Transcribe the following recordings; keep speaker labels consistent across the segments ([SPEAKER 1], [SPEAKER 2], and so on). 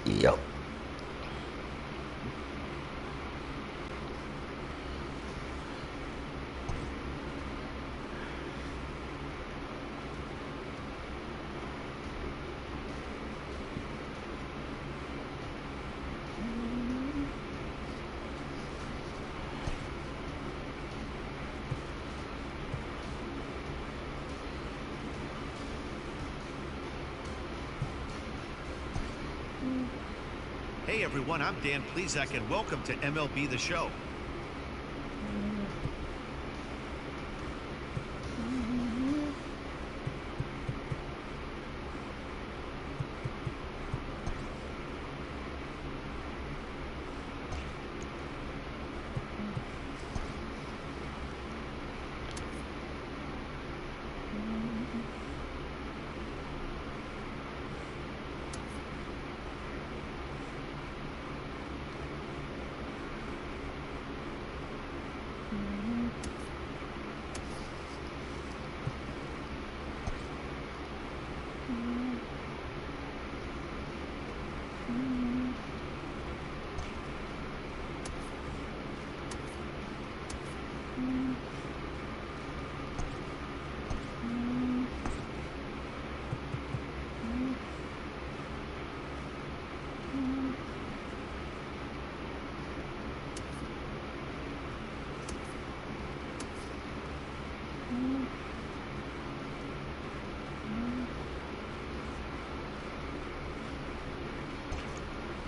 [SPEAKER 1] Yep.
[SPEAKER 2] Hey everyone, I'm Dan Plezak and welcome to MLB The Show.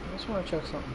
[SPEAKER 3] I just want to check something.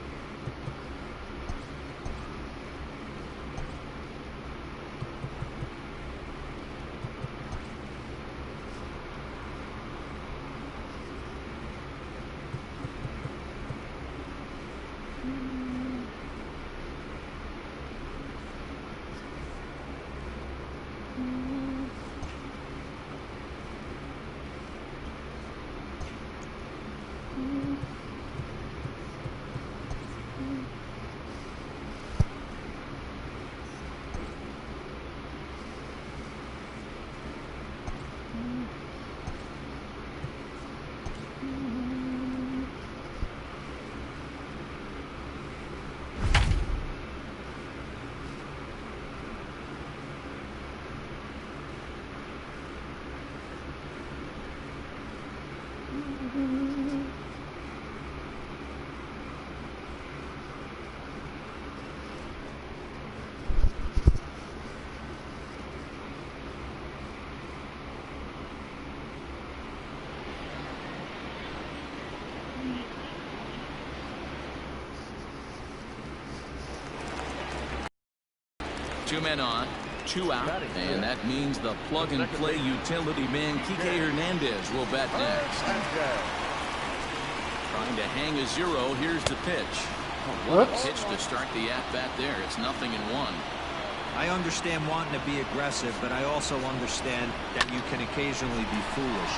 [SPEAKER 4] Two men on, two out, and that means the plug-and-play utility man, Kike Hernandez, will bat next. Trying to hang a zero. Here's the pitch. What a pitch to start the at-bat there. It's 0-1.
[SPEAKER 5] I understand wanting to be aggressive, but I also understand that you can occasionally be foolish.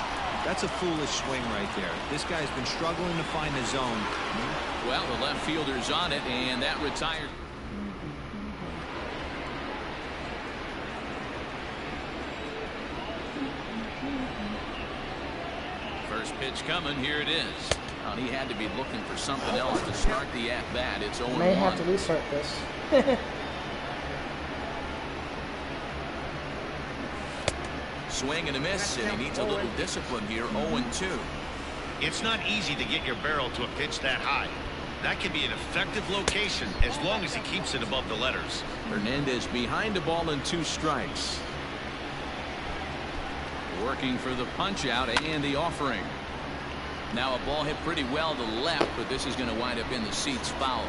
[SPEAKER 5] That's a foolish swing right there. This guy's been struggling to find the zone.
[SPEAKER 4] Well, the left fielder's on it, and that retired. First pitch coming. Here it is. He had to be looking for something else to start the at-bat. It's 0-1.
[SPEAKER 3] May have to restart this.
[SPEAKER 4] Swing and a miss, and he needs a little discipline here. 0-2.
[SPEAKER 2] It's not easy to get your barrel to a pitch that high. That can be an effective location as long as he keeps it above the letters.
[SPEAKER 4] Hernandez behind the ball and 2 strikes. Working for the punch out and the offering. Now a ball hit pretty well to left, but this is going to wind up in the seats foul.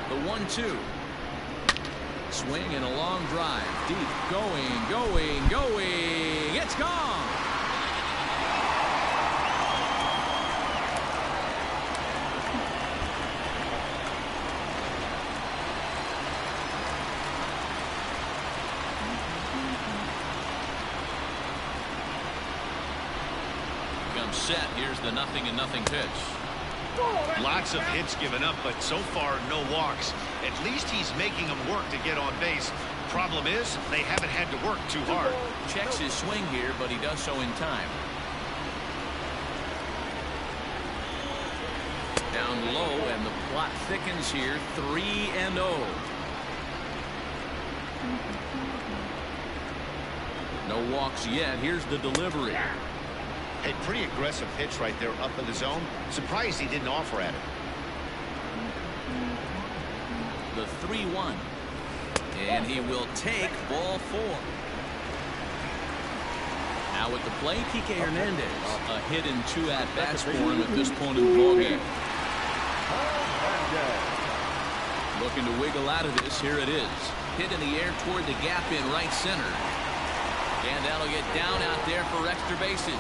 [SPEAKER 4] The 1-2. Swing and a long drive. Deep. Going. It's gone. comes set. Here's the 0-0 pitch.
[SPEAKER 2] Lots of hits given up, but so far no walks. At least he's making them work to get on base. Problem is, they haven't had to work too hard.
[SPEAKER 4] Checks his swing here, but he does so in time. Down low, and the plot thickens here. 3-0. No walks yet. Here's the delivery.
[SPEAKER 2] Hey, pretty aggressive pitch right there up in the zone. Surprised he didn't offer at it.
[SPEAKER 4] The 3-1. And he will take ball 4. Now at the plate, Kike Hernandez. A hit and 2 at-bats for him at this point in the ballgame. Looking to wiggle out of this. Here it is. Hit in the air toward the gap in right center. And that'll get down out there for extra bases.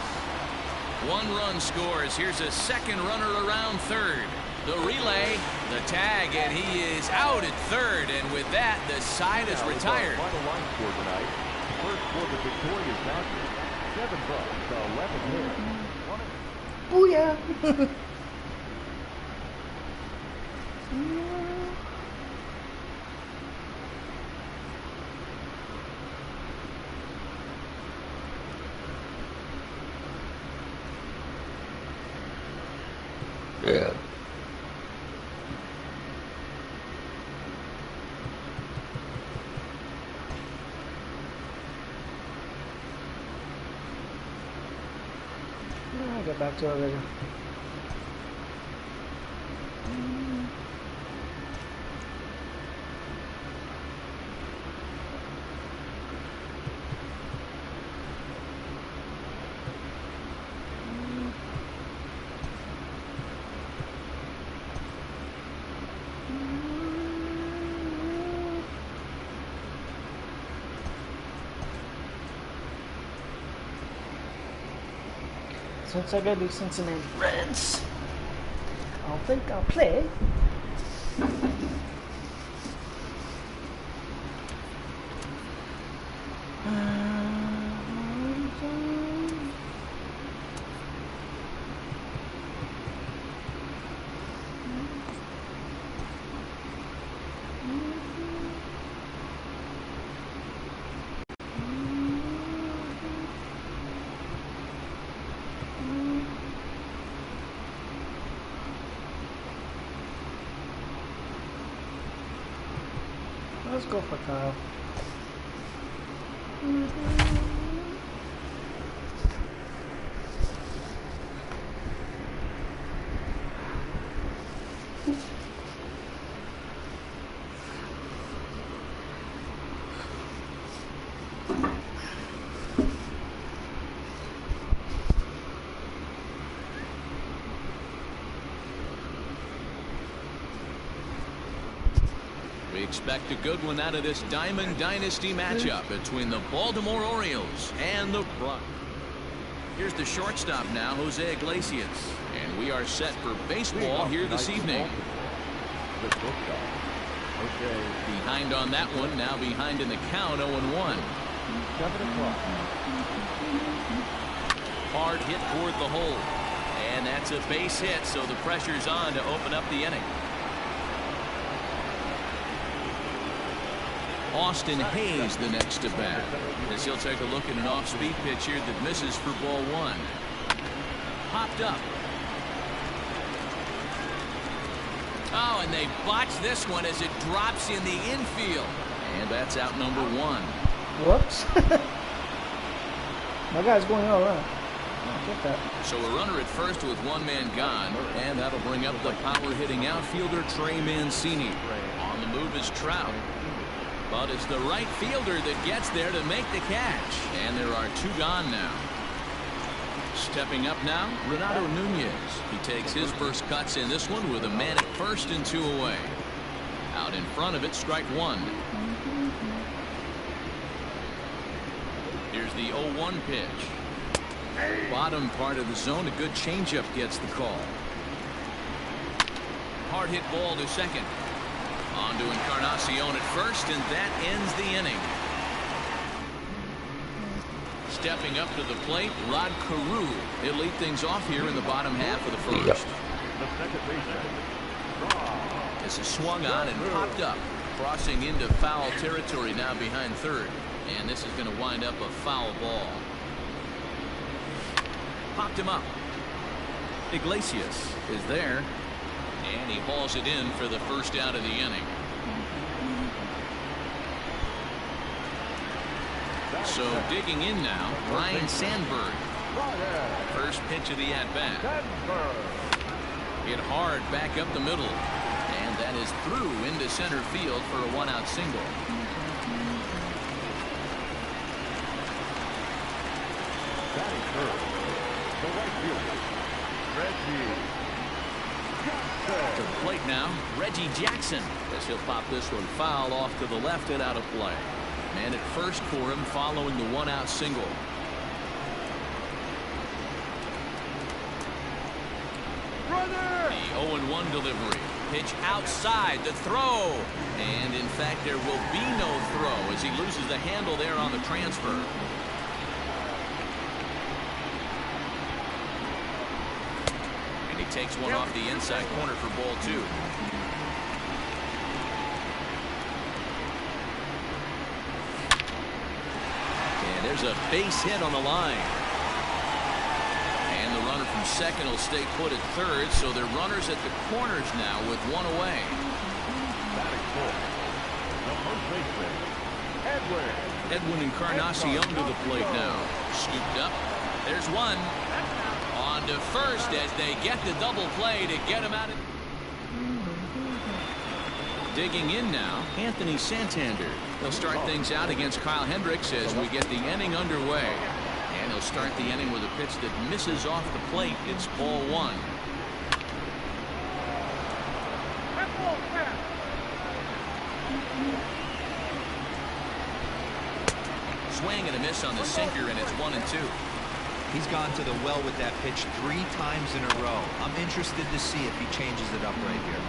[SPEAKER 4] 1 run scores. Here's a second runner around third. The relay, the tag, and he is out at third. And with that, the side is retired.
[SPEAKER 1] Final line score tonight. First for the victorious Dodgers. 7 runs to 11 hits.
[SPEAKER 3] Booyah!
[SPEAKER 1] Yeah.
[SPEAKER 3] I'll get back to it later. Since I got the Cincinnati Reds, I think I'll play. Let's go for Kyle.
[SPEAKER 4] We expect a good one out of this Diamond Dynasty matchup between the Baltimore Orioles and the Bronx. Here's the shortstop now, Jose Iglesias. And we are set for baseball here this evening. Behind on that one, now behind in the count, 0-1.
[SPEAKER 1] 7 o'clock.
[SPEAKER 4] Hard hit toward the hole. And that's a base hit, so the pressure's on to open up the inning. Austin Hayes the next to bat, as he'll take a look at an off-speed pitch here that misses for ball 1. Popped up. Oh, and they botch this one as it drops in the infield. And that's out number 1.
[SPEAKER 3] Whoops. My guy's going all around. Get that.
[SPEAKER 4] So a runner at first with 1 man gone, and that'll bring up the power-hitting outfielder Trey Mancini. On the move is Trout. But it's the right fielder that gets there to make the catch. And there are 2 gone now. Stepping up now, Renato Nunez. He takes his first cuts in this one with a man at first and 2 away. Out in front of it, strike 1. Here's the 0-1 pitch. Bottom part of the zone, a good changeup gets the call. Hard hit ball to second. On to Encarnacion at first, and that ends the inning. Stepping up to the plate, Rod Carew. He'll lead things off here in the bottom half of the first.
[SPEAKER 1] The second baseman.
[SPEAKER 4] This is swung on and popped up. Crossing into foul territory now behind third. And this is going to wind up a foul ball. Popped him up. Iglesias is there. And he hauls it in for the first out of the inning. So digging in now, Ryan Sandberg. First pitch of the at-bat. Hit hard back up the middle. And that is through into center field for a one-out single.
[SPEAKER 1] Batting third, the right fielder, Reggie Jackson.
[SPEAKER 4] To the plate now, Reggie Jackson. As he'll pop this one foul off to the left and out of play. Man at first for him following the one-out single.
[SPEAKER 1] Runner!
[SPEAKER 4] The 0-1 delivery. Pitch outside the throw. And in fact there will be no throw as he loses the handle there on the transfer. And he takes one off the inside corner for ball two. There's a base hit on the line. And the runner from second will stay put at third, so they're runners at the corners now with one away.
[SPEAKER 1] Batting fourth, the first baseman,
[SPEAKER 4] Edwin Encarnacion to the plate now. Scooped up. There's one. On to first as they get the double play to get him out of. Digging in now, Anthony Santander. He'll start things out against Kyle Hendricks as we get the inning underway. And he'll start the inning with a pitch that misses off the plate. It's ball one. Swing and a miss on the sinker, and it's 1-2.
[SPEAKER 5] He's gone to the well with that pitch 3 times in a row. I'm interested to see if he changes it up right here.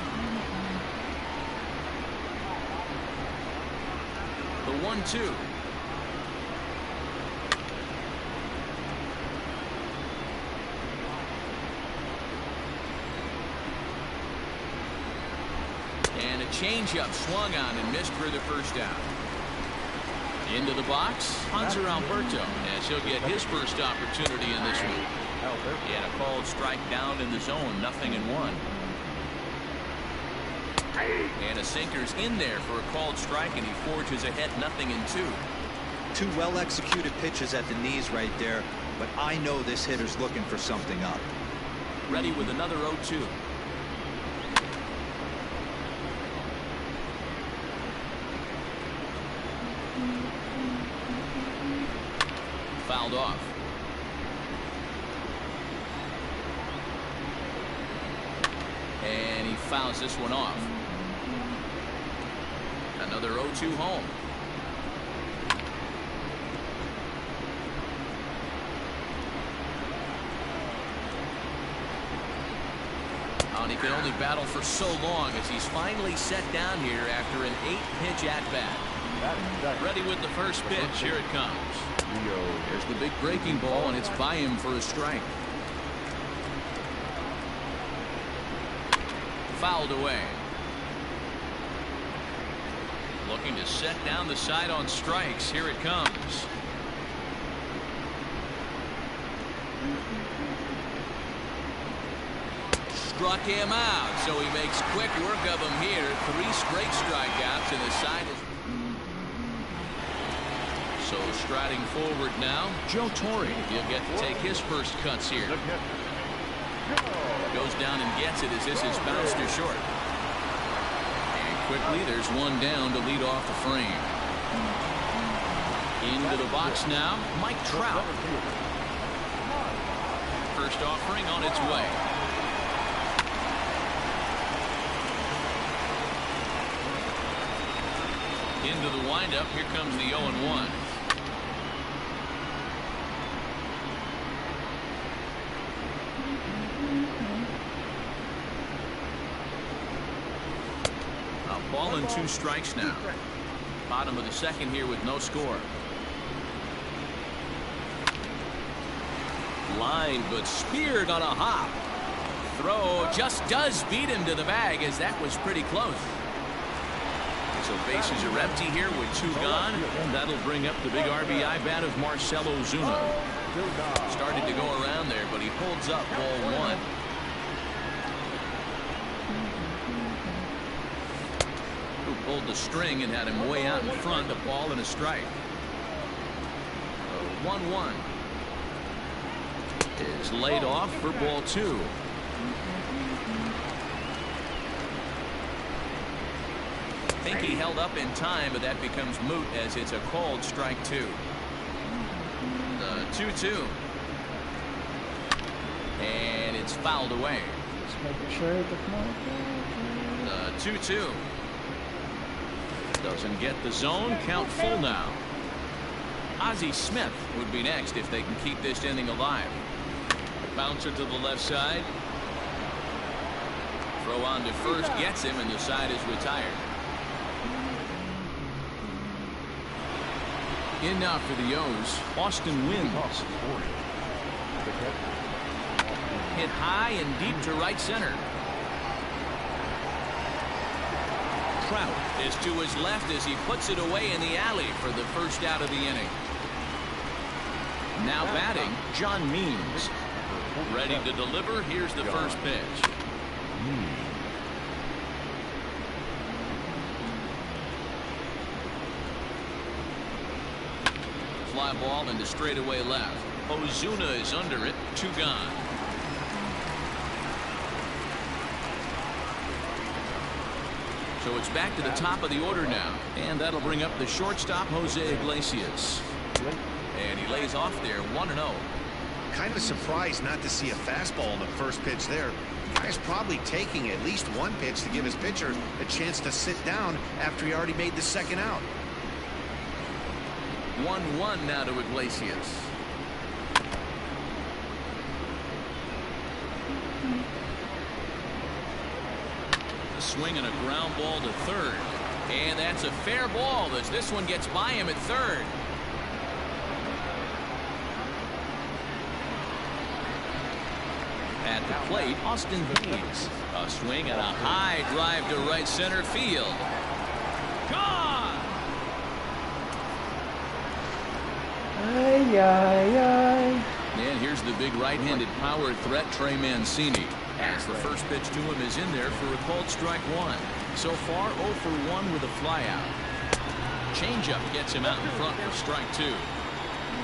[SPEAKER 4] The 1-2. And a changeup swung on and missed for the first out. Into the box, Hanser Alberto, as he'll get his first opportunity in this one. He had a called strike down in the zone, 0-1. And a sinker's in there for a called strike, and he forges ahead 0-2.
[SPEAKER 5] 2 well-executed pitches at the knees right there, but I know this hitter's looking for something up.
[SPEAKER 4] Ready with another 0-2. Fouled off. And he fouls this one off. Another 0-2 home. And he can only battle for so long as he's finally set down here after an 8-pitch at-bat. Ready with the first pitch. Here it comes. There's the big breaking ball, and it's by him for a strike. Fouled away. Looking to set down the side on strikes. Here it comes. Struck him out, so he makes quick work of him here. 3 straight strikeouts, and the side is. So striding forward now, Joe Torre. He'll get to take his first cuts here. Goes down and gets it as this is bounced to short. And quickly there's one down to lead off the frame. Into the box now, Mike Trout. First offering on its way. Into the windup, here comes the 0-1. Ball and 2 strikes now. Bottom of the second here with no score. line, but speared on a hop. Throw just does beat him to the bag, as that was pretty close. So bases are empty here with 2 gone, and that'll bring up the big RBI bat of Marcell Ozuna. Started to go around there, but he holds up ball 1. Who pulled the string and had him way out in front, a ball and a strike. 1-1 is laid off for ball 2. I think he held up in time, but that becomes moot as it's a called strike 2. The 2-2. And it's fouled away.
[SPEAKER 3] Just making sure
[SPEAKER 4] The 2-2. Doesn't get the zone. Count full now. Ozzie Smith would be next if they can keep this inning alive. Bouncer to the left side. Throw on to first gets him, and the side is retired. In now for the O's, Austin Wynns. Hit high and deep to right center. Trout is to his left as he puts it away in the alley for the first out of the inning. Now batting, John Means. Ready to deliver. Here's the first pitch. Fly ball into straightaway left. Ozuna is under it. 2 gone. So it's back to the top of the order now, and that'll bring up the shortstop Jose Iglesias, and he lays off there 1-0.
[SPEAKER 2] Kind of surprised not to see a fastball in the first pitch there. The guy's probably taking at least one pitch to give his pitcher a chance to sit down after he already made the second out.
[SPEAKER 4] 1-1 now to Iglesias. A swing and a ground ball to third, and that's a fair ball as this one gets by him at third. At the plate, Austin Hayes. A swing and a high drive to right center field. Gone!
[SPEAKER 3] Ay, ay, ay.
[SPEAKER 4] And here's the big right-handed power threat, Trey Mancini. As the first pitch to him is in there for a called strike 1. So far, 0 for 1 with a flyout. Changeup gets him out in front for strike 2.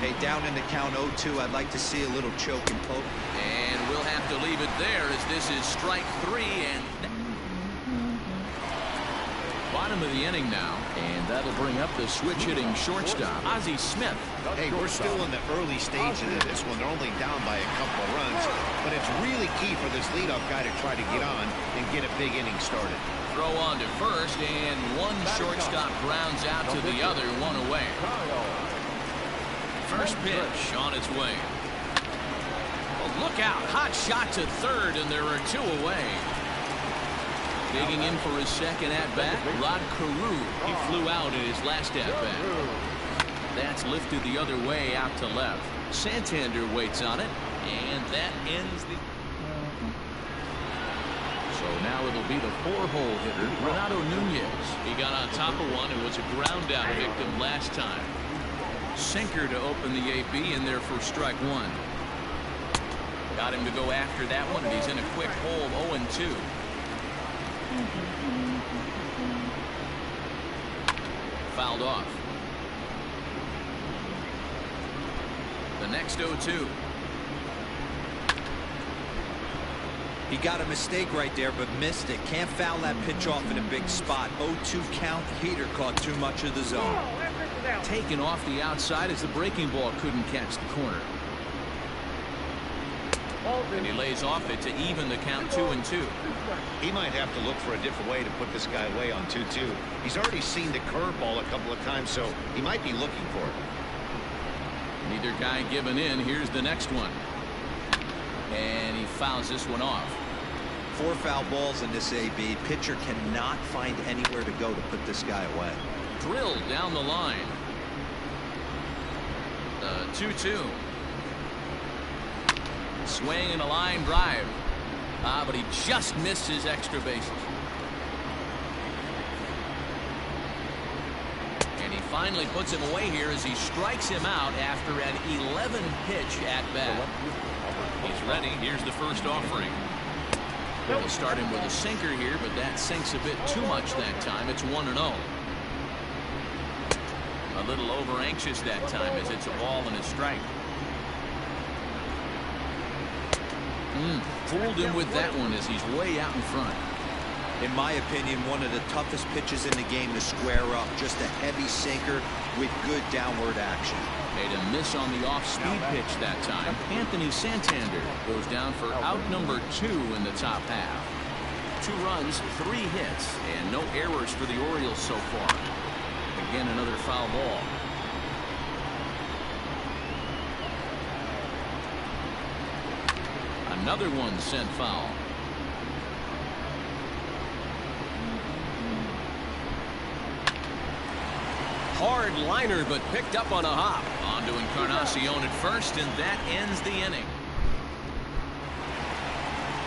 [SPEAKER 5] Hey, down in the count 0-2, I'd like to see a little choke and poke.
[SPEAKER 4] And we'll have to leave it there as this is strike 3 and bottom of the inning now, and that'll bring up the switch hitting shortstop Ozzie Smith.
[SPEAKER 2] Hey, we're still in the early stages of this one. They're only down by a couple of runs, but it's really key for this leadoff guy to try to get on and get a big inning started.
[SPEAKER 4] Throw on to first, and one shortstop grounds out to the other, 1 away. First pitch on its way. Well, look out, hot shot to third, and there are 2 away. Digging in for his second at-bat, Rod Carew. He flew out in his last at-bat. That's lifted the other way out to left. Santander waits on it, and that ends the... So now it'll be the 4-hole hitter, Renato Nunez. He got on top of one and was a ground-out victim last time. Sinker to open the AB in there for strike 1. Got him to go after that one, and he's in a quick hole, 0-2. Fouled off. The next 0-2.
[SPEAKER 5] He got a mistake right there, but missed it. Can't foul that pitch off in a big spot. 0-2 count. Heater caught too much of the zone.
[SPEAKER 4] Taken off the outside as the breaking ball couldn't catch the corner. And he lays off it to even the count 2-2.
[SPEAKER 2] He might have to look for a different way to put this guy away on 2-2. He's already seen the curveball a couple of times, so he might be looking for it.
[SPEAKER 4] Neither guy giving in. Here's the next one. And he fouls this one off.
[SPEAKER 5] 4 foul balls in this AB. Pitcher cannot find anywhere to go to put this guy away.
[SPEAKER 4] Drilled down the line. The 2-2. swing and a line drive. But he just missed his extra bases. And he finally puts him away here as he strikes him out after an 11 pitch at bat. He's ready. Here's the first offering. They'll start him with a sinker here, but that sinks a bit too much that time. It's 1-0. A little over anxious that time as it's a ball and a strike. Fooled him with that one as he's way out in front.
[SPEAKER 5] In my opinion, one of the toughest pitches in the game to square up. Just a heavy sinker with good downward action.
[SPEAKER 4] Made a miss on the off-speed pitch that time. Anthony Santander goes down for out number 2 in the top half. 2 runs, 3 hits, and no errors for the Orioles so far. Again, another foul ball. Another one sent foul. Hard liner, but picked up on a hop. On to Encarnacion at first, and that ends the inning.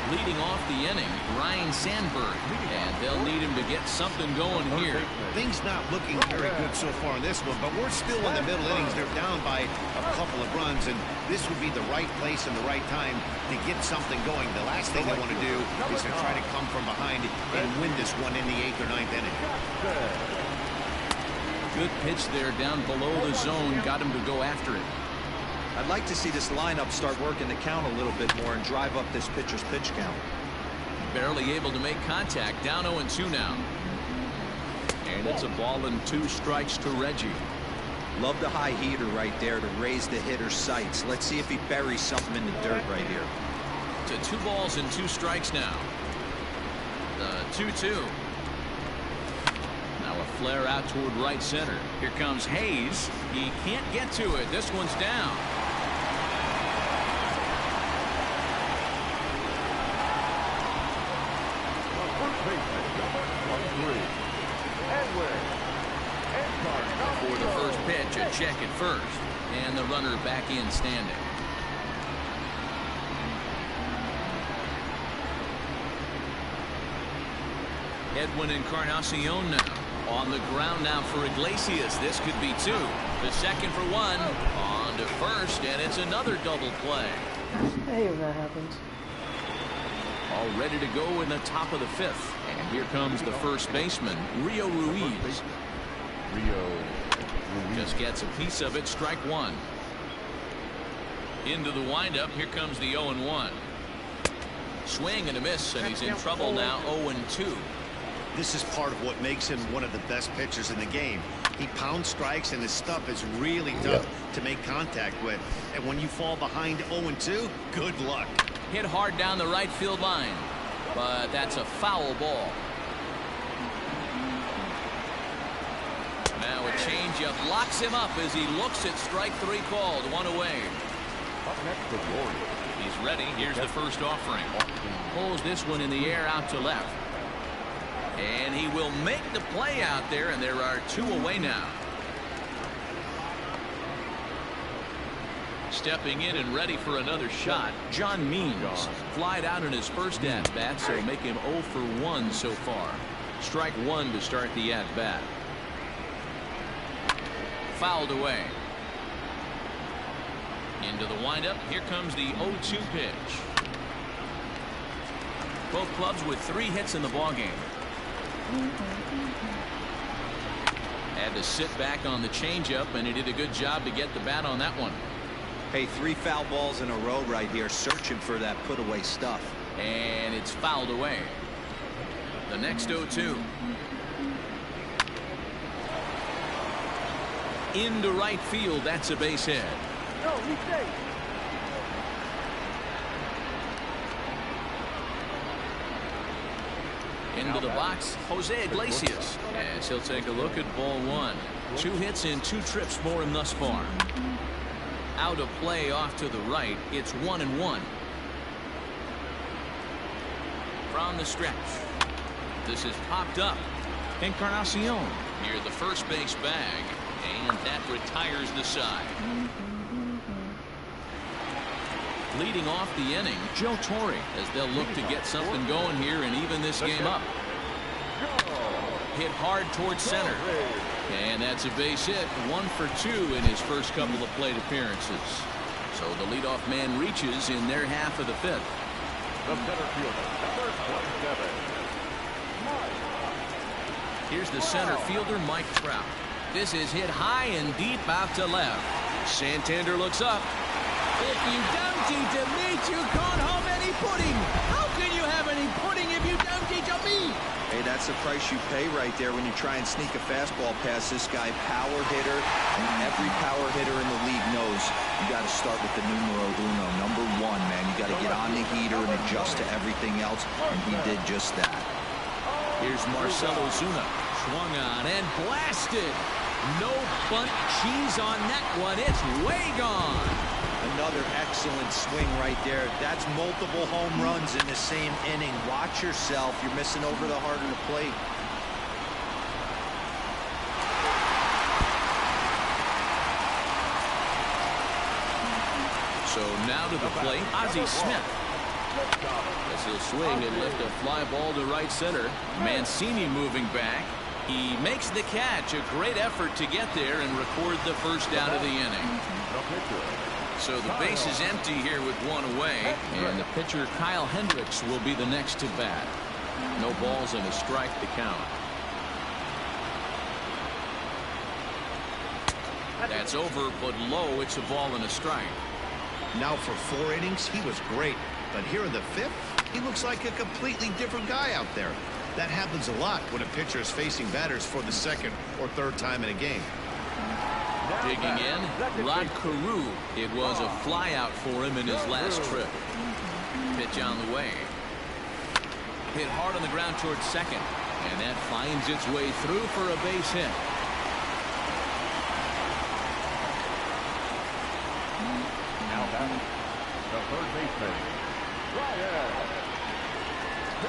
[SPEAKER 4] Leading off the inning, Ryan Sandberg, and they'll need him to get something going here.
[SPEAKER 2] Things not looking very good so far in this one, but we're still in the middle innings. They're down by a couple of runs, and this would be the right place and the right time to get something going. The last thing they want to do is to try to come from behind and win this one in the 8th or 9th inning.
[SPEAKER 4] Good pitch there down below the zone. Got him to go after it.
[SPEAKER 5] I'd like to see this lineup start working the count a little bit more and drive up this pitcher's pitch count.
[SPEAKER 4] Barely able to make contact. Down 0-2 now. And it's a ball and 2 strikes to Reggie.
[SPEAKER 5] Love the high heater right there to raise the hitter's sights. Let's see if he buries something in the dirt right here.
[SPEAKER 4] To 2 balls and 2 strikes now. The 2-2. Now a flare out toward right center. Here comes Hayes. He can't get to it. This one's down. For the first pitch, a check at first, and the runner back in standing. Edwin Encarnacion now on the ground now for Iglesias. This could be 2. The second for 1. On to first, and it's another double play.
[SPEAKER 3] I hate when that happens.
[SPEAKER 4] All ready to go in the top of the 5th. And here comes the first baseman, Rio Ruiz. Just gets a piece of it. Strike 1. Into the windup. Here comes the 0-1. Swing and a miss, and he's in trouble now. 0-2.
[SPEAKER 2] This is part of what makes him one of the best pitchers in the game. He pounds strikes, and his stuff is really tough to make contact with. And when you fall behind 0-2, good luck.
[SPEAKER 4] Hit hard down the right field line, but that's a foul ball. Now a changeup locks him up as he looks at strike 3 called. 1 away. He's ready. Here's the first offering. Pulls this one in the air out to left. And he will make the play out there, and there are 2 away now. Stepping in and ready for another shot, John Means. Flied out in his first at-bat, so make him 0 for 1 so far. Strike 1 to start the at-bat. Fouled away. Into the windup. Here comes the 0-2 pitch. Both clubs with 3 hits in the ballgame. Had to sit back on the changeup, and he did a good job to get the bat on that one.
[SPEAKER 5] Hey, 3 foul balls in a row right here, searching for that put-away stuff.
[SPEAKER 4] And it's fouled away. The next 0-2. Into right field. That's a base hit.
[SPEAKER 1] No, he's safe.
[SPEAKER 4] Into the box, Jose Iglesias, as he'll take a look at ball 1. 2 hits in 2 trips for him thus far. Out of play off to the right. It's 1-1. From the stretch. This is popped up. Encarnacion near the first base bag, and that retires the side. Leading off the inning, Joe Torre, as they'll look to get something going here and even this game up. Hit hard towards center. And that's a base hit. 1 for 2 in his first couple of plate appearances. So the leadoff man reaches in their half of the 5th.
[SPEAKER 1] The center fielder, number 27.
[SPEAKER 4] Here's the center fielder, Mike Trout. This is hit high and deep out to left. Santander looks up. If you don't eat a meat, you can't have any pudding. How can you have any pudding if you don't eat a meat?
[SPEAKER 5] Hey, that's the price you pay right there when you try and sneak a fastball past this guy. Power hitter, and every power hitter in the league knows you got to start with the numero uno, number 1, man. You got to get on the heater and adjust to everything else, and he did just that.
[SPEAKER 4] Here's Marcell Ozuna, swung on and blasted. No bunt cheese on that one. It's way gone.
[SPEAKER 5] Another excellent swing right there. That's multiple home runs in the same inning. Watch yourself. You're missing over the heart of the plate.
[SPEAKER 4] So now to the plate, Ozzie Smith. As he'll swing and lift a fly ball to right center. Mancini moving back. He makes the catch. A great effort to get there and record the first out of the inning. So the base is empty here with 1 away, and the pitcher Kyle Hendricks will be the next to bat. No balls and a strike to count. That's over, but low. It's a ball and a strike.
[SPEAKER 2] Now for 4 innings, he was great. But here in the 5th, he looks like a completely different guy out there. That happens a lot when a pitcher is facing batters for the 2nd or 3rd time in a game.
[SPEAKER 4] Digging in, Rod Carew. It was a flyout for him in his last trip. Pitch on the way. Hit hard on the ground towards second. And that finds its way through for a base hit.
[SPEAKER 1] Now batting, the third baseman, Ryan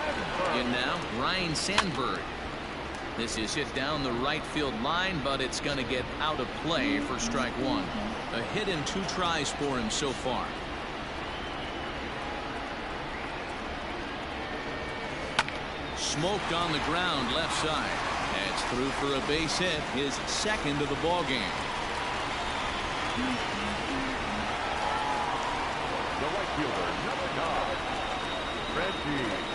[SPEAKER 1] Sandberg.
[SPEAKER 4] In now, Ryan Sandberg. This is hit down the right field line, but it's going to get out of play for strike 1. A hit in 2 tries for him so far. Smoked on the ground left side. That's through for a base hit, his 2nd of the ball game.
[SPEAKER 1] The right fielder, number 9, Reggie Jackson.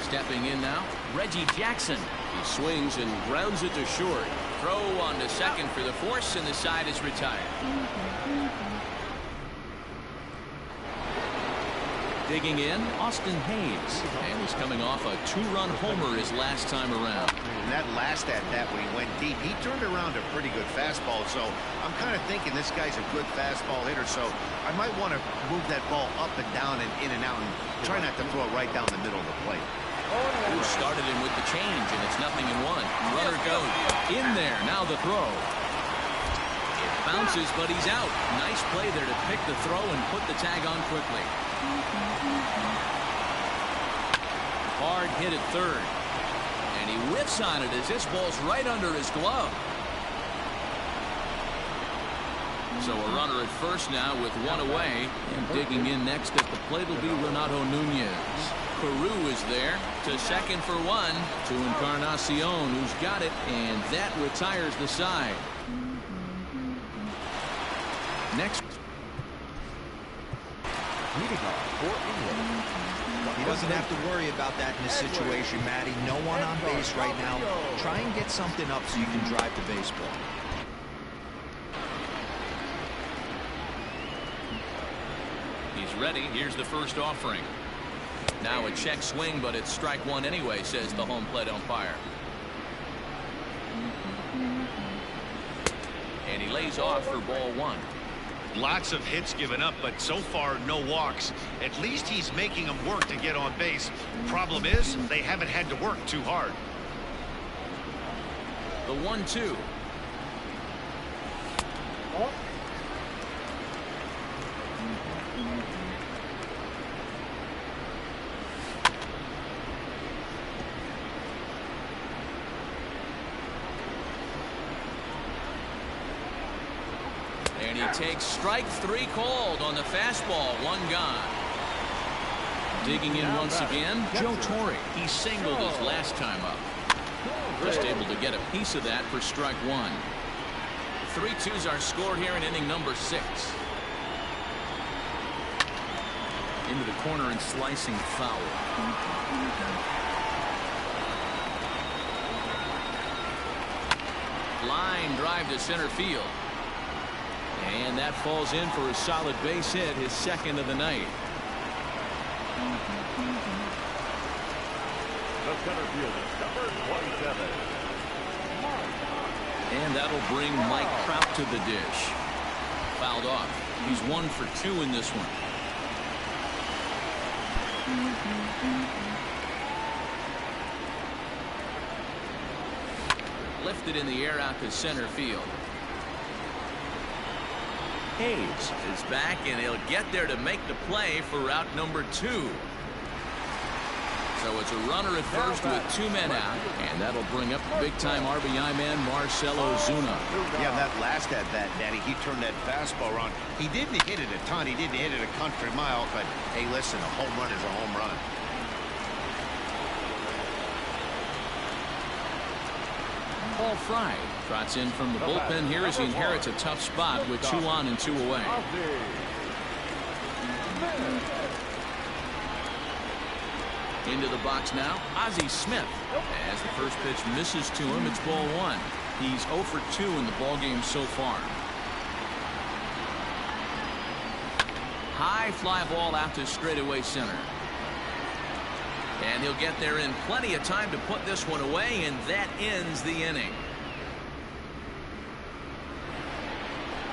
[SPEAKER 4] Stepping in now, Reggie Jackson. He swings and grounds it to short. Throw on to second for the force, and the side is retired. Digging in, Austin Hayes. And he's coming off a 2-run homer his last time around.
[SPEAKER 2] And that last at-bat when he went deep, he turned around a pretty good fastball. So I'm kind of thinking this guy's a good fastball hitter. So I might want to move that ball up and down and in and out and try not to throw it right down the middle of the plate.
[SPEAKER 4] Who started him with the change, and it's 0-1. Runner goes in there. Now the throw. It bounces, but he's out. Nice play there to pick the throw and put the tag on quickly. Hard hit at third. And he whiffs on it as this ball's right under his glove. So a runner at first now with 1 away. And digging in next at the plate will be Renato Nunez. Carew is there to second for 1 to Encarnacion, who's got it, and that retires the side. Next.
[SPEAKER 5] He doesn't have to worry about that in this situation, Matty. No one on base right now. Try and get something up so you can drive the baseball.
[SPEAKER 4] He's ready. Here's the first offering. Now a check swing, but it's strike 1 anyway, says the home plate umpire. And he lays off for ball 1.
[SPEAKER 2] Lots of hits given up, but so far no walks. At least he's making them work to get on base. Problem is, they haven't had to work too hard.
[SPEAKER 4] The 1-2. And he He takes strike 3 called on the fastball. 1 gone. Digging in once again, Joe Torre. He singled his last time up. Just able to get a piece of that for strike 1. 3-2s are scored here in inning number 6. Into the corner and slicing foul. Line drive to center field. And that falls in for a solid base hit, his second of the night.
[SPEAKER 1] The center fielder, number 27.
[SPEAKER 4] And that'll bring Mike Trout to the dish. Fouled off. He's 1 for 2 in this one. Lifted in the air out to center field. Hayes is back, and he'll get there to make the play for route number 2. So it's a runner at first with 2 men out, and that'll bring up big-time RBI man Marcell Ozuna.
[SPEAKER 2] Yeah, that last at bat, Daddy, he turned that fastball around. He didn't hit it a ton. He didn't hit it a country mile, but hey, listen, a home run is a home run.
[SPEAKER 4] Paul Fry trots in from the bullpen here as he inherits a tough spot with 2 on and 2 away. Into the box now, Ozzie Smith. As the first pitch misses to him, it's ball 1. He's 0 for 2 in the ballgame so far. High fly ball out to straightaway center. And he'll get there in plenty of time to put this one away, and that ends the inning.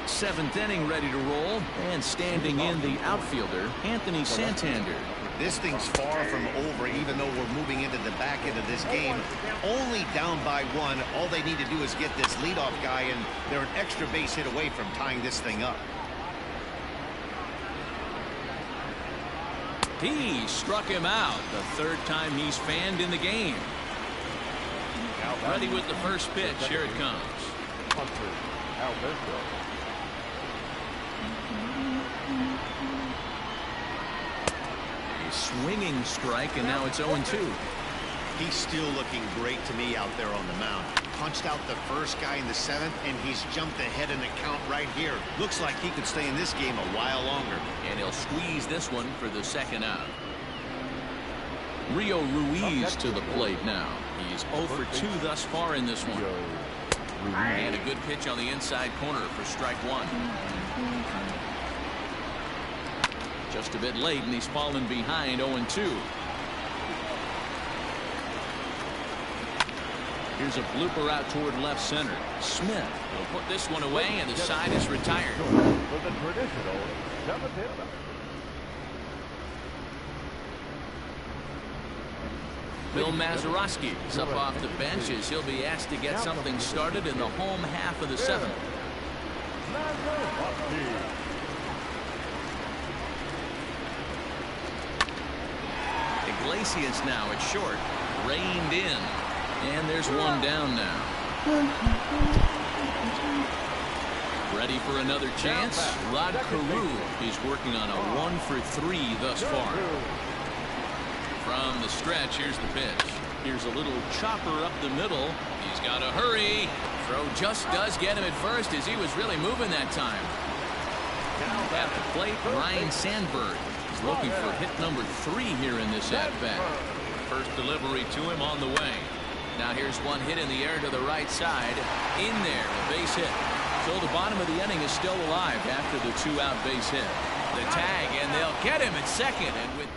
[SPEAKER 4] 7th inning ready to roll, and standing in the outfielder, Anthony Santander.
[SPEAKER 2] This thing's far from over, even though we're moving into the back end of this game. Only down by 1. All they need to do is get this leadoff guy, and they're an extra base hit away from tying this thing up.
[SPEAKER 4] He struck him out, the 3rd time he's fanned in the game. Ready with the first pitch. Here it comes. A swinging strike, and now it's 0-2.
[SPEAKER 2] He's still looking great to me out there on the mound. Punched out the first guy in the 7th, and he's jumped ahead in the count right here. Looks like he could stay in this game a while longer.
[SPEAKER 4] And he'll squeeze this one for the 2nd out. Rio Ruiz to the plate now. He's 0 for 2 thus far in this one. And a good pitch on the inside corner for strike 1. Just a bit late, and he's fallen behind 0-2. Here's a blooper out toward left center. Smith will put this one away, and the side is retired.
[SPEAKER 1] For the traditional 7th inning.
[SPEAKER 4] Bill Mazeroski is up off the bench as he'll be asked to get something started in the home half of the 7th. Iglesias now at short, reined in, and there's one down now. Ready for another chance? Rod Carew is working on a 1 for 3 thus far. From the stretch, here's the pitch. Here's a little chopper up the middle. He's got to hurry. Throw just does get him at first as he was really moving that time. At the plate, Ryan Sandberg is looking for hit number 3 here in this at-bat. First delivery to him on the way. Now here's one hit in the air to the right side. In there, a base hit. So the bottom of the inning is still alive after the 2-out base hit. The tag, and they'll get him at second. And with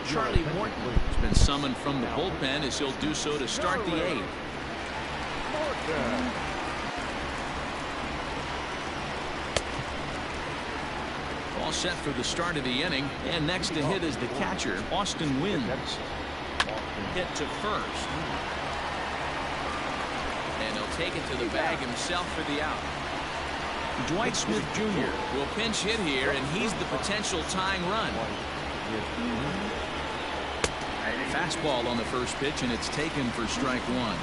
[SPEAKER 4] Charlie Morton has been summoned from the bullpen as he'll do so to start the 8th. All set for the start of the inning, and next to hit is the catcher, Austin Wynns. Hit to first. And he'll take it to the bag himself for the out. Dwight Smith Jr. will pinch hit here, and he's the potential tying run. Fastball on the first pitch, and it's taken for strike one.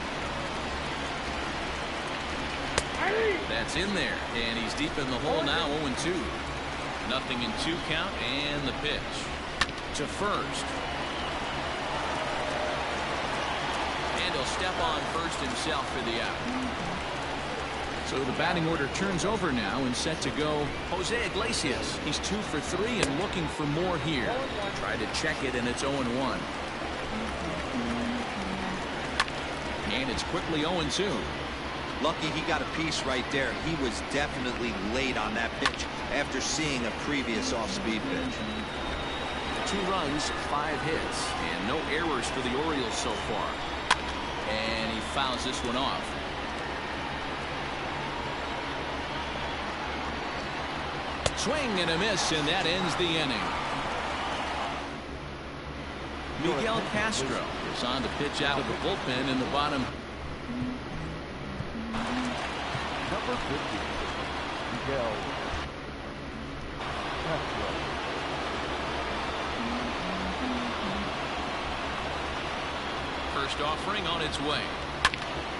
[SPEAKER 4] That's in there, and he's deep in the hole now, 0-2. Nothing in 2 count, and the pitch to first. And he'll step on first himself for the out. So the batting order turns over now and set to go Jose Iglesias. He's 2 for 3 and looking for more here. Tried to check it, and it's 0-1. And it's quickly 0-2.
[SPEAKER 5] Lucky he got a piece right there. He was definitely late on that pitch after seeing a previous off-speed pitch.
[SPEAKER 4] 2 runs, 5 hits, and no errors for the Orioles so far. And he fouls this one off. Swing and a miss, and that ends the inning. Miguel Castro is on to pitch out of the bullpen in the bottom.
[SPEAKER 1] Number 50, Miguel Castro.
[SPEAKER 4] First offering on its way.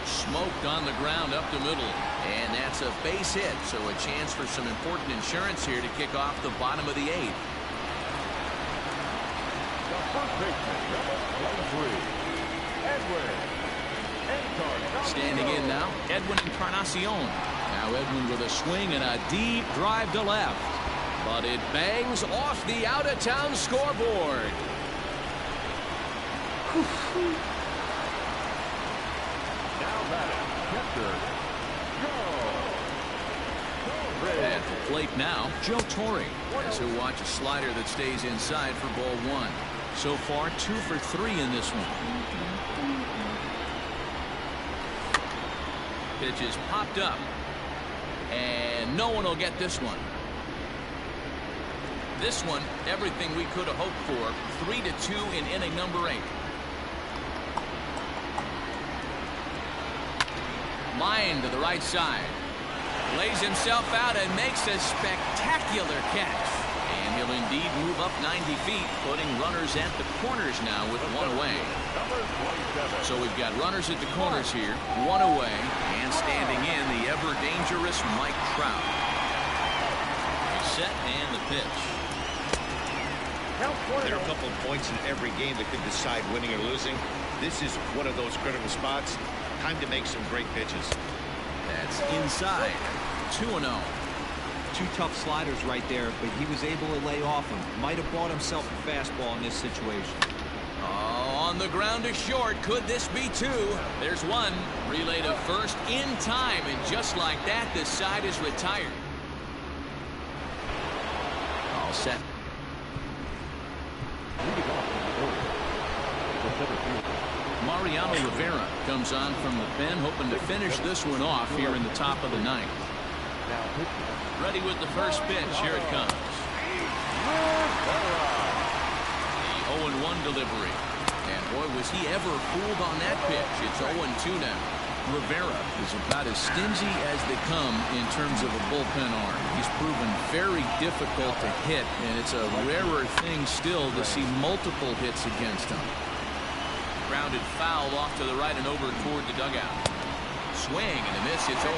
[SPEAKER 4] Smoked on the ground up the middle, and that's a base hit, so a chance for some important insurance here to kick off the bottom of the 8th.
[SPEAKER 1] The first baseman, number 23, Edwin.
[SPEAKER 4] Standing in now, Edwin Encarnacion. Now Edwin with a swing and a deep drive to left, but it bangs off the out-of-town scoreboard. At the plate now, Joe Torre, as he'll watch a slider that stays inside for ball 1. So far, 2 for 3 in this one. Pitch is popped up, and no one will get this one. This one, everything we could have hoped for. 3-2 in inning number 8. Line to the right side. Lays himself out and makes a spectacular catch. And he'll indeed move up 90 feet, putting runners at the corners now with 1 away. So we've got runners at the corners here, 1 away, and standing in the ever-dangerous Mike Trout. Set and the pitch.
[SPEAKER 2] There are a couple of points in every game that could decide winning or losing. This is one of those critical spots. Time to make some great pitches.
[SPEAKER 4] That's inside. 2-0.
[SPEAKER 5] 2 tough sliders right there, but he was able to lay off him. Might have bought himself a fastball in this situation.
[SPEAKER 4] Oh, on the ground to short. Could this be 2? There's 1. Relay to first in time, and just like that, the side is retired. All set. Mariano Rivera comes on from the pen, hoping to finish this one off here in the top of the 9th. Ready with the first pitch. Here it comes. The 0-1 delivery. And boy, was he ever fooled on that pitch. It's 0-2 now. Rivera is about as stingy as they come in terms of a bullpen arm. He's proven very difficult to hit, and it's a rarer thing still to see multiple hits against him. Grounded foul off to the right and over toward the dugout. Swing and a miss. It's 0-2.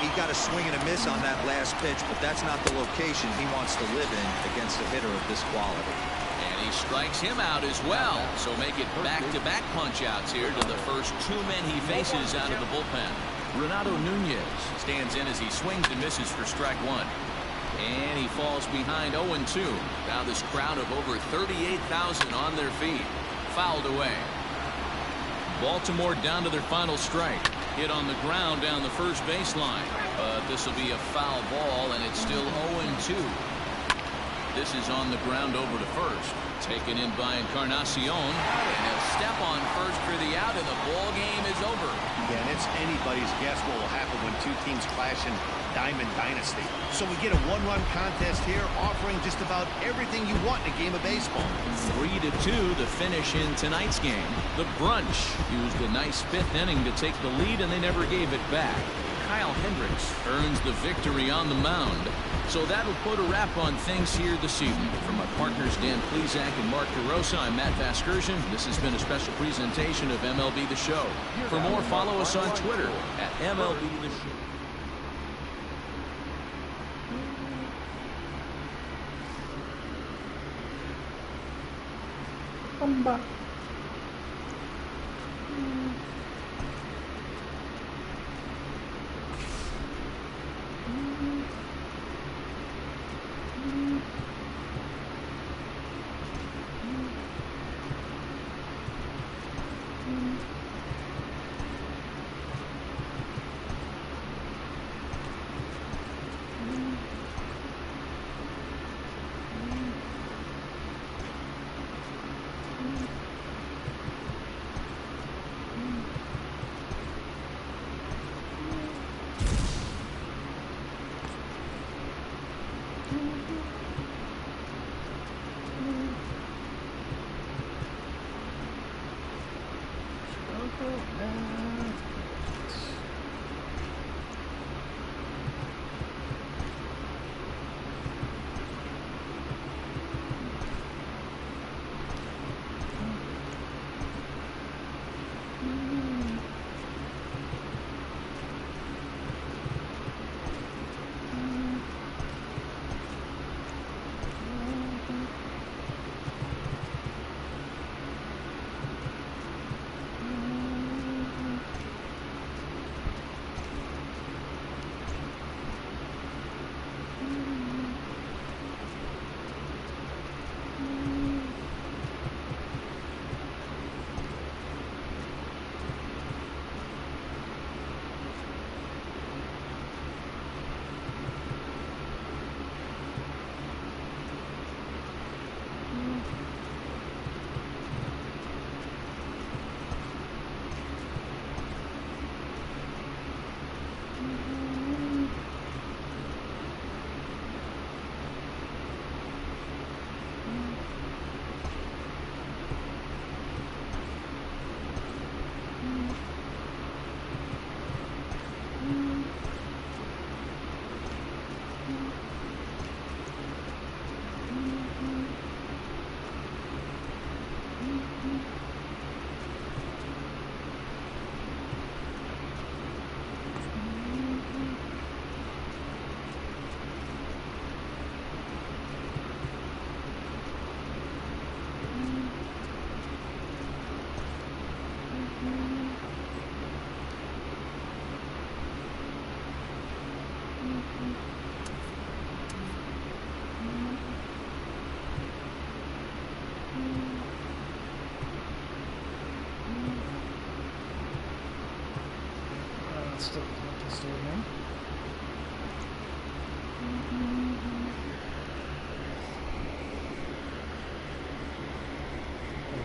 [SPEAKER 5] He got a swing and a miss on that last pitch, but that's not the location he wants to live in against a hitter of this quality.
[SPEAKER 4] And he strikes him out as well. So make it back-to-back punch-outs here to the first 2 men he faces out of the bullpen. Renato Nunez stands in as he swings and misses for strike 1. And he falls behind 0-2. Now this crowd of over 38,000 on their feet. Fouled away. Baltimore down to their final strike. Hit on the ground down the first baseline. But this will be a foul ball, and it's still 0-2. This is on the ground over to first. Taken in by Encarnacion. And he'll step on first for the out, and the ball game is over.
[SPEAKER 2] Yeah, and it's anybody's guess what will happen when 2 teams clash in Diamond Dynasty. So we get a 1-run contest here, offering just about everything you want in a game of baseball.
[SPEAKER 4] 3-2 the finish in tonight's game. The Brunch used a nice 5th inning to take the lead, and they never gave it back. Kyle Hendricks earns the victory on the mound. So that'll put a wrap on things here this evening. For my partners Dan Plesac and Mark DeRosa, I'm Matt Vasgersian. This has been a special presentation of MLB The Show. For more, follow us on Twitter at MLB The Show.
[SPEAKER 3] Come back.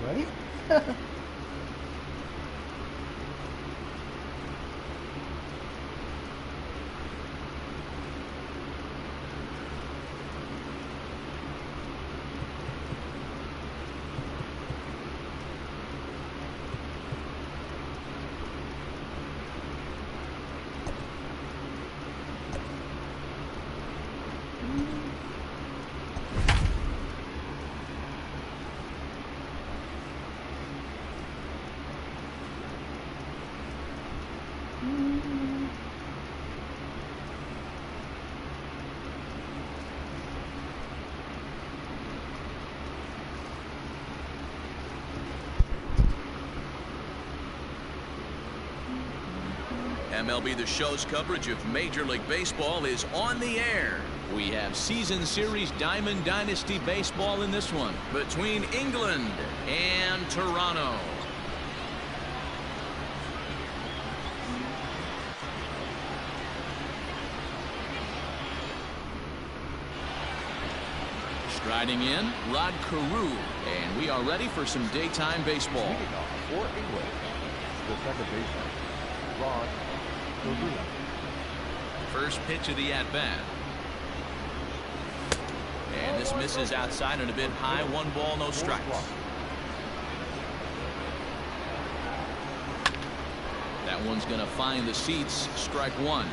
[SPEAKER 3] Ready?
[SPEAKER 4] MLB The Show's coverage of Major League Baseball is on the air. We have Season Series Diamond Dynasty Baseball in this one between England and Toronto. Striding in, Rod Carew, and we are ready for some daytime baseball.
[SPEAKER 1] Leading off for England, the second baseman, Rod Carew.
[SPEAKER 4] First pitch of the at-bat. And this misses outside and a bit high. 1 ball, no strikes. That That one's going to find the seats. Strike one.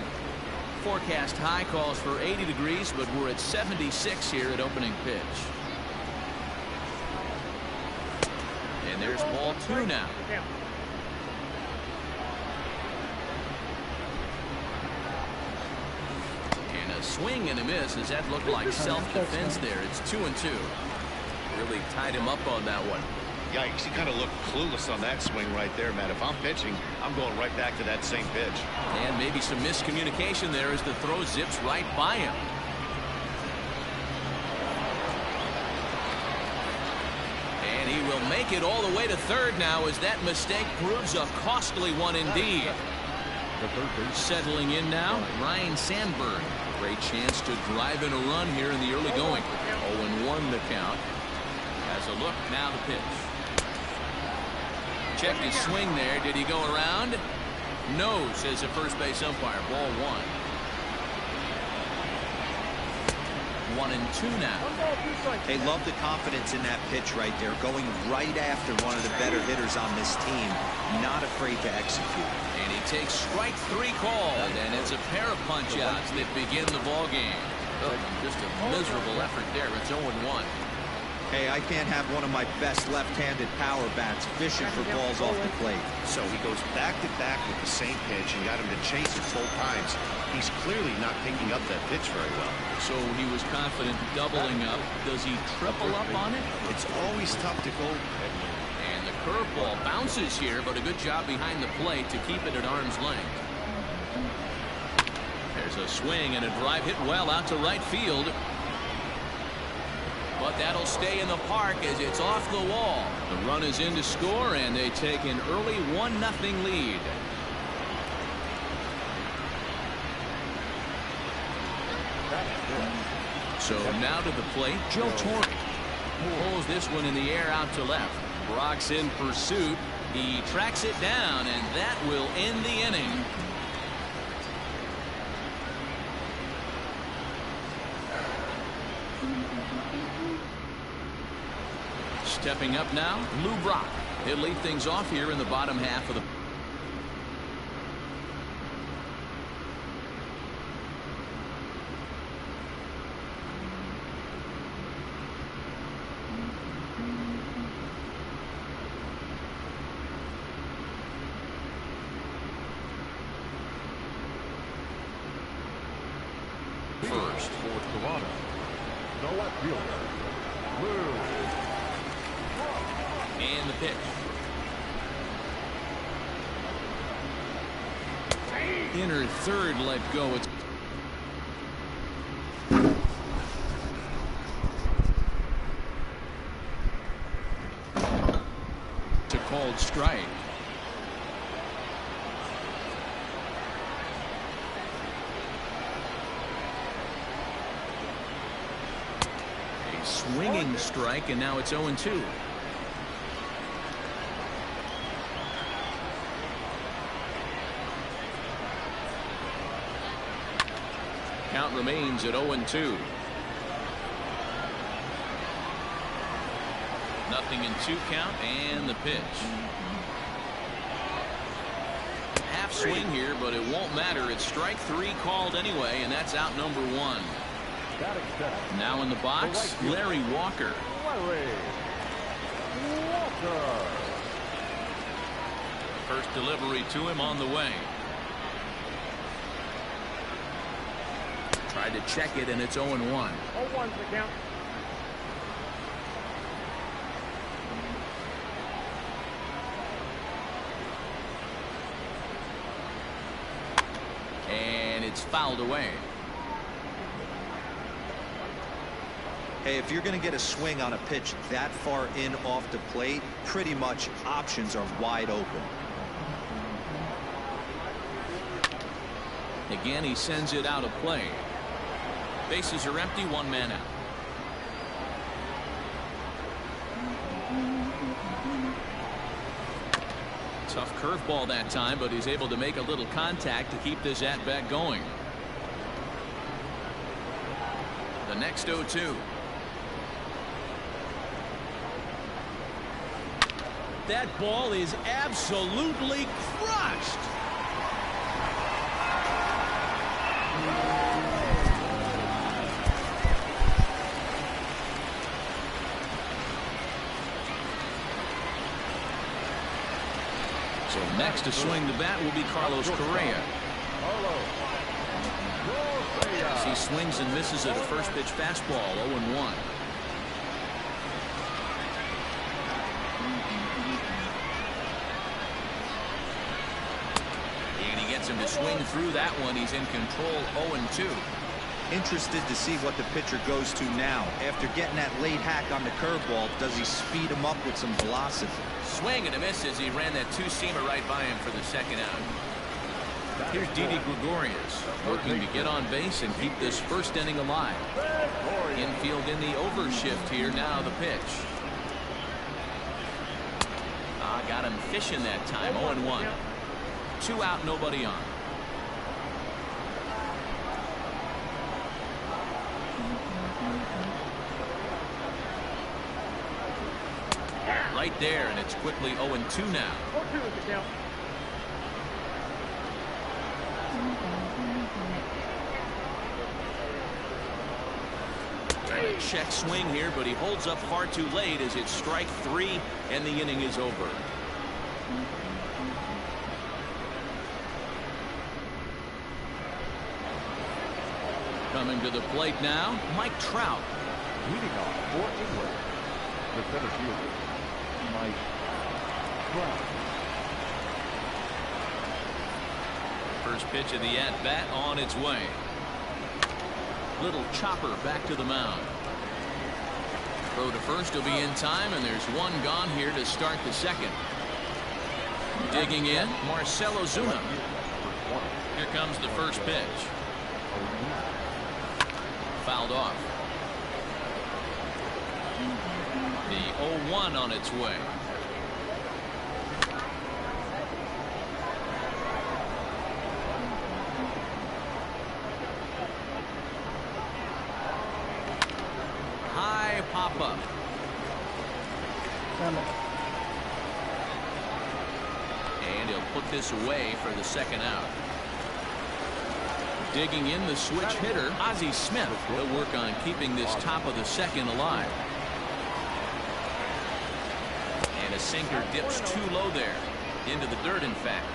[SPEAKER 4] Forecast high calls for 80 degrees, but we're at 76 here at opening pitch. And there's ball two now. And a swing and a miss. Does that look like self-defense there? It's 2-2. Really tied him up on that one.
[SPEAKER 2] Yikes, he kind of looked clueless on that swing right there, man. If I'm pitching, I'm going right back to that same pitch.
[SPEAKER 4] And maybe some miscommunication there as the throw zips right by him. And he will make it all the way to third now as that mistake proves a costly one indeed. Settling in now, Ryan Sandberg. Great chance to drive in a run here in the early going. 0-1 the count. Has a look, now the pitch. Checked his swing there. Did he go around? No, says the first base umpire. Ball one. 1-2 now.
[SPEAKER 5] They love the confidence in that pitch right there, going right after one of the better hitters on this team, not afraid to execute.
[SPEAKER 4] And he takes strike three called, and it's a pair of punch-outs that begin the ball game. Oh, just a miserable effort there. It's 0-1.
[SPEAKER 5] Hey, I can't have one of my best left-handed power bats fishing for balls off the plate.
[SPEAKER 2] So he goes back-to-back with the same pitch and got him to chase it both times. He's clearly not picking up that pitch very well.
[SPEAKER 4] So he was confident doubling up. Does he triple up on it?
[SPEAKER 2] It's always tough to go.
[SPEAKER 4] And the curveball bounces here, but a good job behind the plate to keep it at arm's length. There's a swing and a drive hit well out to right field. But that'll stay in the park as it's off the wall. The run is in to score, and they take an early 1-0 lead. So now to the plate, Joe Torre pulls this one in the air out to left. Brock's in pursuit. He tracks it down, and that will end the inning. Stepping up now, Lou Brock. He'll lead things off here in the bottom half of the. First
[SPEAKER 1] for Toronto, the left fielder, Lou.
[SPEAKER 4] And the pitch. Inner third let go. It's a called strike. A swinging strike, and now it's 0-2. Count remains at 0-2. 0-2 count, and the pitch. Half swing here, but it won't matter. It's strike three called anyway, and that's out number one. Now in the box, Larry Walker. First delivery to him on the way. Tried to check it, and it's 0-1.
[SPEAKER 1] 0-1's the count.
[SPEAKER 4] And it's fouled away.
[SPEAKER 5] Hey, if you're going to get a swing on a pitch that far in off the plate, pretty much options are wide open.
[SPEAKER 4] Again, he sends it out of play. Bases are empty, one man out. Tough curveball that time, but he's able to make a little contact to keep this at-bat going. The next 0-2. That ball is absolutely crushed. So next to swing the bat will be Carlos Correa. As he swings and misses at a first pitch fastball, 0-1. And he gets him to swing through that one. He's in control, 0-2.
[SPEAKER 5] Interested to see what the pitcher goes to now. After getting that late hack on the curveball, does he speed him up with some velocity?
[SPEAKER 4] Swing and a miss as he ran that two-seamer right by him for the second out. Here's Didi Gregorius working to get on base and keep this first inning alive. Infield in the overshift here now, the pitch. Got him fishing that time, 0-1. 2 out, nobody on. Right there, and it's quickly 0-2 now. A check swing here, but he holds up far too late as it's strike 3 and the inning is over. Coming to the plate now, Mike Trout.
[SPEAKER 1] Leading off for England, the center fielder, Mike Trout.
[SPEAKER 4] First pitch of the at-bat on its way. Little chopper back to the mound. Throw to first will be in time, and there's one gone here to start the second. Digging in, Marcell Ozuna. Here comes the first pitch. Fouled off. The 0-1 on its way. High pop up. And he'll put this away for the second out. Digging in the switch hitter, Ozzie Smith. Will work on keeping this top of the second alive. And a sinker dips too low there. Into the dirt, in fact.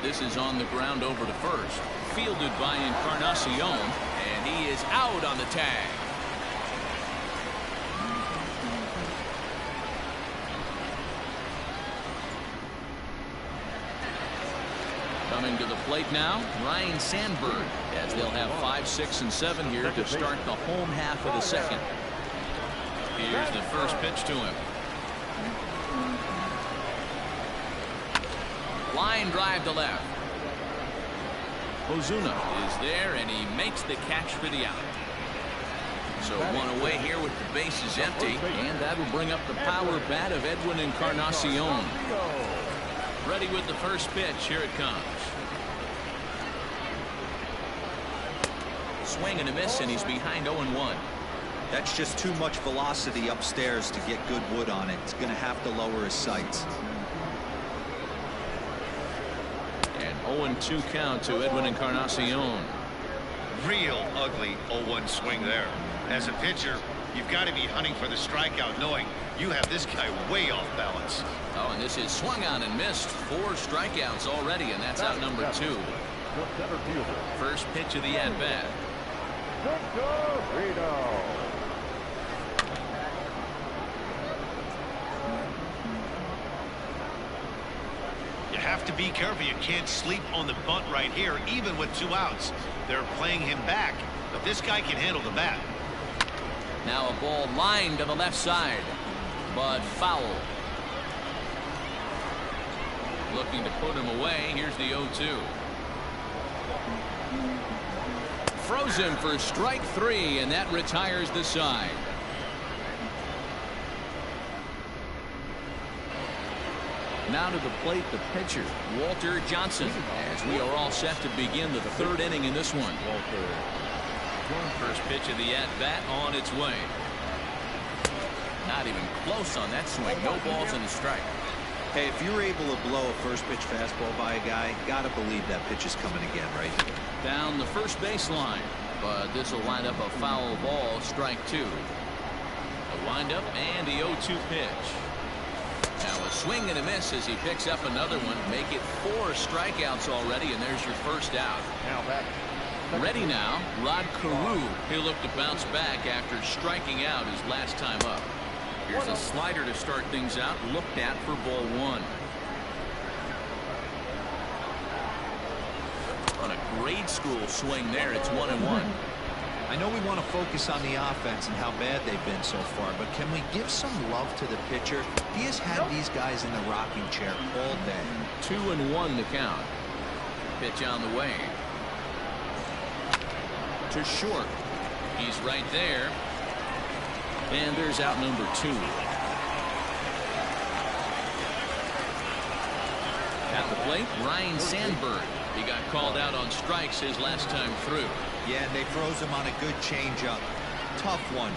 [SPEAKER 4] This is on the ground over to first. Fielded by Encarnacion, and he is out on the tag. Coming to the plate now, Ryan Sandberg, as they'll have 5, 6, and 7 here to start the home half of the second. Here's the first pitch to him. Line drive to left. Ozuna is there, and he makes the catch for the out. So one away here with the bases empty, and that will bring up the power bat of Edwin Encarnacion. Ready with the first pitch. Here it comes. Swing and a miss, and he's behind 0-1.
[SPEAKER 5] That's just too much velocity upstairs to get good wood on it. It's going to have to lower his sights.
[SPEAKER 4] And 0-2 count to Edwin Encarnacion.
[SPEAKER 2] Real ugly 0-1 swing there. As a pitcher, you've got to be hunting for the strikeout, knowing you have this guy way off balance.
[SPEAKER 4] Oh, and this is swung on and missed. 4 strikeouts already, and that's out number 2. First pitch of the at-bat.
[SPEAKER 2] You have to be careful. You can't sleep on the bunt right here, even with 2 outs. They're playing him back, but this guy can handle the bat.
[SPEAKER 4] Now a ball lined to the left side, but foul. Looking to put him away. Here's the 0-2. Throws him for strike 3, and that retires the side. Now to the plate, the pitcher, Walter Johnson, as we are all set to begin the 3rd inning in this one. First pitch of the at-bat on its way. Not even close on that swing. No balls and a strike.
[SPEAKER 5] Hey, if you're able to blow a first pitch fastball by a guy, gotta believe that pitch is coming again, right?
[SPEAKER 4] Down the first baseline, but this will wind up a foul ball, strike 2. The Wind up and the 0-2 pitch. Now a swing and a miss as he picks up another one. Make it 4 strikeouts already, and there's your first out.
[SPEAKER 1] Now back.
[SPEAKER 4] Ready now, Rod Carew. He'll look to bounce back after striking out his last time up. Here's a slider to start things out, looked at for ball 1. On a grade school swing there, it's 1-1.
[SPEAKER 5] I know we want to focus on the offense and how bad they've been so far, but can we give some love to the pitcher? He has had these guys in the rocking chair all day.
[SPEAKER 4] 2-1 the count. Pitch on the way. To short. He's right there. And there's out number 2. At the plate, Ryan Sandberg. He got called out on strikes his last time through.
[SPEAKER 5] Yeah, and they froze him on a good changeup. Tough one.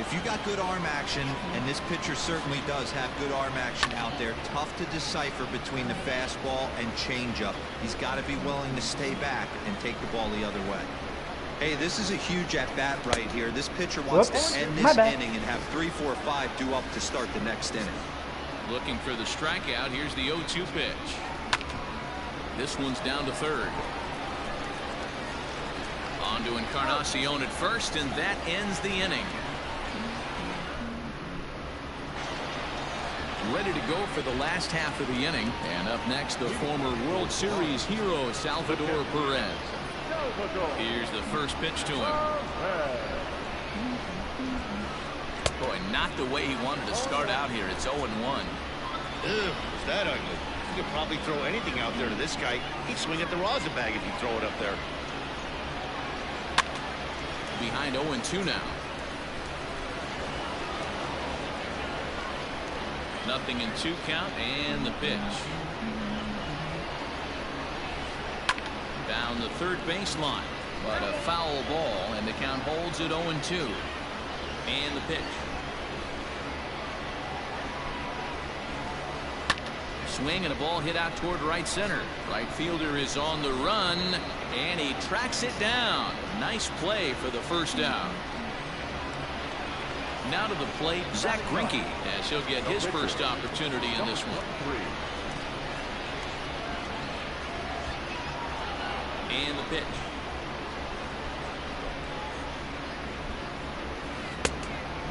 [SPEAKER 5] If you got good arm action, and this pitcher certainly does have good arm action out there, tough to decipher between the fastball and changeup. He's got to be willing to stay back and take the ball the other way. Hey, this is a huge at-bat right here. This pitcher wants to end this inning and have 3, 4, 5 due up to start the next inning.
[SPEAKER 4] Looking for the strikeout. Here's the 0-2 pitch. This one's down to third. On to Encarnacion at first, and that ends the inning. Ready to go for the last half of the inning. And up next, the former World Series hero, Salvador Perez. Here's the first pitch to him. Boy, not the way he wanted to start out here. It's 0-1.
[SPEAKER 2] Ew, is that ugly? You could probably throw anything out there to this guy. He'd swing at the rosin bag if you throw it up there.
[SPEAKER 4] Behind 0-2 now. Nothing in 2 count, and the pitch. Down the third baseline, but a foul ball, and the count holds at 0-2. And the pitch. Swing and a ball hit out toward right center. Right fielder is on the run, and he tracks it down. Nice play for the first out. Now to the plate, Zach Greinke, as he'll get his first opportunity in this one. And the pitch.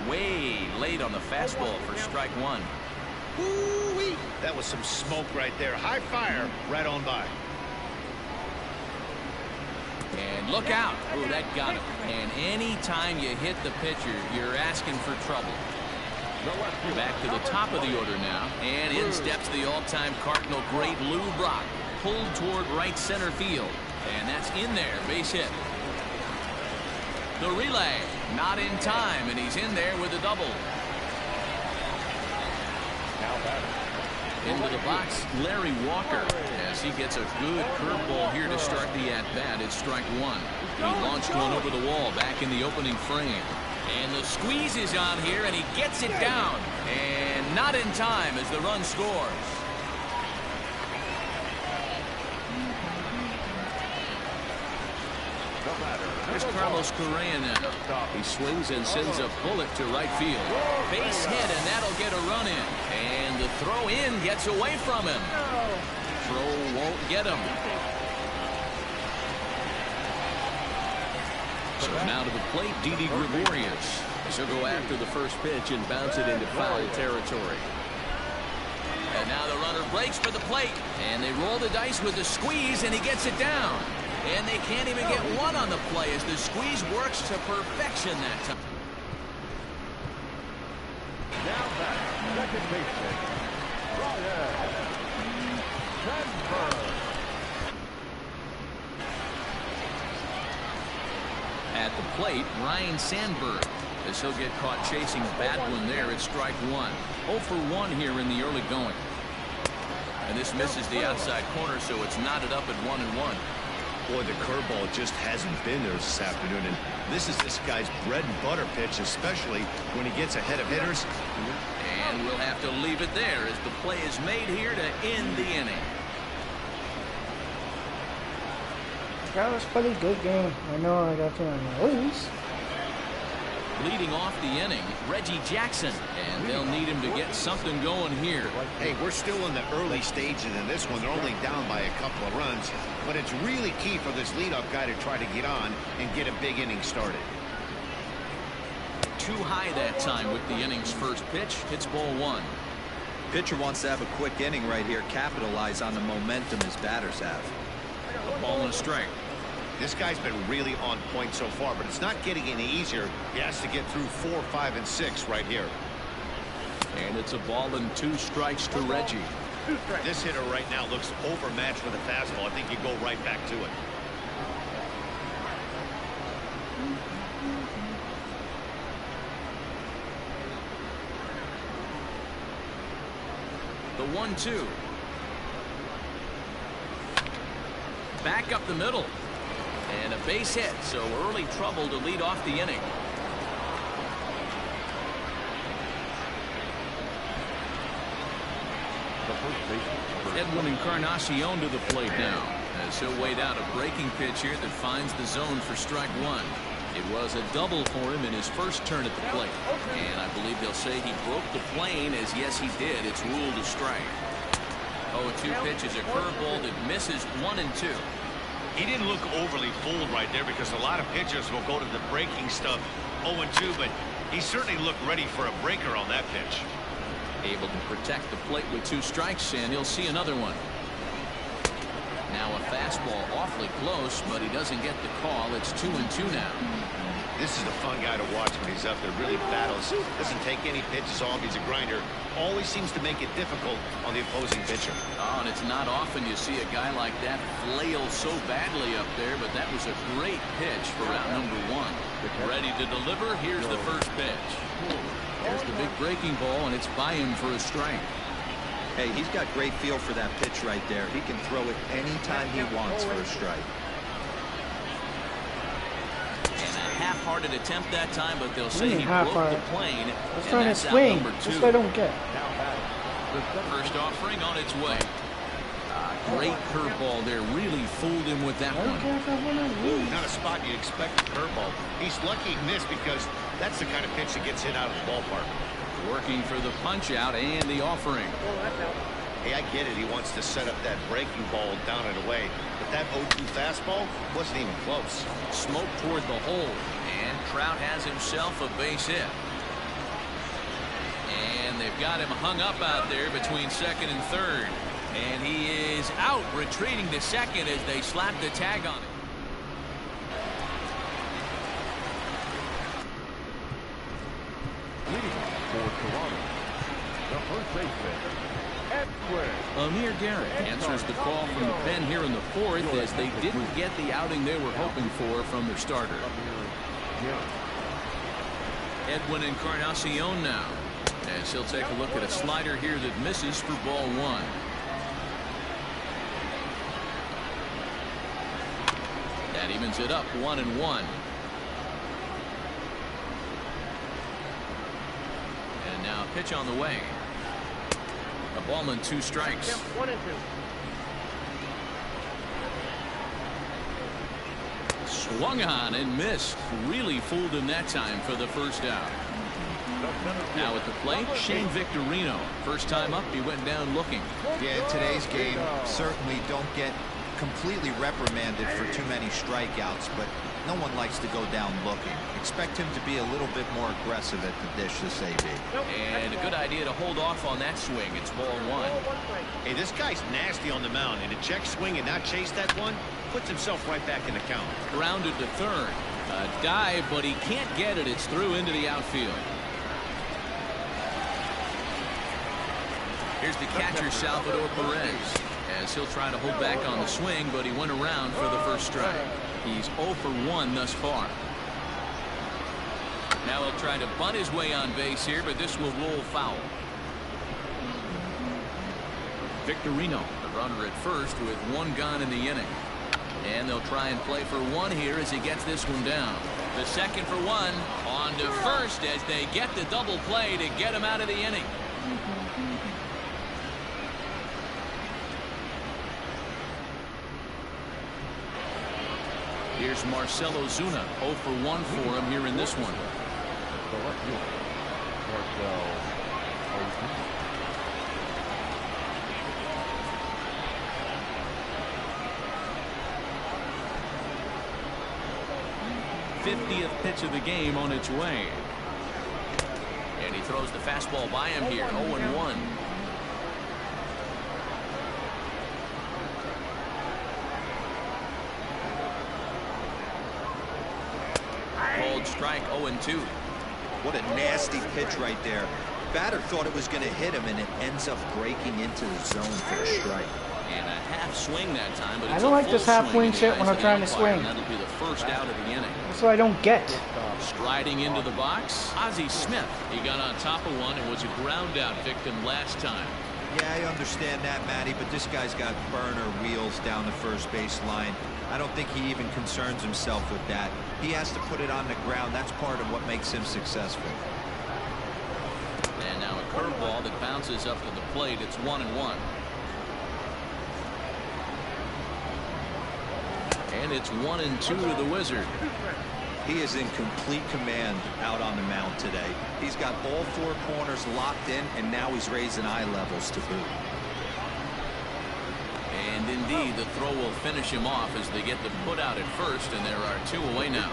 [SPEAKER 4] Way late on the fastball for strike 1.
[SPEAKER 2] Woo-wee. That was some smoke right there. High fire right on by.
[SPEAKER 4] And look out. Oh, that got him. And any time you hit the pitcher, you're asking for trouble. Back to the top of the order now. And in steps the all-time Cardinal great Lou Brock. Pulled toward right center field. And that's in there. Base hit. The relay. Not in time. And he's in there with a double. Into the box, Larry Walker, as he gets a good curveball here to start the at-bat. It's strike 1. He launched one over the wall back in the opening frame. And the squeeze is on here, and he gets it down. And not in time as the run scores. Here's Carlos Correa now. He swings and sends a bullet to right field. Base hit, and that'll get a run in. And the throw in gets away from him. Throw won't get him. So now to the plate, Didi Gregorius. He'll go after the first pitch and bounce it into foul territory. And now the runner breaks for the plate. And they roll the dice with the squeeze, and he gets it down. And they can't even get one on the play as the squeeze works to perfection that time.
[SPEAKER 1] Now back, second baseman, Ryan Sandberg.
[SPEAKER 4] At the plate, Ryan Sandberg, as he'll get caught chasing a bad one there at strike 1. 0 for 1 here in the early going. And this misses the outside corner, so it's knotted up at 1-1.
[SPEAKER 2] Boy, the curveball just hasn't been there this afternoon, and this is this guy's bread and butter pitch, especially when he gets ahead of hitters.
[SPEAKER 4] And we'll have to leave it there as the play is made here to end the inning.
[SPEAKER 3] That was a pretty good game. I know I got to lose.
[SPEAKER 4] Leading off the inning, Reggie Jackson, and they'll need him to get something going here.
[SPEAKER 2] Hey, we're still in the early stages in this one. They're only down by a couple of runs, but it's really key for this leadoff guy to try to get on and get a big inning started.
[SPEAKER 4] Too high that time with the inning's first pitch. It's ball one.
[SPEAKER 5] Pitcher wants to have a quick inning right here, capitalize on the momentum his batters have.
[SPEAKER 4] A ball and a strike.
[SPEAKER 2] This guy's been really on point so far, but it's not getting any easier. He has to get through 4, 5, and 6 right here.
[SPEAKER 4] And it's a ball and 2 strikes to Reggie.
[SPEAKER 2] This hitter right now looks overmatched with a fastball. I think you go right back to it.
[SPEAKER 4] The 1-2. Back up the middle. And a base hit, so early trouble to lead off the inning. Edwin Encarnacion to the plate now, as he'll wait out a breaking pitch here that finds the zone for strike one. It was a double for him in his first turn at the plate. And I believe they'll say he broke the plane, as yes he did. It's ruled a strike. 0-2 pitch is a curveball that misses 1 and 2.
[SPEAKER 2] He didn't look overly fooled right there because a lot of pitchers will go to the breaking stuff 0-2, but he certainly looked ready for a breaker on that pitch.
[SPEAKER 4] Able to protect the plate with 2 strikes, and he'll see another one. Now a fastball awfully close, but he doesn't get the call. It's 2-2 now.
[SPEAKER 2] This is a fun guy to watch when he's up there. Really battles. Doesn't take any pitches off. He's a grinder. Always seems to make it difficult on the opposing pitcher.
[SPEAKER 4] Oh, and it's not often you see a guy like that flail so badly up there, but that was a great pitch for out number 1. Ready to deliver. Here's the first pitch. There's the big breaking ball, and it's by him for a strike.
[SPEAKER 5] Hey, he's got great feel for that pitch right there. He can throw it anytime he wants for a strike.
[SPEAKER 4] And a half-hearted attempt that time, but they'll say he broke the plane.
[SPEAKER 3] I was trying to swing. That's what I don't get.
[SPEAKER 4] First offering on its way. Great curveball there. Really fooled him with that one.
[SPEAKER 2] Not a spot you'd expect a curveball. He's lucky he missed because that's the kind of pitch that gets hit out of the ballpark.
[SPEAKER 4] Working for the punch out and the offering.
[SPEAKER 2] Hey, I get it. He wants to set up that breaking ball down and away. But that 0-2 fastball wasn't even close.
[SPEAKER 4] Smoke toward the hole. And Trout has himself a base hit. And they've got him hung up out there between second and third. And he is out, retreating to second as they slap the tag on it.
[SPEAKER 1] For Toronto, the first baseman,
[SPEAKER 4] Amir Garrett answers the call from the pen here in the 4th as they didn't get the outing they were hoping for from their starter. Edwin Encarnacion now, as he'll take a look at a slider here that misses for ball 1. That evens it up 1-1. And now a pitch on the way. A ball and 2 strikes.
[SPEAKER 3] 1 and 2.
[SPEAKER 4] Swung on and missed. Really fooled him that time for the first out. Now at the plate, Shane Victorino. First time up, he went down looking.
[SPEAKER 5] Yeah, in today's game, certainly don't get completely reprimanded for too many strikeouts, but no one likes to go down looking. Expect him to be a little bit more aggressive at the dish this AB.
[SPEAKER 4] And a good idea to hold off on that swing. It's ball 1.
[SPEAKER 2] Hey, this guy's nasty on the mound, and to check swing and not chase that one puts himself right back in the count.
[SPEAKER 4] Grounded to third. A dive, but he can't get it. It's through into the outfield. Here's the catcher, Salvador Perez, as he'll try to hold back on the swing, but he went around for the first strike. He's 0 for 1 thus far. Now he'll try to bunt his way on base here, but this will roll foul. Victorino, the runner at first with 1 gone in the inning. And they'll try and play for 1 here as he gets this one down. The second for 1 on to first as they get the double play to get him out of the inning. Here's Marcell Ozuna, 0 for 1 for him here in this one.
[SPEAKER 1] the left fielder, Marcel Ozuna.
[SPEAKER 4] 50th pitch of the game on its way. And he throws the fastball by him here. 0-1. Called strike. 0-2.
[SPEAKER 5] What a nasty pitch right there. Batter thought it was going to hit him, and it ends up breaking into the zone for a strike.
[SPEAKER 4] And a half swing that time, but
[SPEAKER 3] I
[SPEAKER 4] it's
[SPEAKER 3] don't
[SPEAKER 4] a
[SPEAKER 3] like
[SPEAKER 4] full
[SPEAKER 3] this half
[SPEAKER 4] swing
[SPEAKER 3] wing shit when I'm trying to swing.
[SPEAKER 4] And that'll be the first out of the inning.
[SPEAKER 3] That's what I don't get.
[SPEAKER 4] Striding into the box, Ozzie Smith. He got on top of one and was a ground out victim last time.
[SPEAKER 5] Yeah, I understand that, Matty, but this guy's got burner wheels down the first base line. I don't think he even concerns himself with that. He has to put it on the ground. That's part of what makes him successful.
[SPEAKER 4] And now a curveball that bounces up to the plate. It's 1-1. And it's 1-2 to the Wizard.
[SPEAKER 5] He is in complete command out on the mound today. He's got all four corners locked in, and now he's raising eye levels to boot.
[SPEAKER 4] And indeed, the throw will finish him off as they get the put out at first, and there are 2 away now.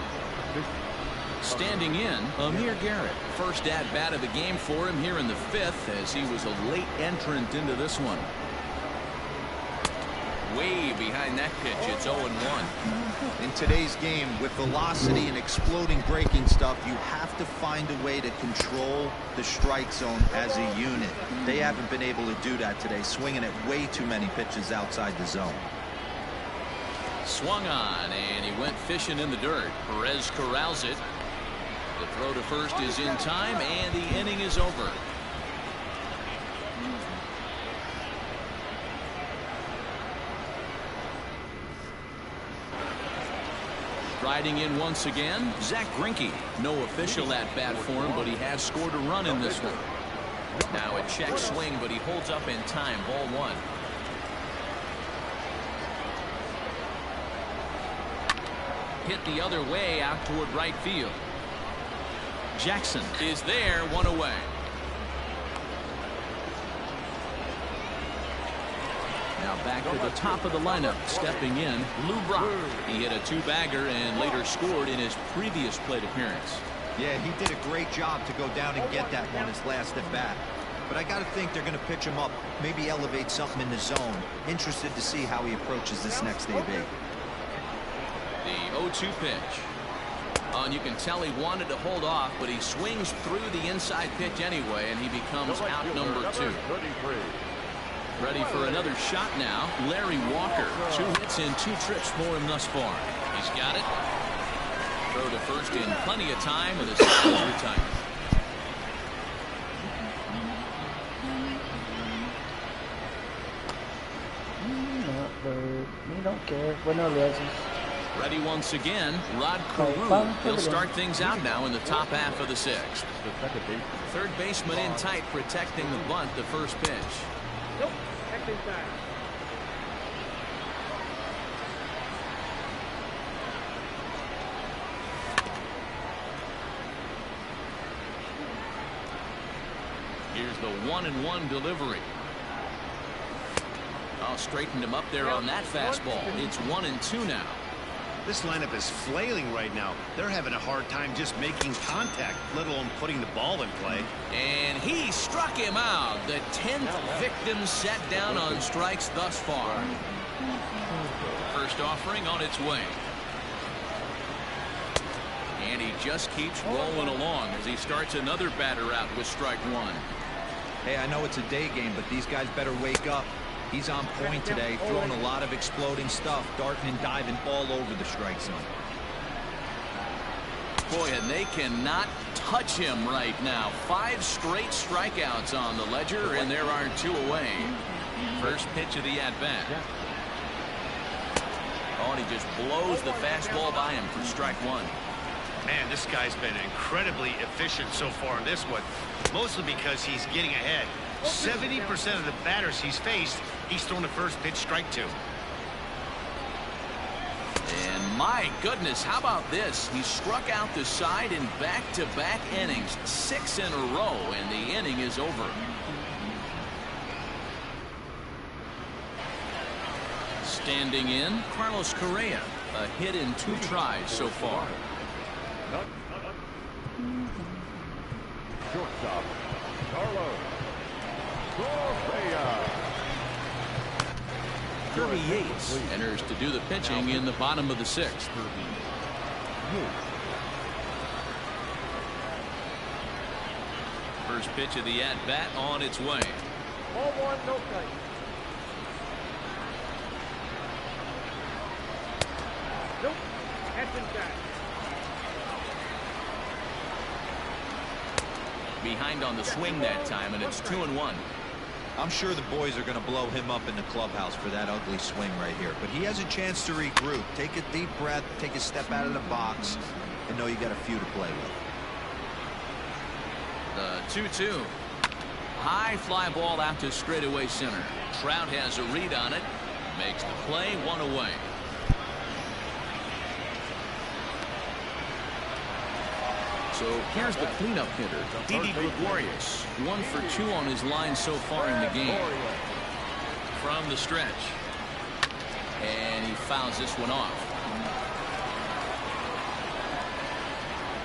[SPEAKER 4] Standing in, Amir Garrett. First at bat of the game for him here in the 5th, as he was a late entrant into this one. Way behind that pitch. It's 0-1.
[SPEAKER 5] In today's game, with velocity and exploding breaking stuff, you have to find a way to control the strike zone as a unit. They haven't been able to do that today, swinging at way too many pitches outside the zone.
[SPEAKER 4] Swung on, and he went fishing in the dirt. Perez corrals it. The throw to first is in time, and the inning is over. Riding in once again, Zach Greinke. No official at bat for him, but he has scored a run in this one. Now a check swing, but he holds up in time. Ball 1. Hit the other way out toward right field. Jackson is there, 1 away. Now back to the top of the lineup, stepping in, Lou Brock. He hit a 2-bagger and later scored in his previous plate appearance.
[SPEAKER 5] Yeah, he did a great job to go down and get that one his last at bat. But I got to think they're going to pitch him up, maybe elevate something in the zone. Interested to see how he approaches this next AB.
[SPEAKER 4] The 0-2 pitch. And you can tell he wanted to hold off, but he swings through the inside pitch anyway, and he becomes out number 2. Ready for another shot now, Larry Walker. 2 hits and 2 trips for him thus far. He's got it. Throw to first in plenty of time with a solid retirement.
[SPEAKER 3] We don't care. We're no losers.
[SPEAKER 4] Ready once again, Rod Carew. He'll start things out now in the top half of the 6th. Third baseman in tight, protecting the bunt, the first pitch.
[SPEAKER 6] Nope, back inside.
[SPEAKER 4] Here's the 1-1 delivery. Oh, straightened him up there on that fastball. It's 1-2 now.
[SPEAKER 2] This lineup is flailing right now. They're having a hard time just making contact, let alone putting the ball in play.
[SPEAKER 4] And he struck him out. The 10th victim set down on strikes thus far. First offering on its way. And he just keeps rolling along as he starts another batter out with strike 1.
[SPEAKER 5] Hey, I know it's a day game, but these guys better wake up. He's on point today, throwing a lot of exploding stuff, darting and diving all over the strike zone.
[SPEAKER 4] Boy, and they cannot touch him right now. 5 straight strikeouts on the ledger, and there are 2 away. First pitch of the at-bat. Oh, and he just blows the fastball by him for strike 1.
[SPEAKER 2] Man, this guy's been incredibly efficient so far in this one, mostly because he's getting ahead. 70% of the batters he's faced, he's thrown the first pitch strike 2.
[SPEAKER 4] And my goodness, how about this? He struck out the side in back-to-back innings, 6 in a row, and the inning is over. Standing in, Carlos Correa, a hit in 2 tries so far.
[SPEAKER 1] Shortstop, Carlos Correa.
[SPEAKER 4] Kirby Yates enters to do the pitching in the bottom of the 6th. First pitch of the at-bat on its way.
[SPEAKER 6] Ball 1, no play. Nope. That's inside.
[SPEAKER 4] Behind on the swing that time, and it's 2-1.
[SPEAKER 5] I'm sure the boys are going to blow him up in the clubhouse for that ugly swing right here. But he has a chance to regroup. Take a deep breath, take a step out of the box, and know you got a few to play with.
[SPEAKER 4] The 2-2. High fly ball out to straightaway center. Trout has a read on it. Makes the play, 1 away. So here's the cleanup hitter, Didi Gregorius. 1 for 2 on his line so far in the game. From the stretch. And he fouls this one off.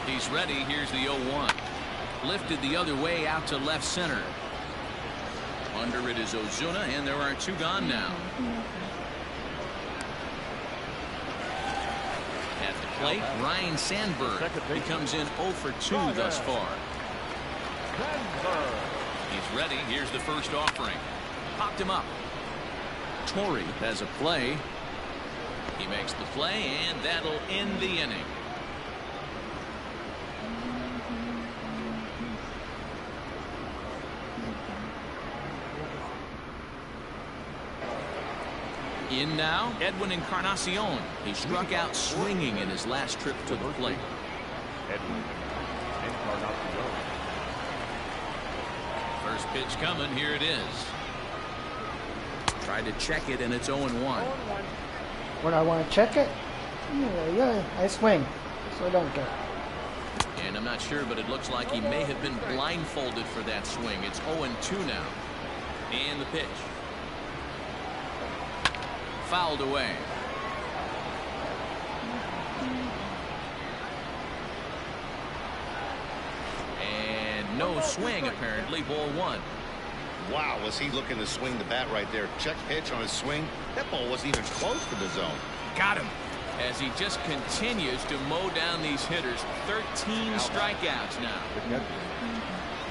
[SPEAKER 4] He's ready. Here's the 0-1. Lifted the other way out to left center. Under it is Ozuna, and there are 2 gone now. At the plate, Ryan Sandberg. He comes in 0 for 2 thus far. He's ready. Here's the first offering. Popped him up. Torrey has a play. He makes the play, and that'll end the inning. In now, Edwin Encarnacion. He struck out swinging in his last trip to the plate.
[SPEAKER 1] Edwin Encarnacion.
[SPEAKER 4] First pitch coming. Here it is. Tried to check it, and it's 0-1.
[SPEAKER 3] When I want to check it, yeah, I swing, so I don't get it.
[SPEAKER 4] And I'm not sure, but it looks like he may have been blindfolded for that swing. It's 0-2 now. And the pitch. Fouled away. And no swing, apparently. Ball 1.
[SPEAKER 2] Wow, was he looking to swing the bat right there? Check pitch on his swing. That ball wasn't even close to the zone.
[SPEAKER 4] Got him. As he just continues to mow down these hitters. 13 strikeouts now.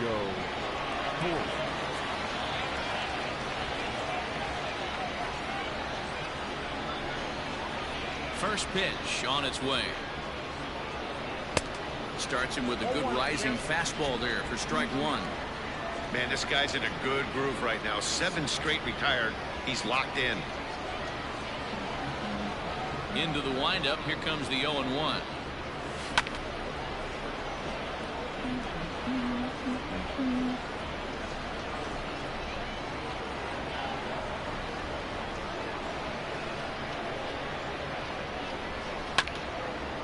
[SPEAKER 1] Go.
[SPEAKER 4] First pitch on its way. Starts him with a good rising fastball there for strike 1.
[SPEAKER 2] Man, this guy's in a good groove right now. 7 straight retired. He's locked in.
[SPEAKER 4] Into the windup. Here comes the 0-1.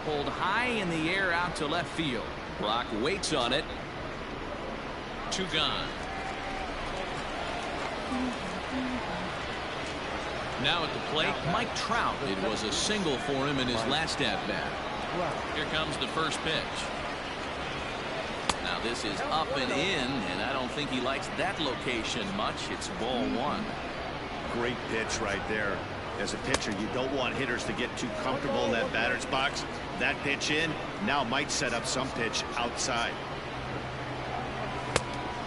[SPEAKER 4] Pulled high in the air out to left field. Brock waits on it. 2 gone. Now at the plate, Mike Trout. It was a single for him in his last at-bat. Here comes the first pitch. Now this is up and in, and I don't think he likes that location much. It's ball 1.
[SPEAKER 2] Great pitch right there. As a pitcher, you don't want hitters to get too comfortable in that batter's box. That pitch in now might set up some pitch outside.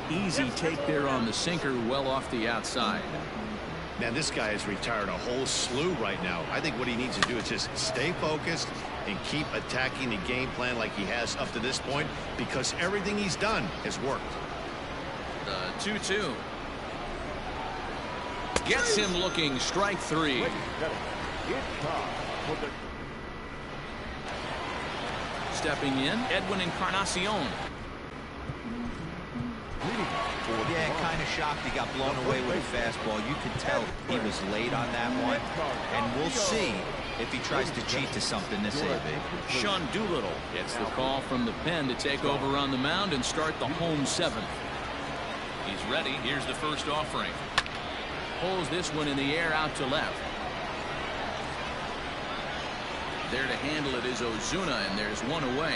[SPEAKER 4] Easy take there on the sinker, well off the outside.
[SPEAKER 2] Man, this guy has retired a whole slew right now. I think what he needs to do is just stay focused and keep attacking the game plan like he has up to this point, because everything he's done has worked.
[SPEAKER 4] The 2-2. Gets him looking. Strike 3. Stepping in, Edwin Encarnacion.
[SPEAKER 5] Yeah, kind of shocked he got blown away with a fastball. You could tell he was late on that one. And we'll see if he tries to cheat to something this AB.
[SPEAKER 4] Sean Doolittle gets the call from the pen to take over on the mound and start the home seventh. He's ready. Here's the first offering. Pulls this one in the air out to left. There to handle it is Ozuna, and there's one away.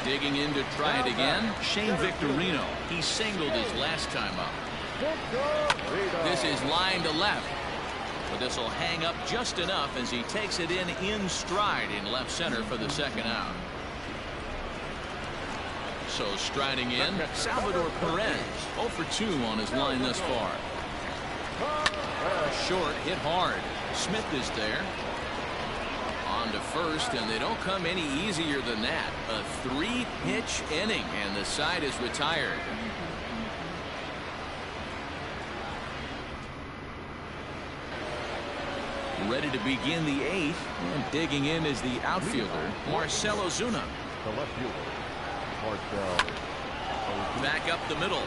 [SPEAKER 4] Digging in to try it again, Shane Victorino. He singled his last time up. This is line to left, but this will hang up just enough as he takes it in stride in left center for the second out. So striding in, Salvador Perez, 0 for 2 on his line thus far. Short, hit hard. Smith is there. On to first, and they don't come any easier than that. A 3-pitch inning, and the side is retired. Ready to begin the 8th, and digging in is the outfielder, Marcell Ozuna.
[SPEAKER 1] The left fielder, Marcell.
[SPEAKER 4] Back up the middle.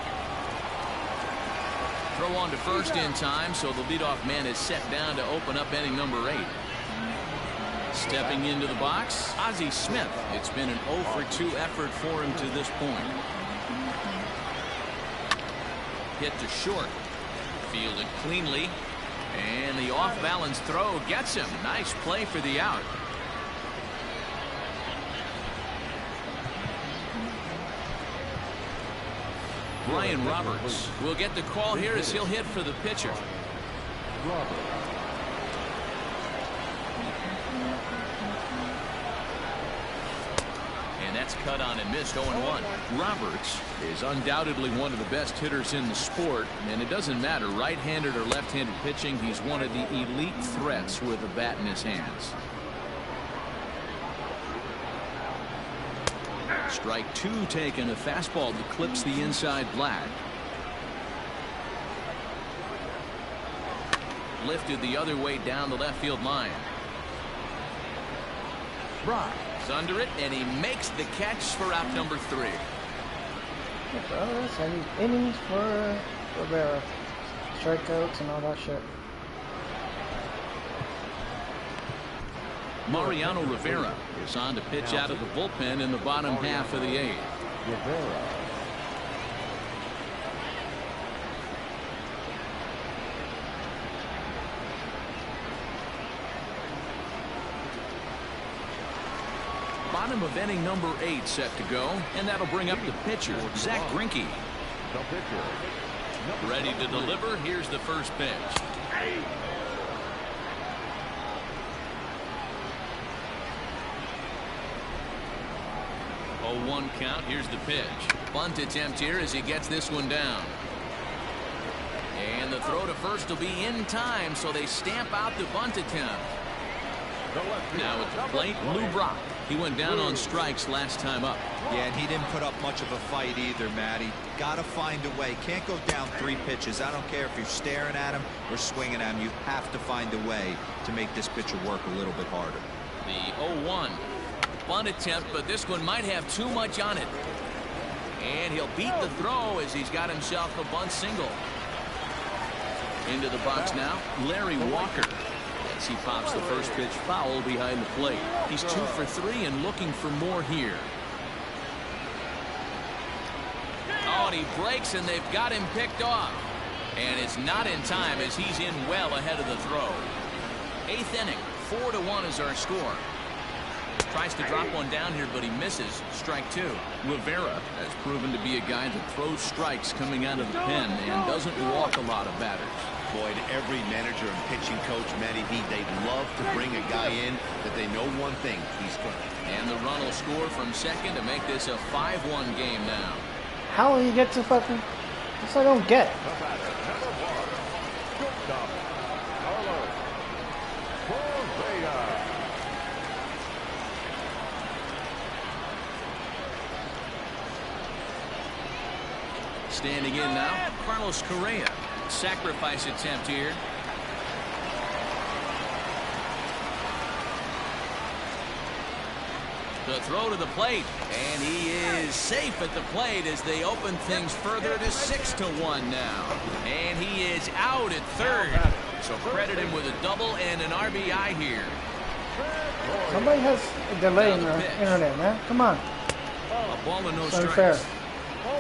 [SPEAKER 4] Throw on to first in time, so the leadoff man is set down to open up inning number 8. Stepping into the box, Ozzie Smith. It's been an 0 for 2 effort for him to this point. Hit to short. Fielded cleanly. And the off-balance throw gets him. Nice play for the out. Brian Roberts will get the call here as he'll hit for the pitcher. And that's cut on and missed. 0-1. Roberts is undoubtedly one of the best hitters in the sport, and it doesn't matter right-handed or left-handed pitching. He's one of the elite threats with a bat in his hands. Strike 2 taken, a fastball that clips the inside black. Lifted the other way down the left field line. Brock is under it, and he makes the catch for out number 3.
[SPEAKER 3] That's how many innings for Rivera. Strikeouts and all that shit.
[SPEAKER 4] Mariano Rivera is on to pitch out of the bullpen in the bottom half of the 8th.
[SPEAKER 1] Rivera.
[SPEAKER 4] Bottom of inning number 8 set to go, and that'll bring up the pitcher, Zach Greinke.
[SPEAKER 1] The pitcher.
[SPEAKER 4] Ready to deliver. Here's the first pitch. 0-1 count. Here's the pitch. Bunt attempt here as he gets this one down. And the throw to first will be in time, so they stamp out the bunt attempt. Now at the plate, Lou Brock. He went down on strikes last time up.
[SPEAKER 5] Yeah, and he didn't put up much of a fight either, Matty. Got to find a way. Can't go down 3 pitches. I don't care if you're staring at him or swinging at him. You have to find a way to make this pitcher work a little bit harder.
[SPEAKER 4] The 0-1 bunt attempt, but this one might have too much on it. And he'll beat the throw as he's got himself a bunt single. Into the box now, Larry Walker. As he pops the first pitch foul behind the plate. He's 2 for 3 and looking for more here. Oh, and he breaks, and they've got him picked off. And it's not in time as he's in well ahead of the throw. 8th inning, 4-1 is our score. Tries to drop one down here, but he misses. Strike 2. Rivera has proven to be a guy that throws strikes coming out of the pen and doesn't walk a lot of batters.
[SPEAKER 2] Boyd, every manager and pitching coach, Matty B, they'd love to bring a guy in that they know one thing, he's good.
[SPEAKER 4] And the run will score from second to make this a 5-1 game now.
[SPEAKER 3] How will he get to fucking... This I don't get.
[SPEAKER 4] Standing in now, Carlos Correa. Sacrifice attempt here. The throw to the plate, and he is safe at the plate as they open things further to 6-1 now. And he is out at third. So credit him with a double and an RBI here.
[SPEAKER 3] Somebody has a delay in their internet, man. Come on.
[SPEAKER 4] A ball and no
[SPEAKER 3] It's
[SPEAKER 4] strikes.
[SPEAKER 3] unfair.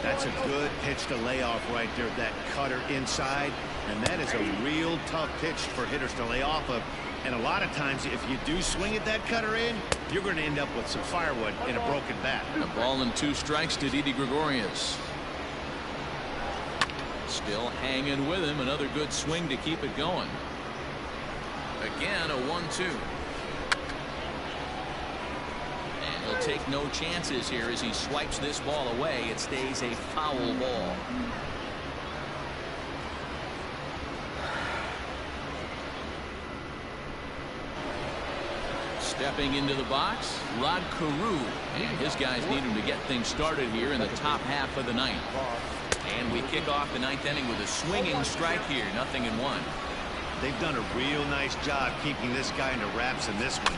[SPEAKER 2] That's a good pitch to lay off right there, that cutter inside. And that is a real tough pitch for hitters to lay off of. And a lot of times, if you do swing at that cutter in, you're going to end up with some firewood in a broken bat.
[SPEAKER 4] A ball and 2 strikes to Didi Gregorius. Still hanging with him. Another good swing to keep it going. Again, a 1-2. And he'll take no chances here as he swipes this ball away. It stays a foul ball. Stepping into the box, Rod Carew. And his guys need him to get things started here in the top half of the ninth. And we kick off the ninth inning with a swinging strike here. 0-1.
[SPEAKER 2] They've done a real nice job keeping this guy into wraps in this one.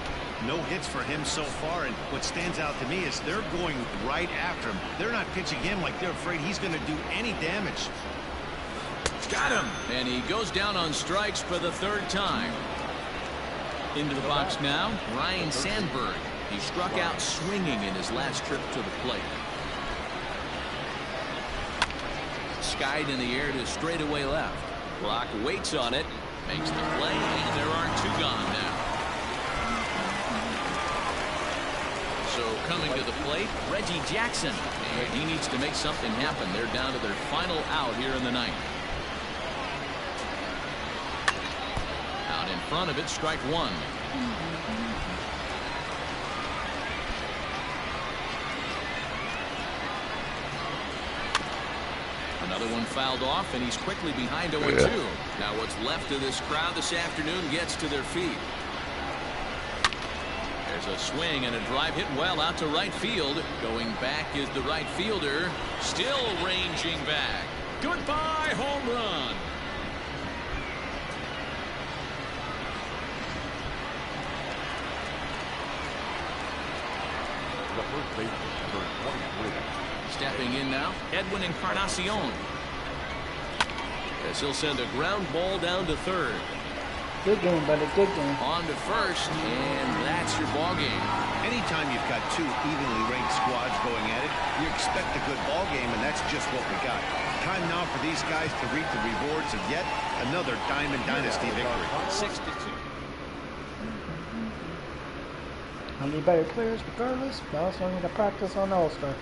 [SPEAKER 2] No hits for him so far, and what stands out to me is they're going right after him. They're not pitching him like they're afraid he's going to do any damage.
[SPEAKER 4] Got him. And he goes down on strikes for the 3rd time. Into the box now, Ryan Sandberg. He struck out swinging in his last trip to the plate. Skied in the air to straightaway left. Block waits on it, makes the play, and there are 2 gone now. So coming to the plate, Reggie Jackson, and he needs to make something happen. They're down to their final out here in the ninth. Out in front of it, strike 1. Another one fouled off, and he's quickly behind 0-2. Now what's left of this crowd this afternoon gets to their feet. There's a swing and a drive hit well out to right field. Going back is the right fielder. Still ranging back. Goodbye, home run.
[SPEAKER 1] The first baseman, number 23.
[SPEAKER 4] Stepping in now, Edwin Encarnacion. As he'll send a ground ball down to 3rd.
[SPEAKER 3] Good game, buddy. Good game.
[SPEAKER 4] On to 1st, and that's your ball game.
[SPEAKER 2] Anytime you've got 2 evenly ranked squads going at it, you expect a good ball game, and that's just what we got. Time now for these guys to reap the rewards of yet another Diamond Dynasty victory.
[SPEAKER 4] 6-2.
[SPEAKER 3] How many better players regardless, but also need to practice on All-Star.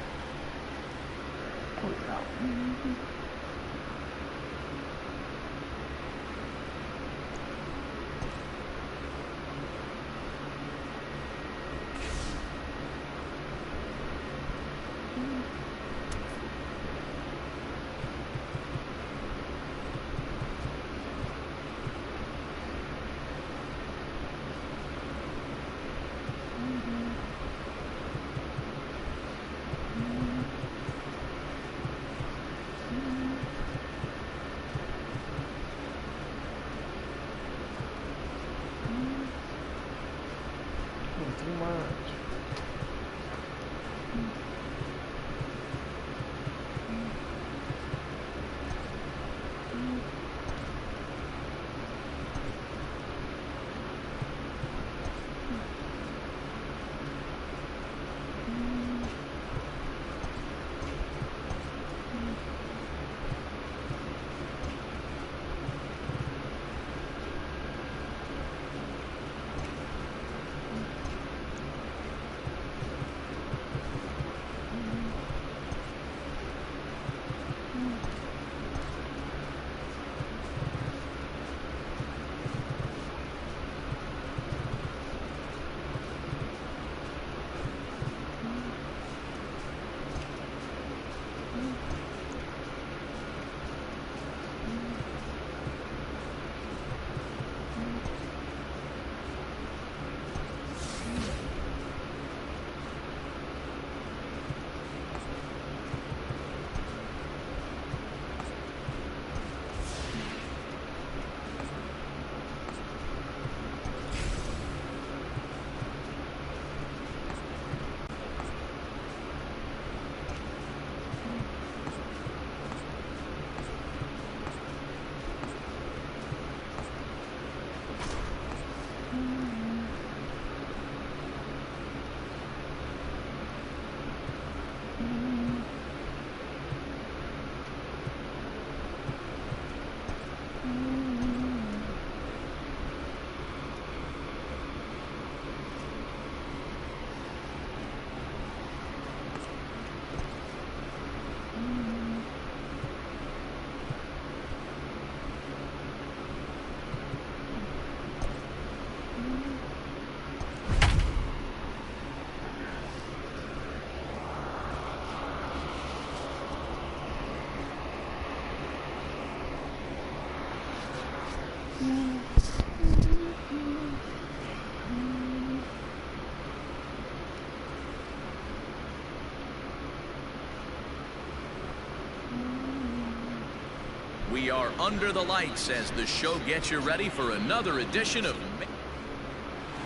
[SPEAKER 4] We are under the lights as the show gets you ready for another edition of...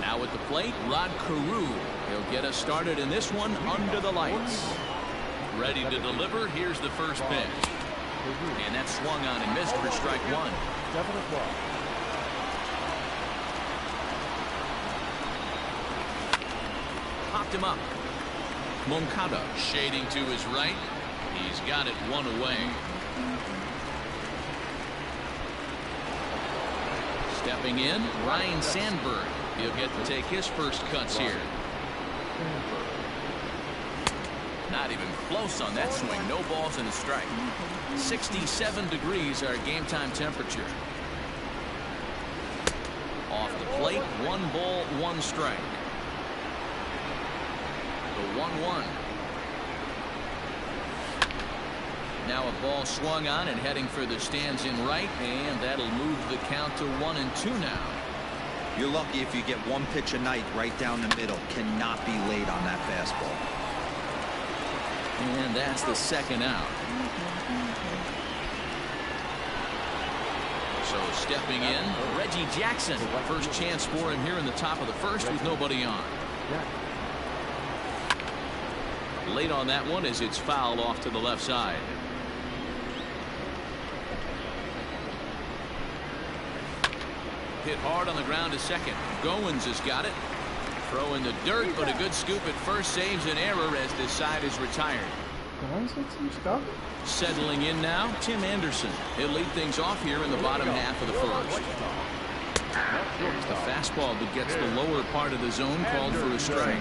[SPEAKER 4] Now at the plate, Rod Carew. He'll get us started in this one under the lights. Ready to deliver. Here's the first pitch. And that swung on and missed for strike one. Popped him up. Moncada shading to his right. He's got it one away. Stepping in, Ryan Sandberg. He'll get to take his first cuts here. Not even close on that swing. No balls and a strike. 67 degrees our game time temperature. Off the plate, 1 ball, 1 strike. The 1-1. Now a ball swung on and heading for the stands in right, and that'll move the count to 1-2 now.
[SPEAKER 5] You're lucky if you get one pitch a night right down the middle. Cannot be late on that fastball.
[SPEAKER 4] And that's the second out. So stepping in, Reggie Jackson. First chance for him here in the top of the first with nobody on. Late on that one as it's fouled off to the left side. Hit hard on the ground to second. Goins has got it. Throw in the dirt, but a good scoop at first saves an error as this side is retired. Settling in now, Tim Anderson. He'll lead things off here in the bottom half of the first. There's the fastball that gets the lower part of the zone called for a strike.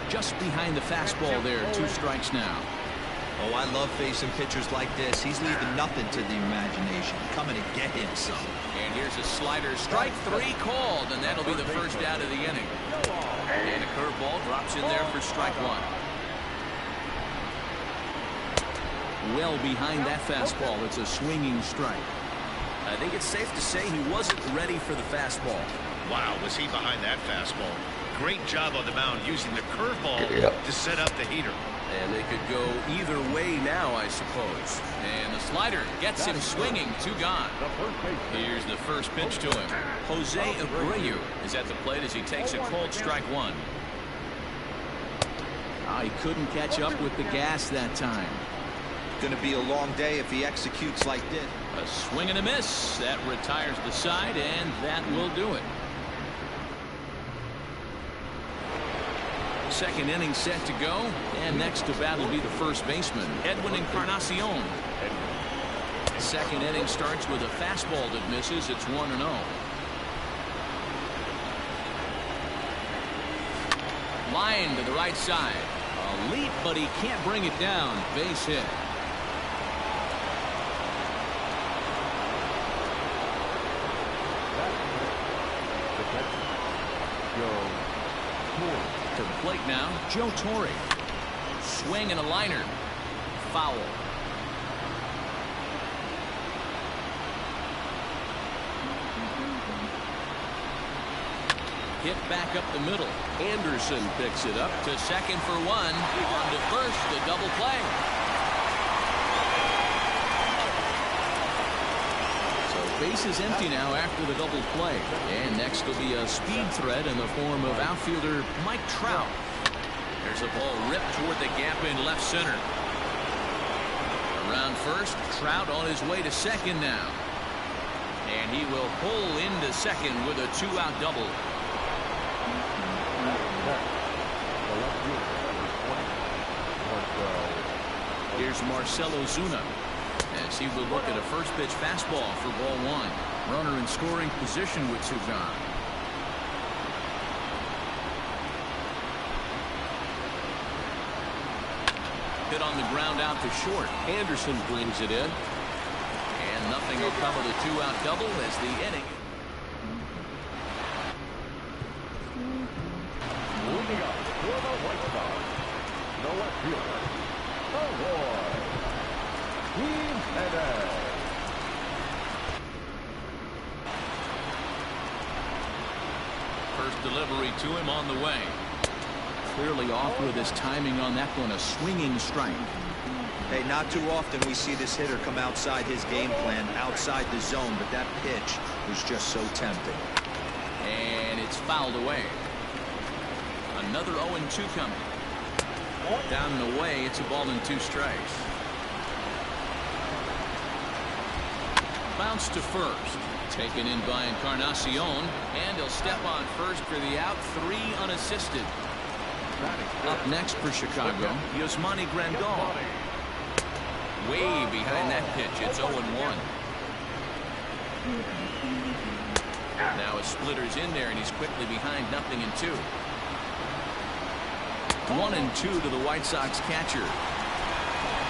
[SPEAKER 4] Just behind the fastball there, 2 strikes now.
[SPEAKER 5] Oh, I love facing pitchers like this. He's leaving nothing to the imagination. Coming to get him some.
[SPEAKER 4] And here's a slider. Strike 3 called, and that'll be the first out of the inning. And a curveball drops in there for strike 1. Well behind that fastball. It's a swinging strike. I think it's safe to say he wasn't ready for the fastball.
[SPEAKER 2] Wow, was he behind that fastball? Great job on the mound using the curveball to set up the heater.
[SPEAKER 4] And they could go either way now, I suppose. And the slider gets him swinging. 2 gone. Here's the first pitch to him. Jose Abreu is at the plate as he takes a cold strike 1. He couldn't catch up with the gas that time.
[SPEAKER 5] Going to be a long day if he executes like this.
[SPEAKER 4] A swing and a miss. That retires the side, and that will do it. Second inning set to go, and next to bat will be the first baseman, Edwin Encarnacion. Second inning starts with a fastball that misses. It's 1-0. Line to the right side. A leap, but he can't bring it down. Base hit. To the plate now, Joe Torre. Swing and a liner. Foul. Hit back up the middle. Anderson picks it up to second for 1. On to first, the double play. Base is empty now after the double play. And next will be a speed threat in the form of outfielder Mike Trout. There's a ball ripped toward the gap in left center. Around first, Trout on his way to second now. And he will pull into second with a 2-out double. Here's Marcell Ozuna as he will look at a first pitch fastball for ball 1. Runner in scoring position with 2 gone. Hit on the ground out to short. Anderson brings it in. And nothing will come of the 2-out double as the inning.
[SPEAKER 1] Moving up for the White Sox, the left fielder,
[SPEAKER 4] First delivery to him on the way. Clearly off with his timing on that one. A swinging strike.
[SPEAKER 5] Hey, not too often we see this hitter come outside his game plan, outside the zone, but that pitch was just so tempting.
[SPEAKER 4] And it's fouled away. Another 0-2 coming. Down and away, it's a ball and 2 strikes. Bounce to first. Taken in by Encarnacion, and he'll step on first for the out. 3 unassisted. Up next for Chicago, Yasmani Grandal. Way behind that pitch. It's 0-1. Now a splitter's in there, and he's quickly behind 0-2. 1-2 to the White Sox catcher.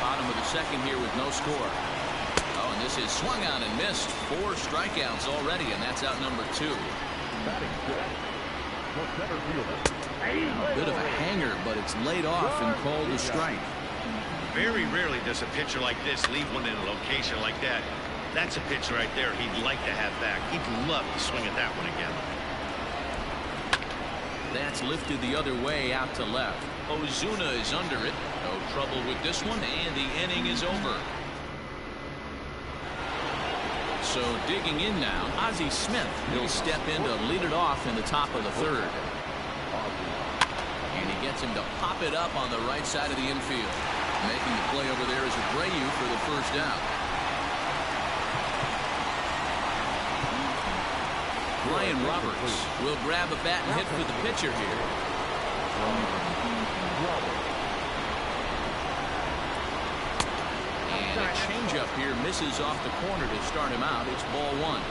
[SPEAKER 4] Bottom of the second here with no score. Oh, and this is swung on and missed. 4 strikeouts already, and that's out number 2. A bit of a hanger, but it's laid off and called a strike.
[SPEAKER 2] Very rarely does a pitcher like this leave one in a location like that. That's a pitch right there he'd like to have back. He'd love to swing at that one again.
[SPEAKER 4] That's lifted the other way out to left. Ozuna is under it. No trouble with this one, and the inning is over. So digging in now, Ozzie Smith. He'll step in to lead it off in the top of the 3rd. And he gets him to pop it up on the right side of the infield. Making the play over there is Abreu for the first out. Ryan Roberts will grab a bat and hit for the pitcher here. And a changeup here misses off the corner to start him out. It's ball 1.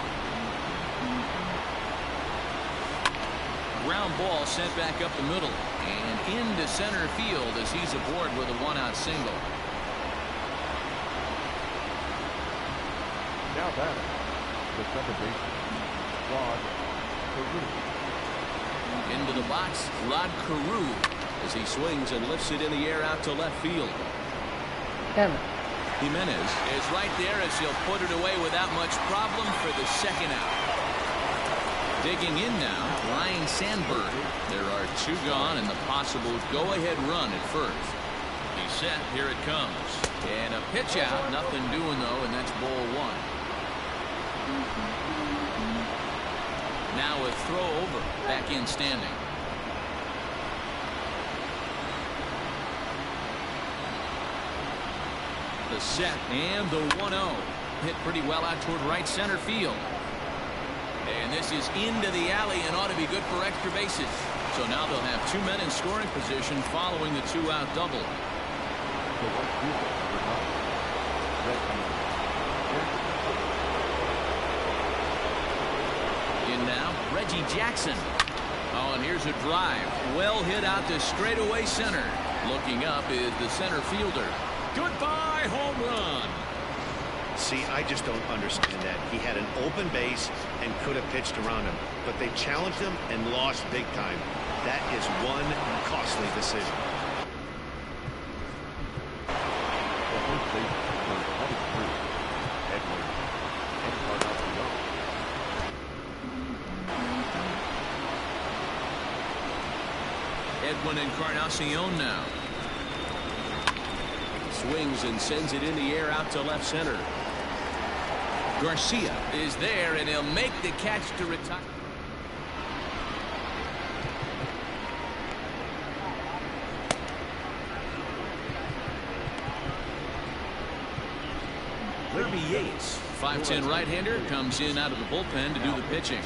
[SPEAKER 4] Ground ball sent back up the middle and into center field as he's aboard with a 1-out single.
[SPEAKER 1] Now batting, the second baseman, Rod Carew.
[SPEAKER 4] Into the box, Rod Carew, as he swings and lifts it in the air out to left field. Jimenez is right there as he'll put it away without much problem for the second out. Digging in now, Ryan Sandberg. There are 2 gone and the possible go-ahead run at first. He's set. Here it comes. And a pitch out. Nothing doing, though, and that's ball 1. Now a throw over. Back in standing. The set and the 1-0. Hit pretty well out toward right center field. And this is into the alley and ought to be good for extra bases. So now they'll have 2 men in scoring position following the 2-out double. In now, Reggie Jackson. Oh, and here's a drive. Well hit out to straightaway center. Looking up is the center fielder. Goodbye, home run.
[SPEAKER 2] See, I just don't understand that. He had an open base and could have pitched around him, but they challenged him and lost big time. That is one costly decision.
[SPEAKER 4] Edwin Encarnacion now. Swings and sends it in the air out to left center. Garcia is there, and he'll make the catch to retire. Kirby Yates, 5'10" right-hander, comes in out of the bullpen to do the pitching.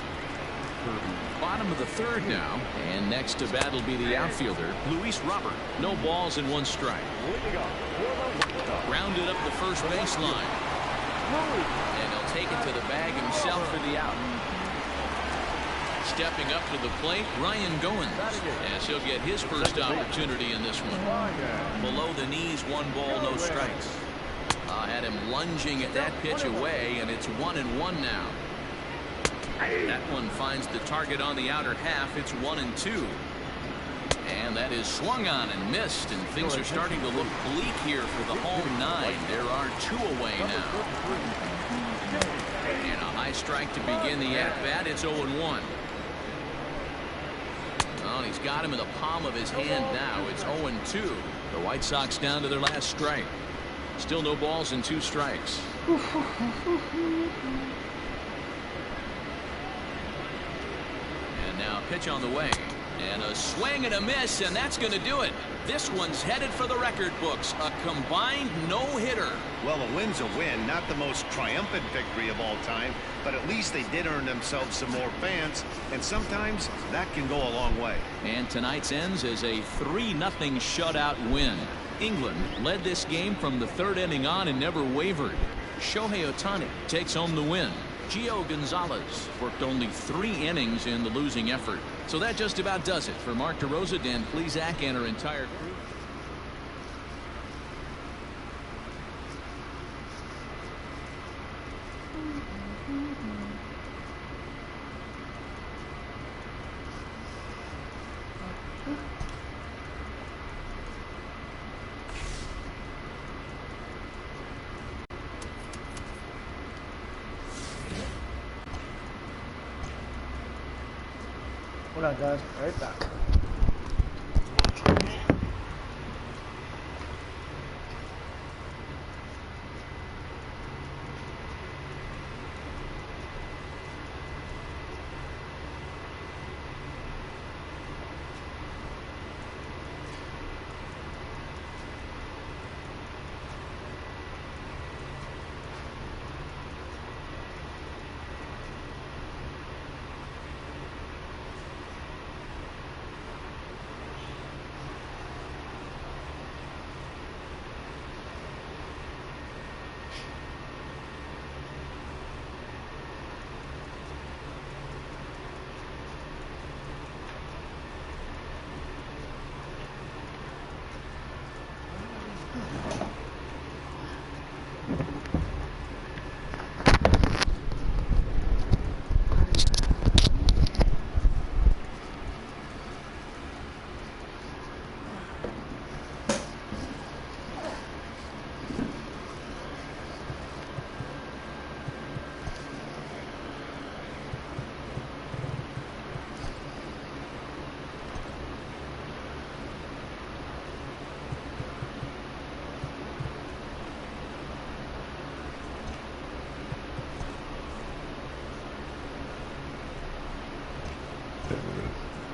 [SPEAKER 4] Bottom of the 3rd now, and next to bat will be the outfielder, Luis Robert. No balls and 1 strike. Grounded up the first baseline. And he'll take it to the bag himself for the out. Stepping up to the plate, Ryan Goins, as he'll get his first opportunity in this one. Below the knees, 1 ball, no strikes. Had him lunging at that pitch away, and it's 1-1 now. That one finds the target on the outer half. It's 1-2. And that is swung on and missed, and things are starting to look bleak here for the home 9. There are 2 away now. And a high strike to begin the at-bat. It's 0-1. Oh, he's got him in the palm of his hand now. It's 0-2. The White Sox down to their last strike. Still no balls and 2 strikes. And now pitch on the way. And a swing and a miss, and that's going to do it. This one's headed for the record books. A combined no-hitter.
[SPEAKER 2] Well, a win's a win. Not the most triumphant victory of all time, but at least they did earn themselves some more fans, and sometimes that can go a long way.
[SPEAKER 4] And tonight's ends is a 3-0 shutout win. England led this game from the 3rd inning on and never wavered. Shohei Ohtani takes home the win. Gio Gonzalez worked only 3 innings in the losing effort. So that just about does it for Mark DeRosa, Dan Plesac, and our entire crew.
[SPEAKER 3] Hold on, guys. Right back.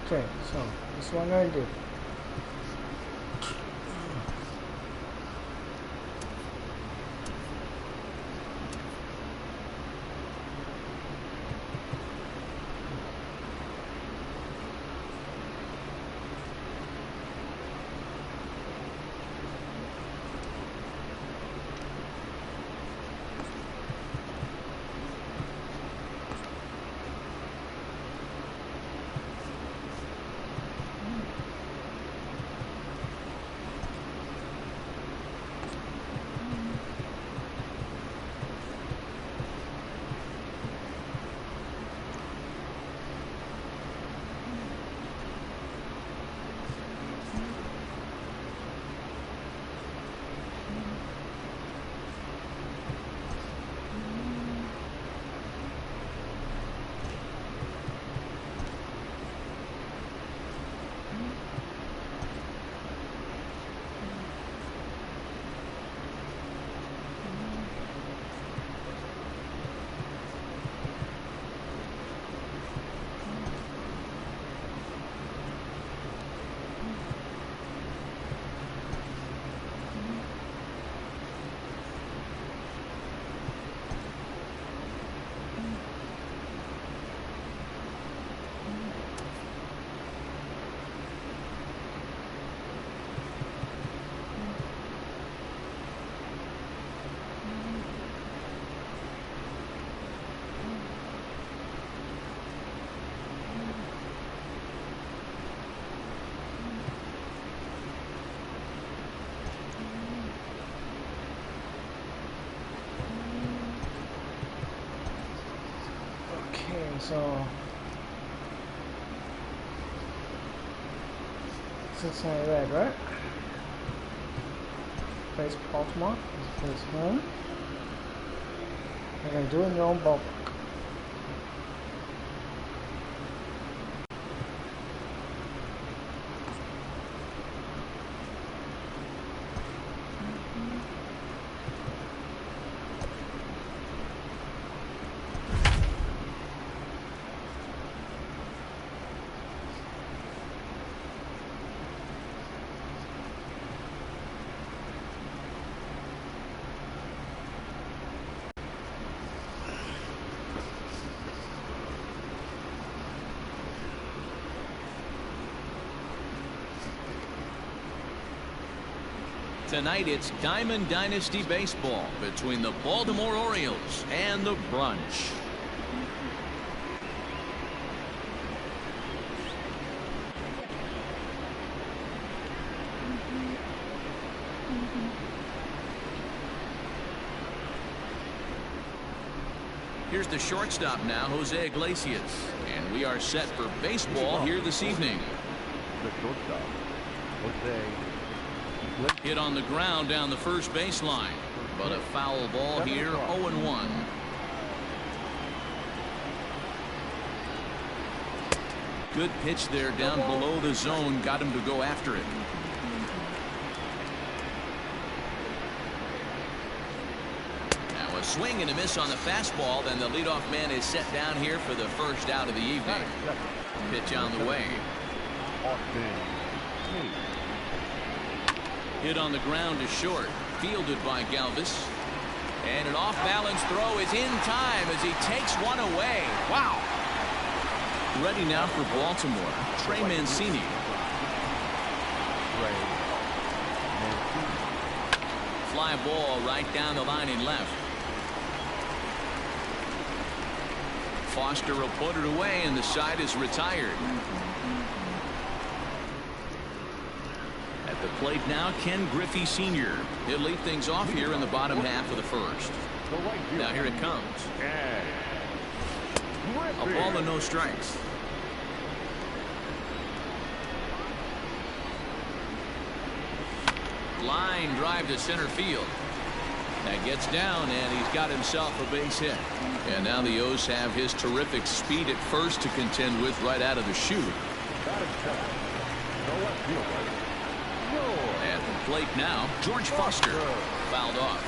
[SPEAKER 3] Okay, so this one I did. So Cincinnati Red, right? Face Baltimore, face home. You're gonna do it in your own ballpark.
[SPEAKER 4] Tonight it's Diamond Dynasty Baseball between the Baltimore Orioles and the Brunch. Here's the shortstop now, Jose Iglesias. And we are set for baseball here this evening.
[SPEAKER 1] The shortstop, Jose.
[SPEAKER 4] Hit on the ground down the first baseline. But a foul ball here, 0-1. Good pitch there down below the zone. Got him to go after it. Now a swing and a miss on the fastball. Then the leadoff man is set down here for the first out of the evening. Pitch on the way. Hit on the ground to short. Fielded by Galvis. And an off-balance throw is in time as he takes one away. Wow. Ready now for Baltimore. Trey Mancini. Fly ball right down the line and left. Foster will put it away and the side is retired. At the plate now, Ken Griffey Sr. He'll lead things off here in the bottom half of the first. Now here it comes. A ball and no strikes. Line drive to center field. That gets down and he's got himself a base hit. And now the O's have his terrific speed at first to contend with right out of the chute. At the plate now, George Foster fouled off.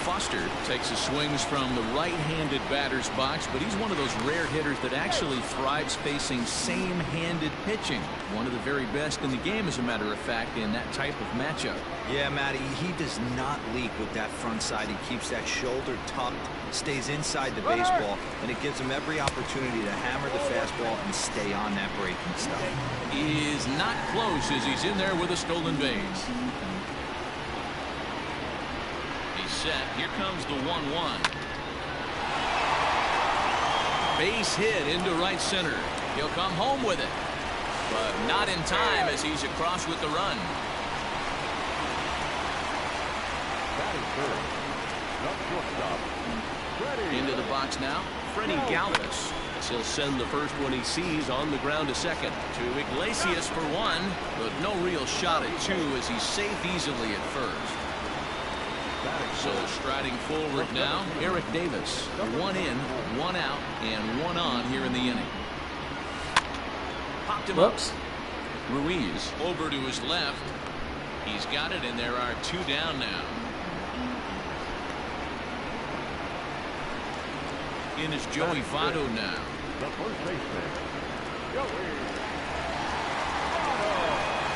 [SPEAKER 4] Foster takes his swings from the right-handed batter's box, but he's one of those rare hitters that actually thrives facing same-handed pitching. One of the very best in the game, as a matter of fact, in that type of matchup.
[SPEAKER 5] Yeah, Matty, he does not leak with that front side. He keeps that shoulder tucked, stays inside the baseball, and it gives him every opportunity to hammer the fastball and stay on that breaking stuff.
[SPEAKER 4] He is not close as he's in there with a stolen base. Set. Here comes the 1-1. Base hit into right center. He'll come home with it, but not in time as he's across with the run. Into the box now, Freddie Galvis. He'll send the first one he sees on the ground to second. To Iglesias for one, but no real shot at two as he's safe easily at first. So striding forward now, Eric Davis. One in, one out, and one on here in the inning. Popped him up. Ruiz over to his left. He's got it, and there are two down now. In is Joey Votto now.
[SPEAKER 1] The first baseman,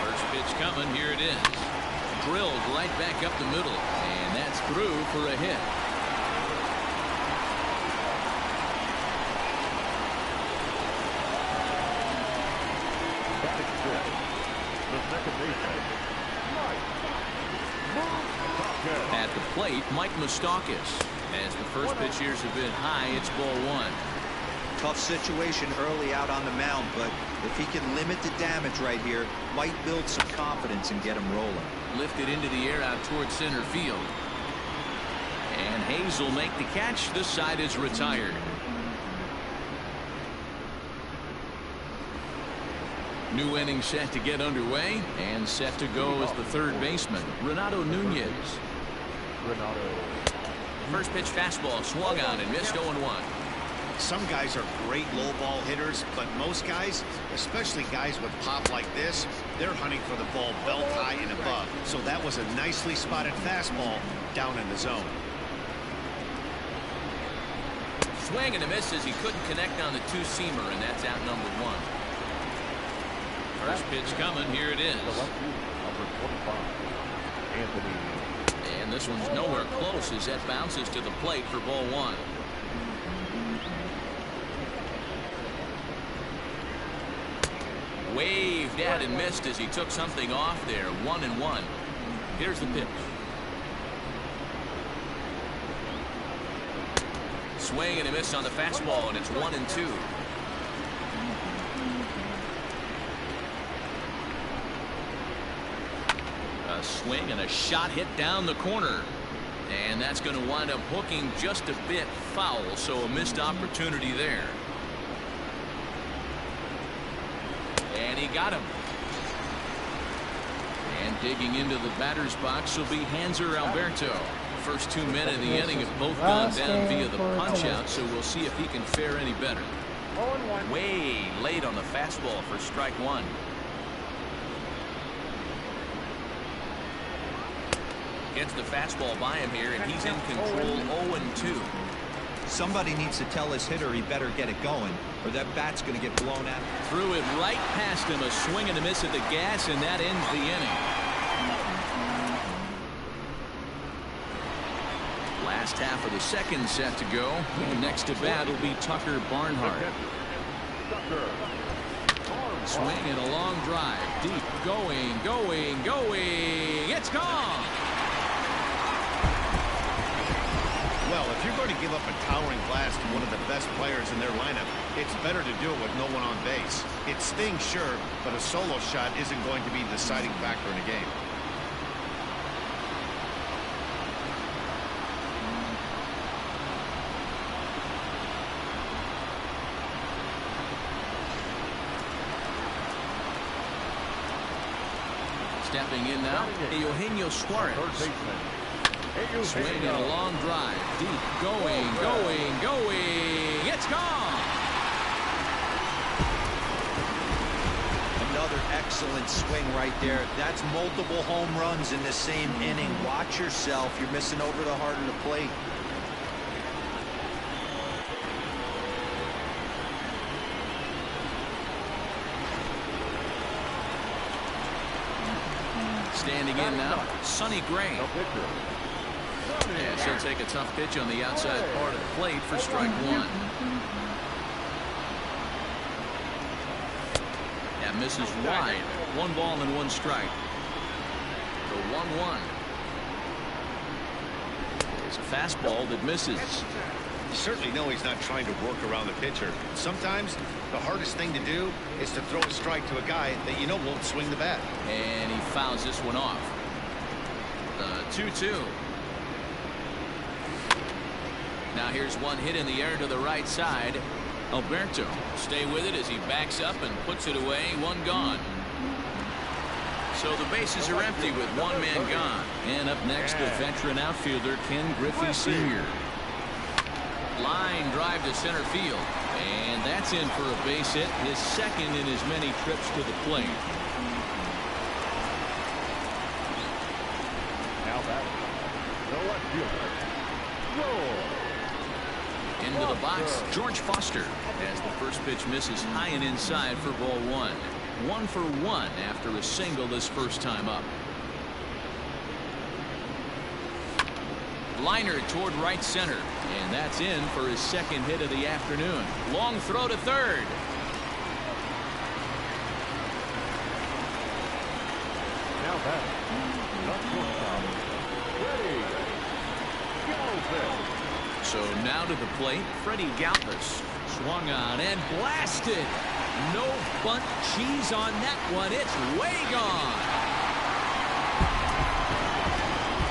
[SPEAKER 4] First pitch coming. Here it is. Drilled right back up the middle, and that's through for a hit. At the plate, Mike Moustakas. As the first pitch years have been high, it's ball one.
[SPEAKER 5] Tough situation early out on the mound, but if he can limit the damage right here, might build some confidence and get him rolling.
[SPEAKER 4] Lifted into the air out towards center field. And Hayes will make the catch. This side is retired. New inning set to get underway, and set to go as the third baseman, Renato Nunez. First pitch fastball swung on and missed 0-1.
[SPEAKER 2] Some guys are great low ball hitters, but most guys, especially guys with pop like this, they're hunting for the ball belt high and above. So that was a nicely spotted fastball down in the zone.
[SPEAKER 4] Swing and a miss as he couldn't connect on the two-seamer, and that's out number one. First pitch coming. Here it is. And this one's nowhere close as that bounces to the plate for ball one. Waved at and missed as he took something off there. 1-1. Here's the pitch. Swing and a miss on the fastball, and it's 1-2. A swing and a shot hit down the corner. And that's going to wind up hooking just a bit foul, so a missed opportunity there. And he got him. And digging into the batter's box will be Hanser Alberto. First 2 men in the inning have both gone down via the punch-out, so we'll see if he can fare any better. Way late on the fastball for strike one. Gets the fastball by him here, and he's in control. 0-2.
[SPEAKER 5] Somebody needs to tell his hitter he better get it going, or that bat's going to get blown out.
[SPEAKER 4] Threw it right past him. A swing and a miss at the gas, and that ends the inning. Last half of the second set to go. Next to bat will be Tucker Barnhart. Swing and a long drive. Deep. Going. It's gone.
[SPEAKER 2] Well, if you're going to give up a towering blast to one of the best players in their lineup, it's better to do it with no one on base. It stings, sure, but a solo shot isn't going to be the deciding factor in a game.
[SPEAKER 4] Stepping in now, Eugenio Suarez. Swing and a long drive. Deep. Going. It's gone.
[SPEAKER 5] Another excellent swing right there. That's multiple home runs in the same inning. Watch yourself. You're missing over the heart of the plate.
[SPEAKER 4] Standing in now, Sonny Gray. And she'll take a tough pitch on the outside part of the plate for strike one. That misses wide. 1 ball and 1 strike. The 1-1. It's a fastball that misses.
[SPEAKER 2] You certainly know he's not trying to work around the pitcher. Sometimes the hardest thing to do is to throw a strike to a guy that you know won't swing the bat.
[SPEAKER 4] And he fouls this one off. 2-2. Now here's one hit in the air to the right side. Alberto stay with it as he backs up and puts it away. 1 gone. So the bases are empty with 1 man gone. And up next, the veteran outfielder Ken Griffey Sr. Line drive to center field. And that's in for a base hit, his second in as many trips to the plate.
[SPEAKER 1] Now batting, the left fielder, Roll.
[SPEAKER 4] Into the box, George Foster, as the first pitch misses high and inside for ball 1. 1 for 1 after a single this first time up. Liner toward right center, and that's in for his second hit of the afternoon. Long throw to third.
[SPEAKER 1] Now batting, the shortstop, Freddie Galvis.
[SPEAKER 4] So now to the plate, Freddie Galvis. Swung on and blasted. No bunt cheese on that one. It's way gone.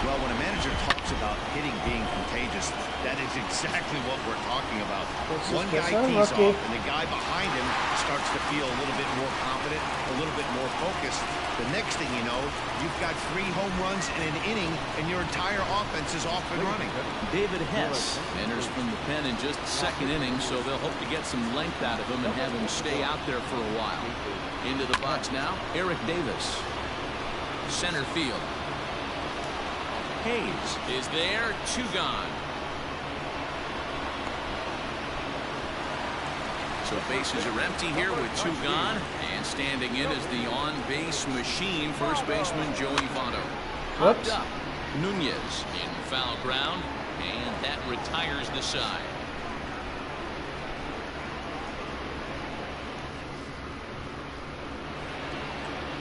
[SPEAKER 2] Well, when a manager talks about hitting being contagious, that is exactly what we're talking about. One guy tees off, and the guy behind him starts to feel a little bit more confident, a little bit more focused. The next thing you know, you've got 3 home runs in an inning, and your entire offense is off and running.
[SPEAKER 4] David Hess enters from the pen in just the second inning, so they'll hope to get some length out of him and have him stay out there for a while. Into the box now, Eric Davis. Center field. Hayes is there, 2 gone. So bases are empty here with 2 gone, and standing in is the on-base machine, first baseman Joey Votto. Popped up, Nunez in foul ground, and that retires the side.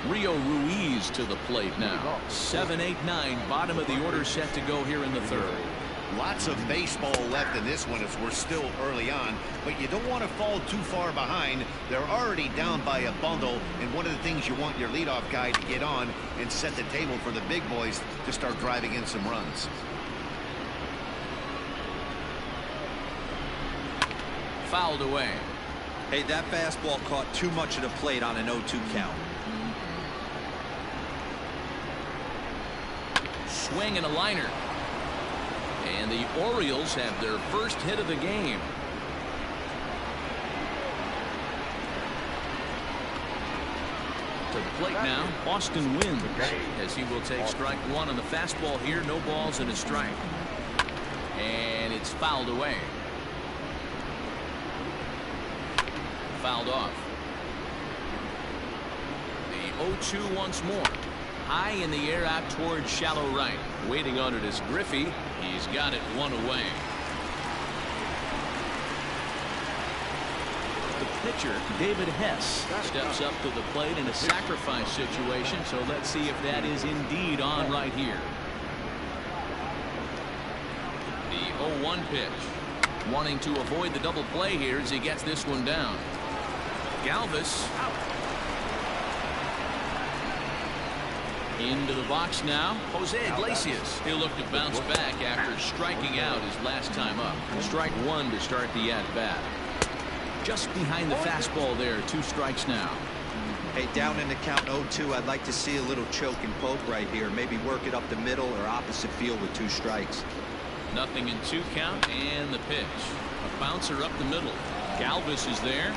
[SPEAKER 4] Rio Ruiz to the plate now. 7-8-9, bottom of the order set to go here in the third.
[SPEAKER 2] Lots of baseball left in this one as we're still early on, but you don't want to fall too far behind. They're already down by a bundle, and one of the things you want your leadoff guy to get on and set the table for the big boys to start driving in some runs.
[SPEAKER 4] Fouled away.
[SPEAKER 5] Hey, that fastball caught too much of the plate on an 0-2 count.
[SPEAKER 4] Swing and a liner. And the Orioles have their first hit of the game. To the plate now, Austin wins as he will take strike one on the fastball here. No balls and a strike. And it's fouled away. Fouled off. The 0-2 once more. High in the air out towards shallow right. Waiting on it is Griffey. He's got it one away. The pitcher, David Hess, steps up to the plate in a sacrifice situation. So let's see if that is indeed on right here. The 0-1 pitch. Wanting to avoid the double play here as he gets this one down. Galvis into the box now. Jose Iglesias. He'll look to bounce back after striking out his last time up. Strike one to start the at-bat. Just behind the fastball there. 2 strikes now.
[SPEAKER 5] Hey, down in the count 0-2, I'd like to see a little choke and poke right here. Maybe work it up the middle or opposite field with 2 strikes.
[SPEAKER 4] Nothing in 2 count, and the pitch. A bouncer up the middle. Galvis is there.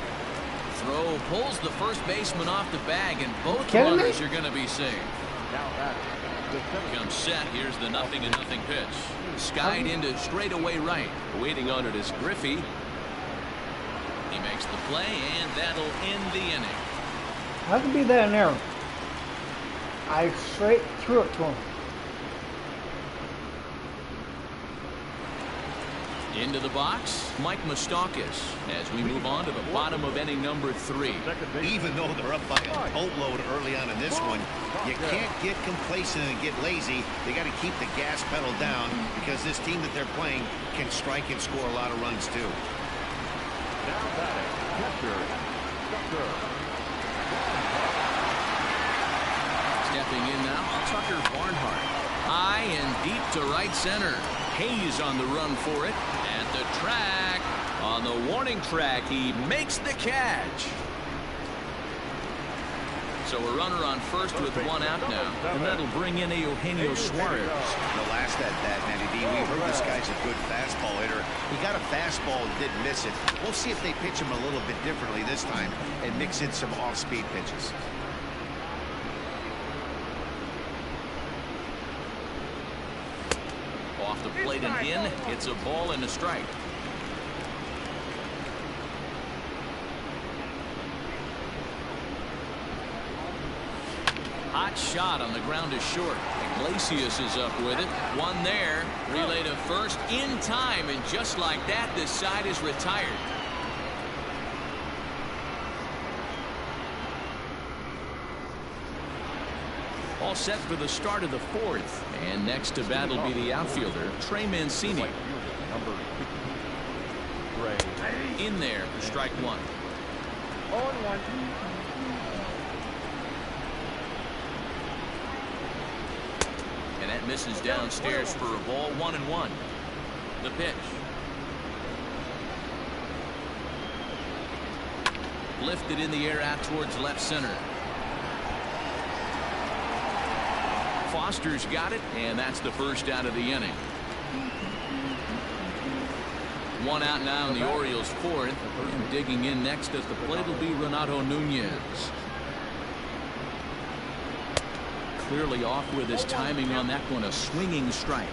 [SPEAKER 4] Throw pulls the first baseman off the bag, and both runners are going to be safe. Comes set. Here's the 0-0 pitch. Skied into straightaway right. Waiting on it is Griffey. He makes the play, and that'll end the inning.
[SPEAKER 3] How could be that an error? I straight threw it to him.
[SPEAKER 4] Into the box, Mike Moustakas as we move on to the bottom of inning number 3.
[SPEAKER 2] Even though they're up by a boatload early on in this one, you can't get complacent and get lazy. They got to keep the gas pedal down because this team that they're playing can strike and score a lot of runs too.
[SPEAKER 4] Stepping in now, Tucker Barnhart. High and deep to right center. Hayes on the run for it. At the track. On the warning track, he makes the catch. So a runner on first with 1 out now. And that'll bring in Eugenio Suarez.
[SPEAKER 2] The last at that, Matty D, we heard this guy's a good fastball hitter. He got a fastball and didn't miss it. We'll see if they pitch him a little bit differently this time and mix in some off-speed pitches.
[SPEAKER 4] Off the plate and in. It's a ball and a strike. Hot shot on the ground is short. Iglesias is up with it. 1 there. Relay to first in time, and just like that, this side is retired. All set for the start of the 4th. And next to bat will be the outfielder, Trey Mancini. In there for strike 1.
[SPEAKER 6] 0-1.
[SPEAKER 4] And that misses downstairs for a ball. 1-1. The pitch. Lifted in the air out towards left center. Foster's got it, and that's the first out of the inning. 1 out now in the Orioles' 4th. And digging in next at the plate will be Renato Nunez. Clearly off with his timing on that one. A swinging strike.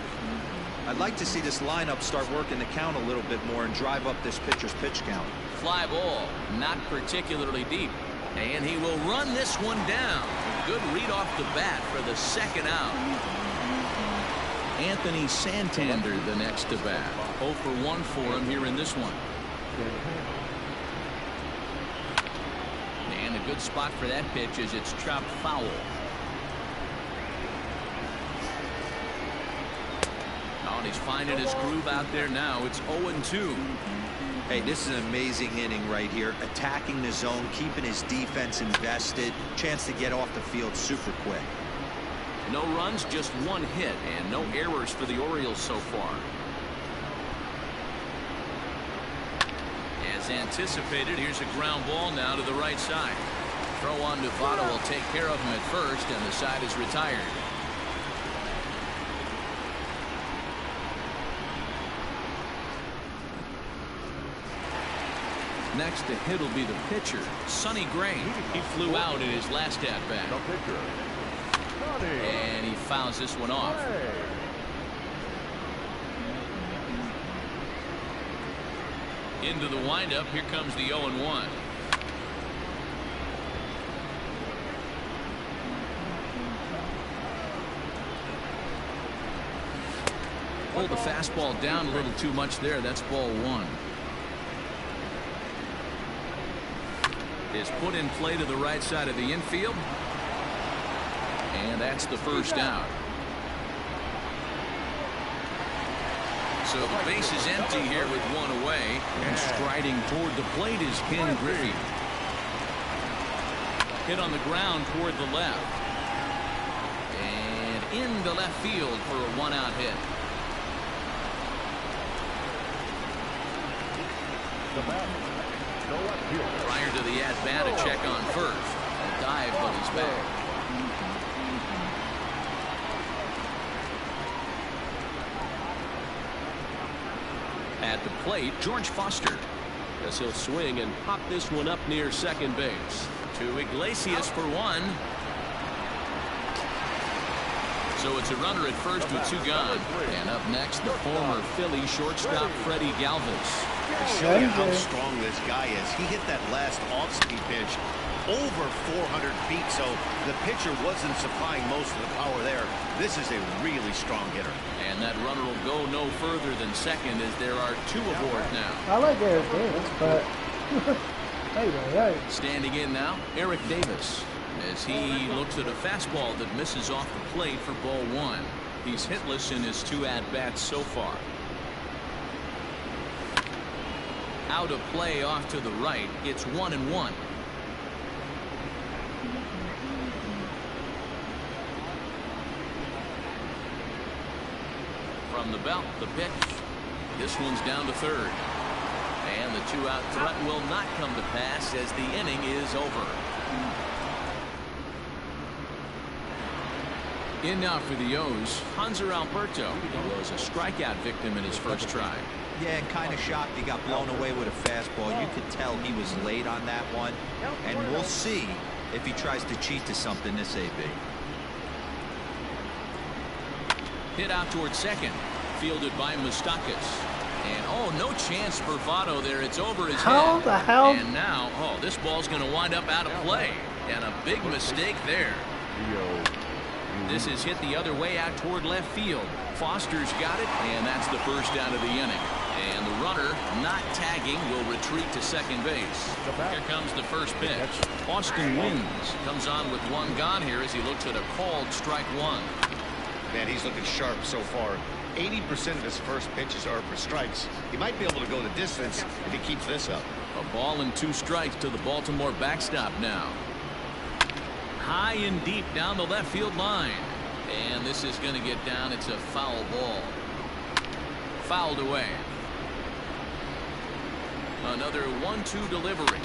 [SPEAKER 5] I'd like to see this lineup start working the count a little bit more and drive up this pitcher's pitch count.
[SPEAKER 4] Fly ball, not particularly deep. And he will run this one down. Good read off the bat for the 2nd out. Anthony Santander the next to bat. 0 for 1 for him here in this one. And a a good spot for that pitch as it's chopped foul. Oh, and he's finding his groove out there now. It's 0-2.
[SPEAKER 5] Hey, this is an amazing inning right here. Attacking the zone, keeping his defense invested. Chance to get off the field super quick.
[SPEAKER 4] No runs, just one hit, and no errors for the Orioles so far. As anticipated, here's a ground ball now to the right side. Throw on to Votto will take care of him at first, and the side is retired. Next to hit will be the pitcher, Sonny Gray. He flew out in his last at-bat. And he fouls this one off. Into the windup, here comes the 0-1. Pulled the fastball down a little too much there. That's ball one. Is put in play to the right side of the infield. And that's the first out. So the base is empty here with one away. And striding toward the plate is Ken Griffey. Hit on the ground toward the left. And into left field for a one-out hit. Prior to the at-bat, a check on first. A dive, but he's back. At the plate, George Foster. As he'll swing and pop this one up near second base. To Iglesias for one. So it's a runner at first with two gone. And up next, the former Philly shortstop Freddie Galvis.
[SPEAKER 2] To show you how strong this guy is, he hit that last off-speed pitch over 400 feet, so the pitcher wasn't supplying most of the power there. This is a really strong hitter. And that runner will go no further than second as there are two aboard now.
[SPEAKER 3] I like Eric Davis, but hey.
[SPEAKER 4] Standing in now, Eric Davis, as he looks at a fastball that misses off the plate for ball one. He's hitless in his two at-bats so far. Out of play off to the right. It's 1-1. From the belt, the pitch. This one's down to third. And the two-out threat will not come to pass as the inning is over. In now for the O's, Hanser Alberto. He was a strikeout victim in his first try.
[SPEAKER 5] Yeah, kind of shocked he got blown away with a fastball. You could tell he was late on that one. And we'll see if he tries to cheat to something this AB.
[SPEAKER 4] Hit out towards second. Fielded by Moustakas. And oh, no chance for Votto there. It's over his head.
[SPEAKER 3] How the hell?
[SPEAKER 4] And now, oh, this ball's going to wind up out of play. And a big mistake there. This is hit the other way out toward left field. Foster's got it, and that's the first out of the inning. And the runner, not tagging, will retreat to second base. Here comes the first pitch. Austin Wins comes on with one gone here as he looks at a called strike one.
[SPEAKER 2] Man, he's looking sharp so far. 80% of his first pitches are for strikes. He might be able to go the distance if he keeps this up.
[SPEAKER 4] A ball and two strikes to the Baltimore backstop now. High and deep down the left field line. And this is going to get down. It's a foul ball. Fouled away. Another 1-2 delivery.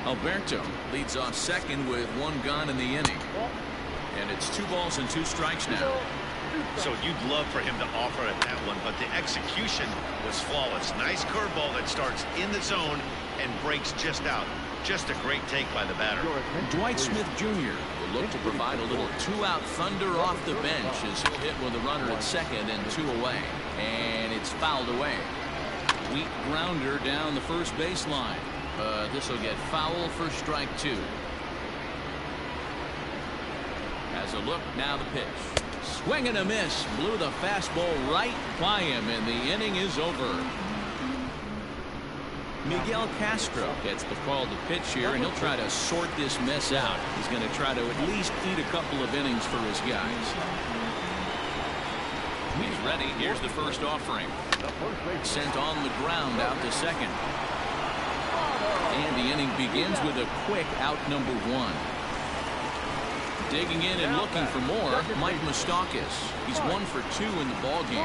[SPEAKER 4] Alberto leads off second with one gone in the inning. And it's 2 balls and 2 strikes now.
[SPEAKER 2] So you'd love for him to offer at that one, but the execution was flawless. Nice curveball that starts in the zone and breaks just out. Just a great take by the batter.
[SPEAKER 4] Dwight Smith Jr. will look to provide a little 2-out thunder off the bench as he'll hit with a runner at second and 2 away. And it's fouled away. Weak grounder down the first baseline. This will get foul for strike 2. As a look, now the pitch. Swing and a miss. Blew the fastball right by him, and the inning is over. Miguel Castro gets the call to pitch here, and he'll try to sort this mess out. He's going to try to at least eat a couple of innings for his guys. He's ready. Here's the first offering. Sent on the ground out to second. And the inning begins with a quick out number one. Digging in and looking for more, Mike Moustakas. He's 1 for 2 in the ballgame.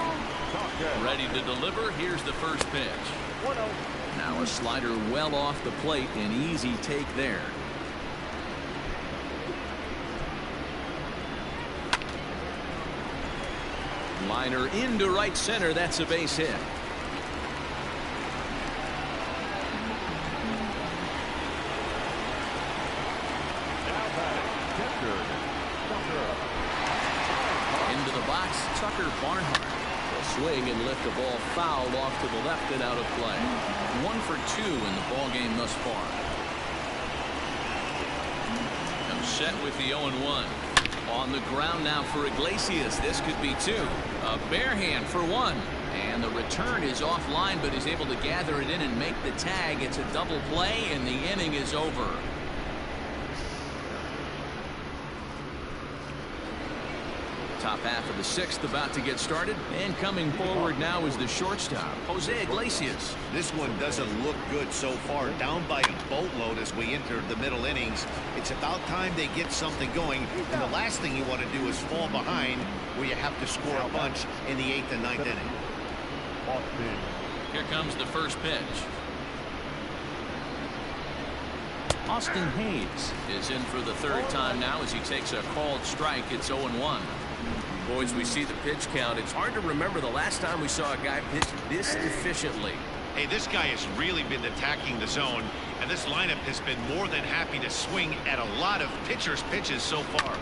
[SPEAKER 4] Ready to deliver. Here's the first pitch. Now a slider well off the plate. An easy take there. Liner into right center. That's a base hit. Into the box, Tucker Barnhart. Will swing and lift the ball foul off to the left and out of play. 1 for 2 in the ball game thus far. I'm set with the 0-1. On the ground now for Iglesias. This could be 2. A bare hand for 1. And the return is offline, but is able to gather it in and make the tag. It's a double play, and the inning is over. Top half of the 6th about to get started, and coming forward now is the shortstop, Jose Iglesias.
[SPEAKER 2] This one doesn't look good so far. Down by a boatload as we enter the middle innings. It's about time they get something going, and the last thing you want to do is fall behind where you have to score a bunch in the 8th and 9th inning.
[SPEAKER 4] Here comes the first pitch. Austin Hayes is in for the 3rd time now as he takes a called strike. It's 0-1. Boys, we see the pitch count. It's hard to remember the last time we saw a guy pitch this efficiently.
[SPEAKER 2] Hey, this guy has really been attacking the zone, and this lineup has been more than happy to swing at a lot of pitchers' pitches so far.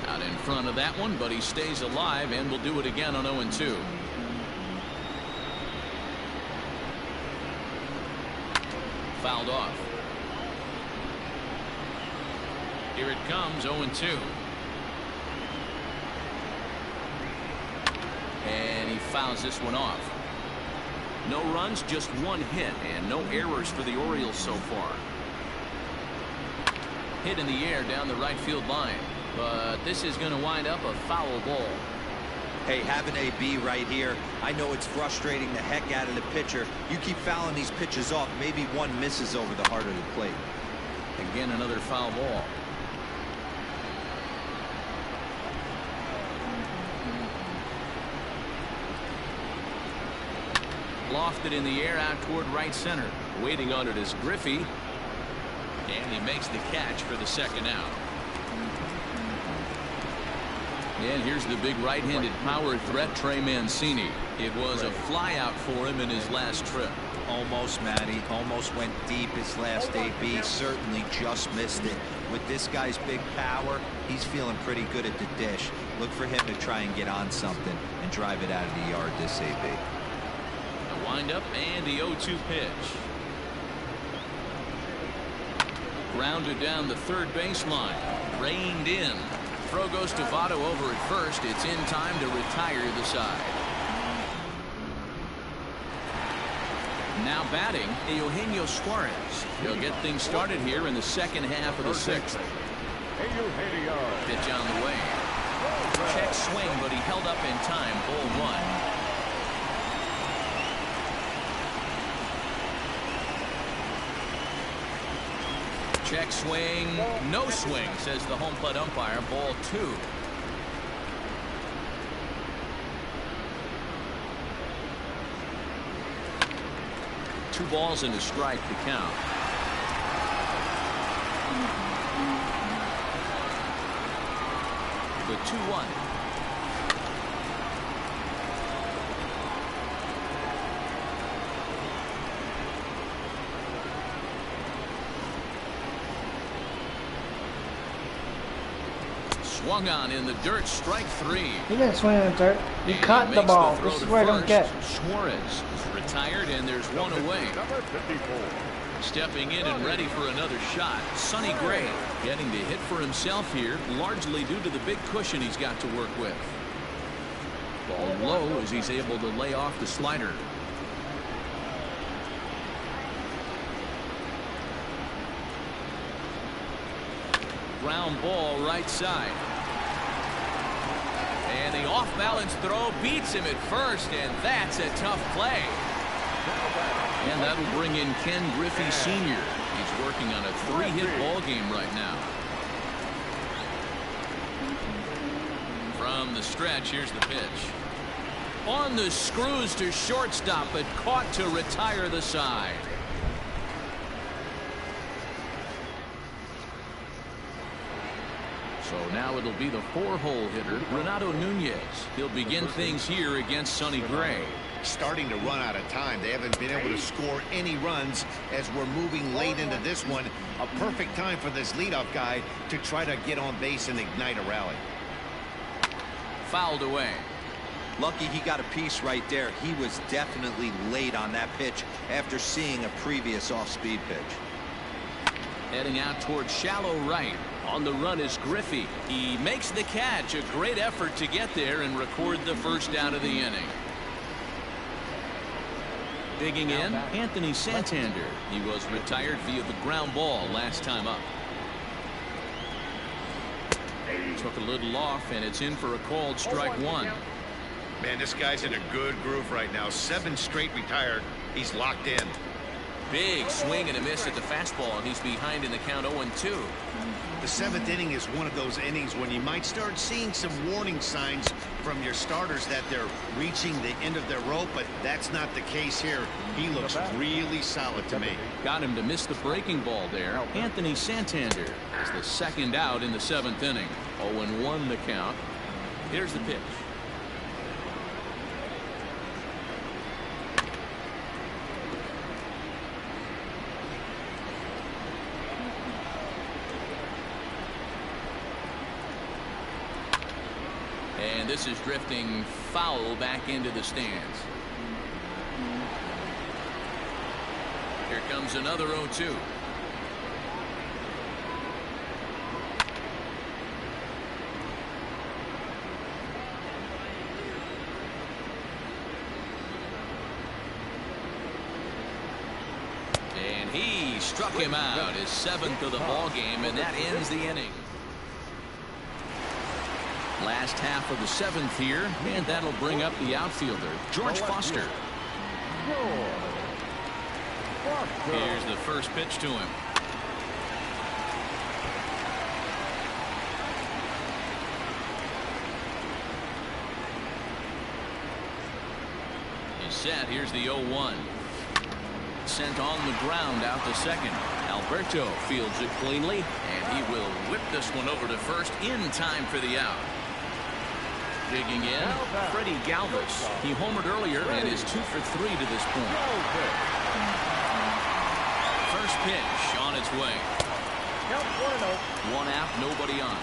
[SPEAKER 4] Out in front of that one, but he stays alive and will do it again on 0-2. Fouled off. Here it comes, 0-2. And he fouls this one off. No runs, just 1 hit, and no errors for the Orioles so far. Hit in the air down the right field line, but this is going to wind up a foul ball.
[SPEAKER 5] Hey, having AB right here, I know it's frustrating the heck out of the pitcher. You keep fouling these pitches off, maybe one misses over the heart of the plate.
[SPEAKER 4] Again, another foul ball. Lofted in the air out toward right center. Waiting on it is Griffey. And he makes the catch for the 2nd out. And here's the big right-handed power threat, Trey Mancini. It was a flyout for him in his last trip.
[SPEAKER 5] Almost, Matty. Almost went deep his last AB. Certainly just missed it. With this guy's big power, he's feeling pretty good at the dish. Look for him to try and get on something and drive it out of the yard this AB.
[SPEAKER 4] The windup and the 0-2 pitch. Grounded down the 3rd baseline. Reined in. Throw goes to Votto over at first. It's in time to retire the side. Now batting, Eugenio Suarez. He'll get things started here in the 2nd half of the 6th. Pitch on the way. Check swing, but he held up in time. Ball 1. Check swing, no swing, says the home plate umpire. Ball 2. Two balls and a strike to count. The 2-1. Swung on in the dirt, strike 3.
[SPEAKER 3] He didn't swing in the dirt. He caught the ball. This is where I don't get.
[SPEAKER 4] Suarez is retired, and there's one away. Stepping in and ready for another shot. Sonny Gray getting the hit for himself here, largely due to the big cushion he's got to work with. Ball low as he's able to lay off the slider. ground ball right side. And the off-balance throw beats him at first, and that's a tough play. And that'll bring in Ken Griffey Sr. He's working on a 3-hit ball game right now. From the stretch, here's the pitch. On the screws to shortstop, but caught to retire the side. So now it'll be the 4-hole hitter, Renato Nunez. He'll begin things here against Sonny Gray.
[SPEAKER 2] Starting to run out of time. They haven't been able to score any runs as we're moving late into this one. A perfect time for this leadoff guy to try to get on base and ignite a rally.
[SPEAKER 4] Fouled away.
[SPEAKER 5] Lucky he got a piece right there. He was definitely late on that pitch after seeing a previous off-speed pitch.
[SPEAKER 4] Heading out towards shallow right. On the run is Griffey. He makes the catch. A great effort to get there and record the first out of the inning. Digging in, Anthony Santander. He was retired via the ground ball last time up. Took a little off, and it's in for a called strike one.
[SPEAKER 2] Man, this guy's in a good groove right now. 7 straight retired. He's locked in.
[SPEAKER 4] Big swing and a miss at the fastball, and he's behind in the count 0-2.
[SPEAKER 2] The 7th inning is one of those innings when you might start seeing some warning signs from your starters that they're reaching the end of their rope, but that's not the case here. He looks really solid to me.
[SPEAKER 4] Got him to miss the breaking ball there. Anthony Santander is the second out in the 7th inning. 0-1 the count. Here's the pitch. And this is drifting foul back into the stands. Here comes another 0-2. And he struck him out, his 7th of the ball game, and that ends the inning. Last half of the 7th here, and that'll bring up the outfielder, George Foster. Here's the first pitch to him. He's set. Here's the 0-1. Sent on the ground out to second. Alberto fields it cleanly, and he will whip this one over to first in time for the out. Digging in, Freddie Galvis. He homered earlier and is 2 for 3 to this point. First pitch on its way. 1 out, nobody on.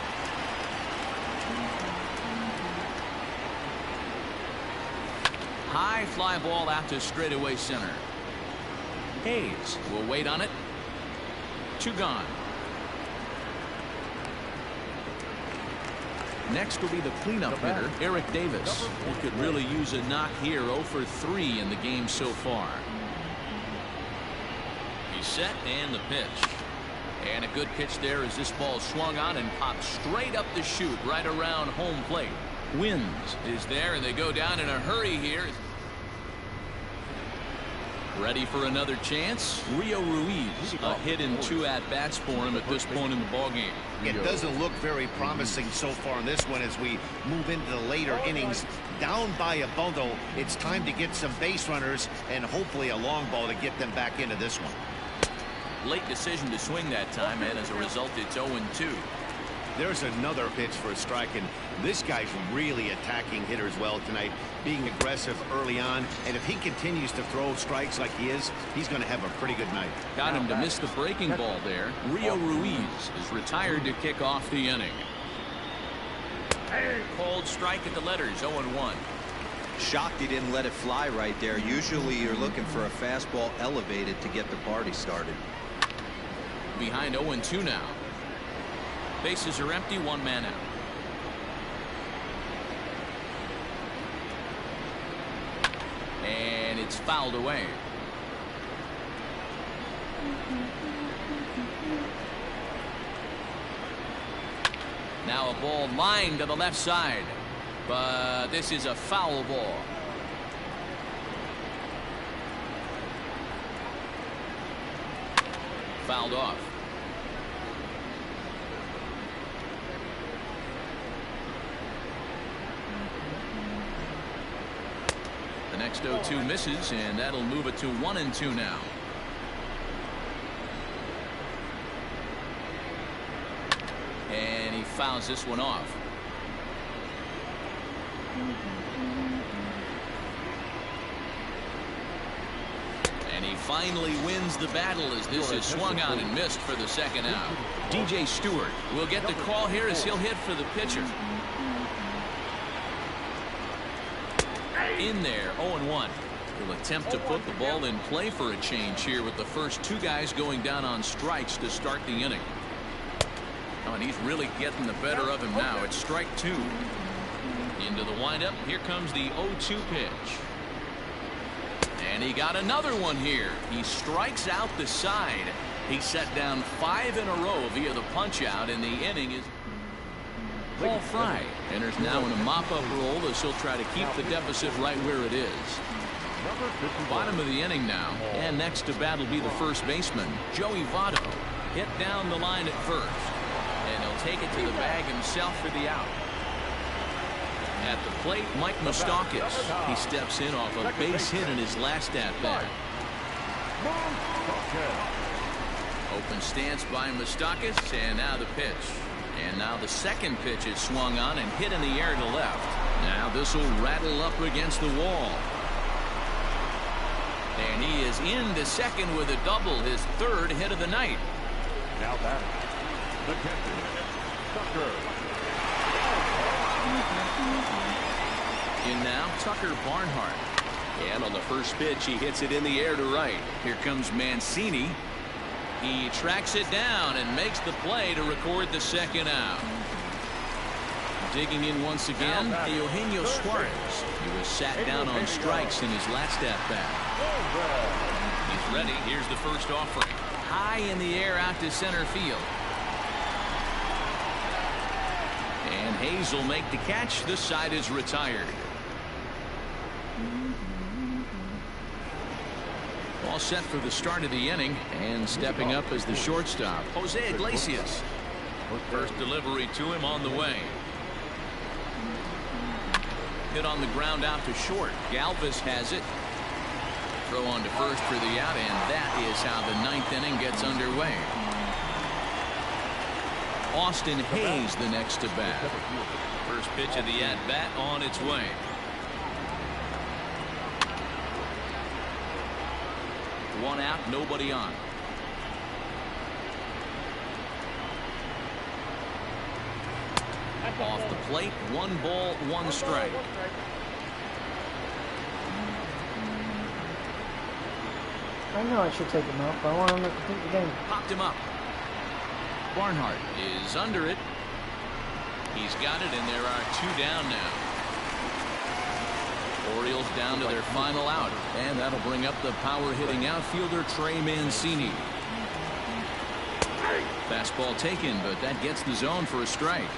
[SPEAKER 4] High fly ball out to straightaway center. Hayes will wait on it. 2 gone. Next will be the cleanup hitter, Eric Davis. He could really use a knock here. 0 for 3 in the game so far. He's set, and the pitch. And a good pitch there as this ball swung on and popped straight up the chute right around home plate. Wins is there, and they go down in a hurry here. Ready for another chance. Rio Ruiz, a hit in 2 at-bats for him at this point in the ballgame.
[SPEAKER 2] It doesn't look very promising so far in this one as we move into the later innings. Down by a bundle, it's time to get some base runners and hopefully a long ball to get them back into this one.
[SPEAKER 4] Late decision to swing that time, and as a result, it's 0-2.
[SPEAKER 2] There's another pitch for a strike, and this guy's really attacking hitters well tonight, being aggressive early on, and if he continues to throw strikes like he is, he's going to have a pretty good night.
[SPEAKER 4] Got him to miss the breaking ball there. Rio Ruiz is retired to kick off the inning. Cold strike at the letters, 0-1.
[SPEAKER 5] Shocked he didn't let it fly right there. Usually you're looking for a fastball elevated to get the party started.
[SPEAKER 4] Behind 0-2 now. Bases are empty, 1 man out. And it's fouled away. Now a ball lined to the left side, but this is a foul ball. Fouled off. The next 0-2 misses, and that'll move it to 1-2 now. And he fouls this one off. And he finally wins the battle as this is swung on and missed for the second out. DJ Stewart will get the call here as he'll hit for the pitcher. In there, 0-1. He'll attempt to put the ball in play for a change here with the first two guys going down on strikes to start the inning. Oh, and he's really getting the better of him now. It's strike two. Into the windup. Here comes the 0-2 pitch. And he got another one here. He strikes out the side. He set down 5 in a row via the punch out, and the inning is. Paul Fry enters now in a mop-up role as he'll try to keep the deficit right where it is. Bottom of the inning now, and next to bat will be the first baseman, Joey Votto. Hit down the line at first, and he'll take it to the bag himself for the out. At the plate, Mike Moustakas. He steps in off a base hit in his last at-bat. Open stance by Moustakas, and now the pitch. And now the second pitch is swung on and hit in the air to left. Now this will rattle up against the wall. And he is into second with a double, his third hit of the night.
[SPEAKER 1] Now back, the catcher, Tucker.
[SPEAKER 4] In now, Tucker Barnhart. And on the first pitch, he hits it in the air to right. Here comes Mancini. He tracks it down and makes the play to record the second out. Digging in once again, Eugenio Suarez. He was sat down on strikes in his last at-bat. He's ready. Here's the first offering. High in the air out to center field. And Hayes will make the catch. This side is retired. All set for the start of the inning, and stepping up as the shortstop, Jose Iglesias. First delivery to him on the way. Hit on the ground out to short. Galvis has it. Throw on to first for the out, and that is how the ninth inning gets underway. Austin Hayes the next to bat. First pitch of the at-bat on its way. One out, nobody on. Off the plate, 1 ball, 1 strike.
[SPEAKER 3] I know I should take him out, but I want him to complete the game.
[SPEAKER 4] Popped him up. Barnhart is under it. He's got it, and there are 2 down now. Orioles down to their final out, and that'll bring up the power-hitting outfielder Trey Mancini. Fastball taken, but that gets the zone for a strike.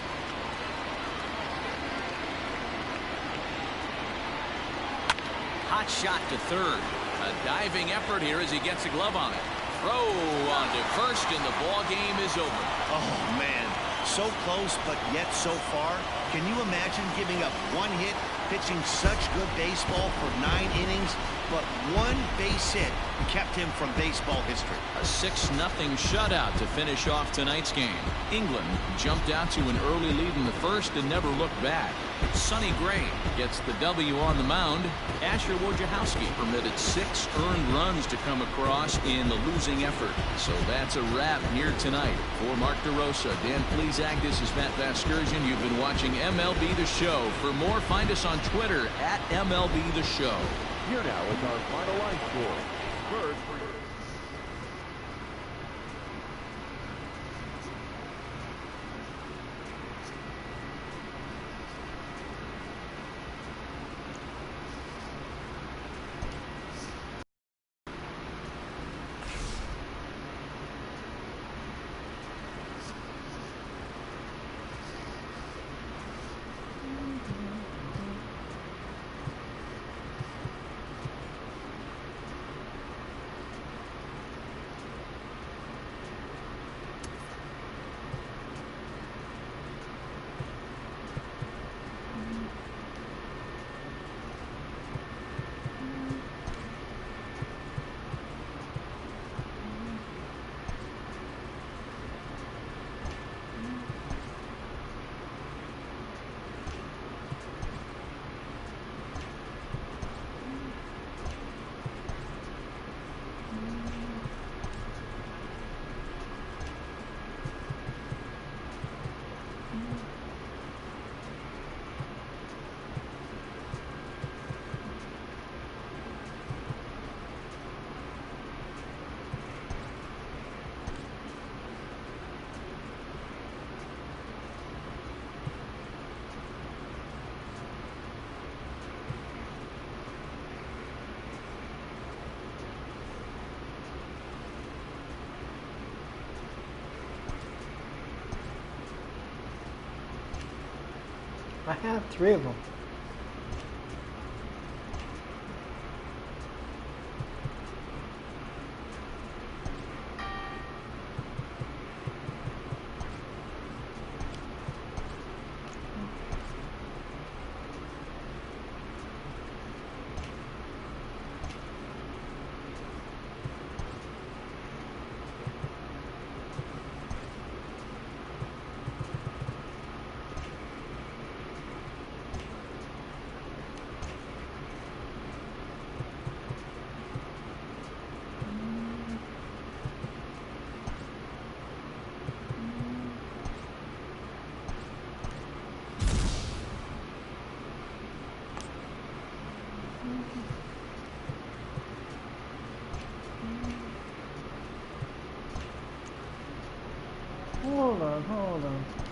[SPEAKER 4] Hot shot to third. A diving effort here as he gets a glove on it. Throw on to first, and the ball game is over.
[SPEAKER 2] Oh, man. So close, but yet so far. Can you imagine giving up 1 hit, pitching such good baseball for 9 innings, but 1 base hit kept him from baseball history?
[SPEAKER 4] A 6-0 shutout to finish off tonight's game. England jumped out to an early lead in the first and never looked back. Sonny Gray gets the W on the mound. Asher Wojciechowski permitted 6 earned runs to come across in the losing effort. So that's a wrap here tonight. For Mark DeRosa, Dan Plesac, this is Matt Vasgersian. You've been watching MLB The Show. For more, find us on Twitter at MLB The Show.
[SPEAKER 1] Here now is our final line score. Bird for
[SPEAKER 3] I have 3 of them. Hold on.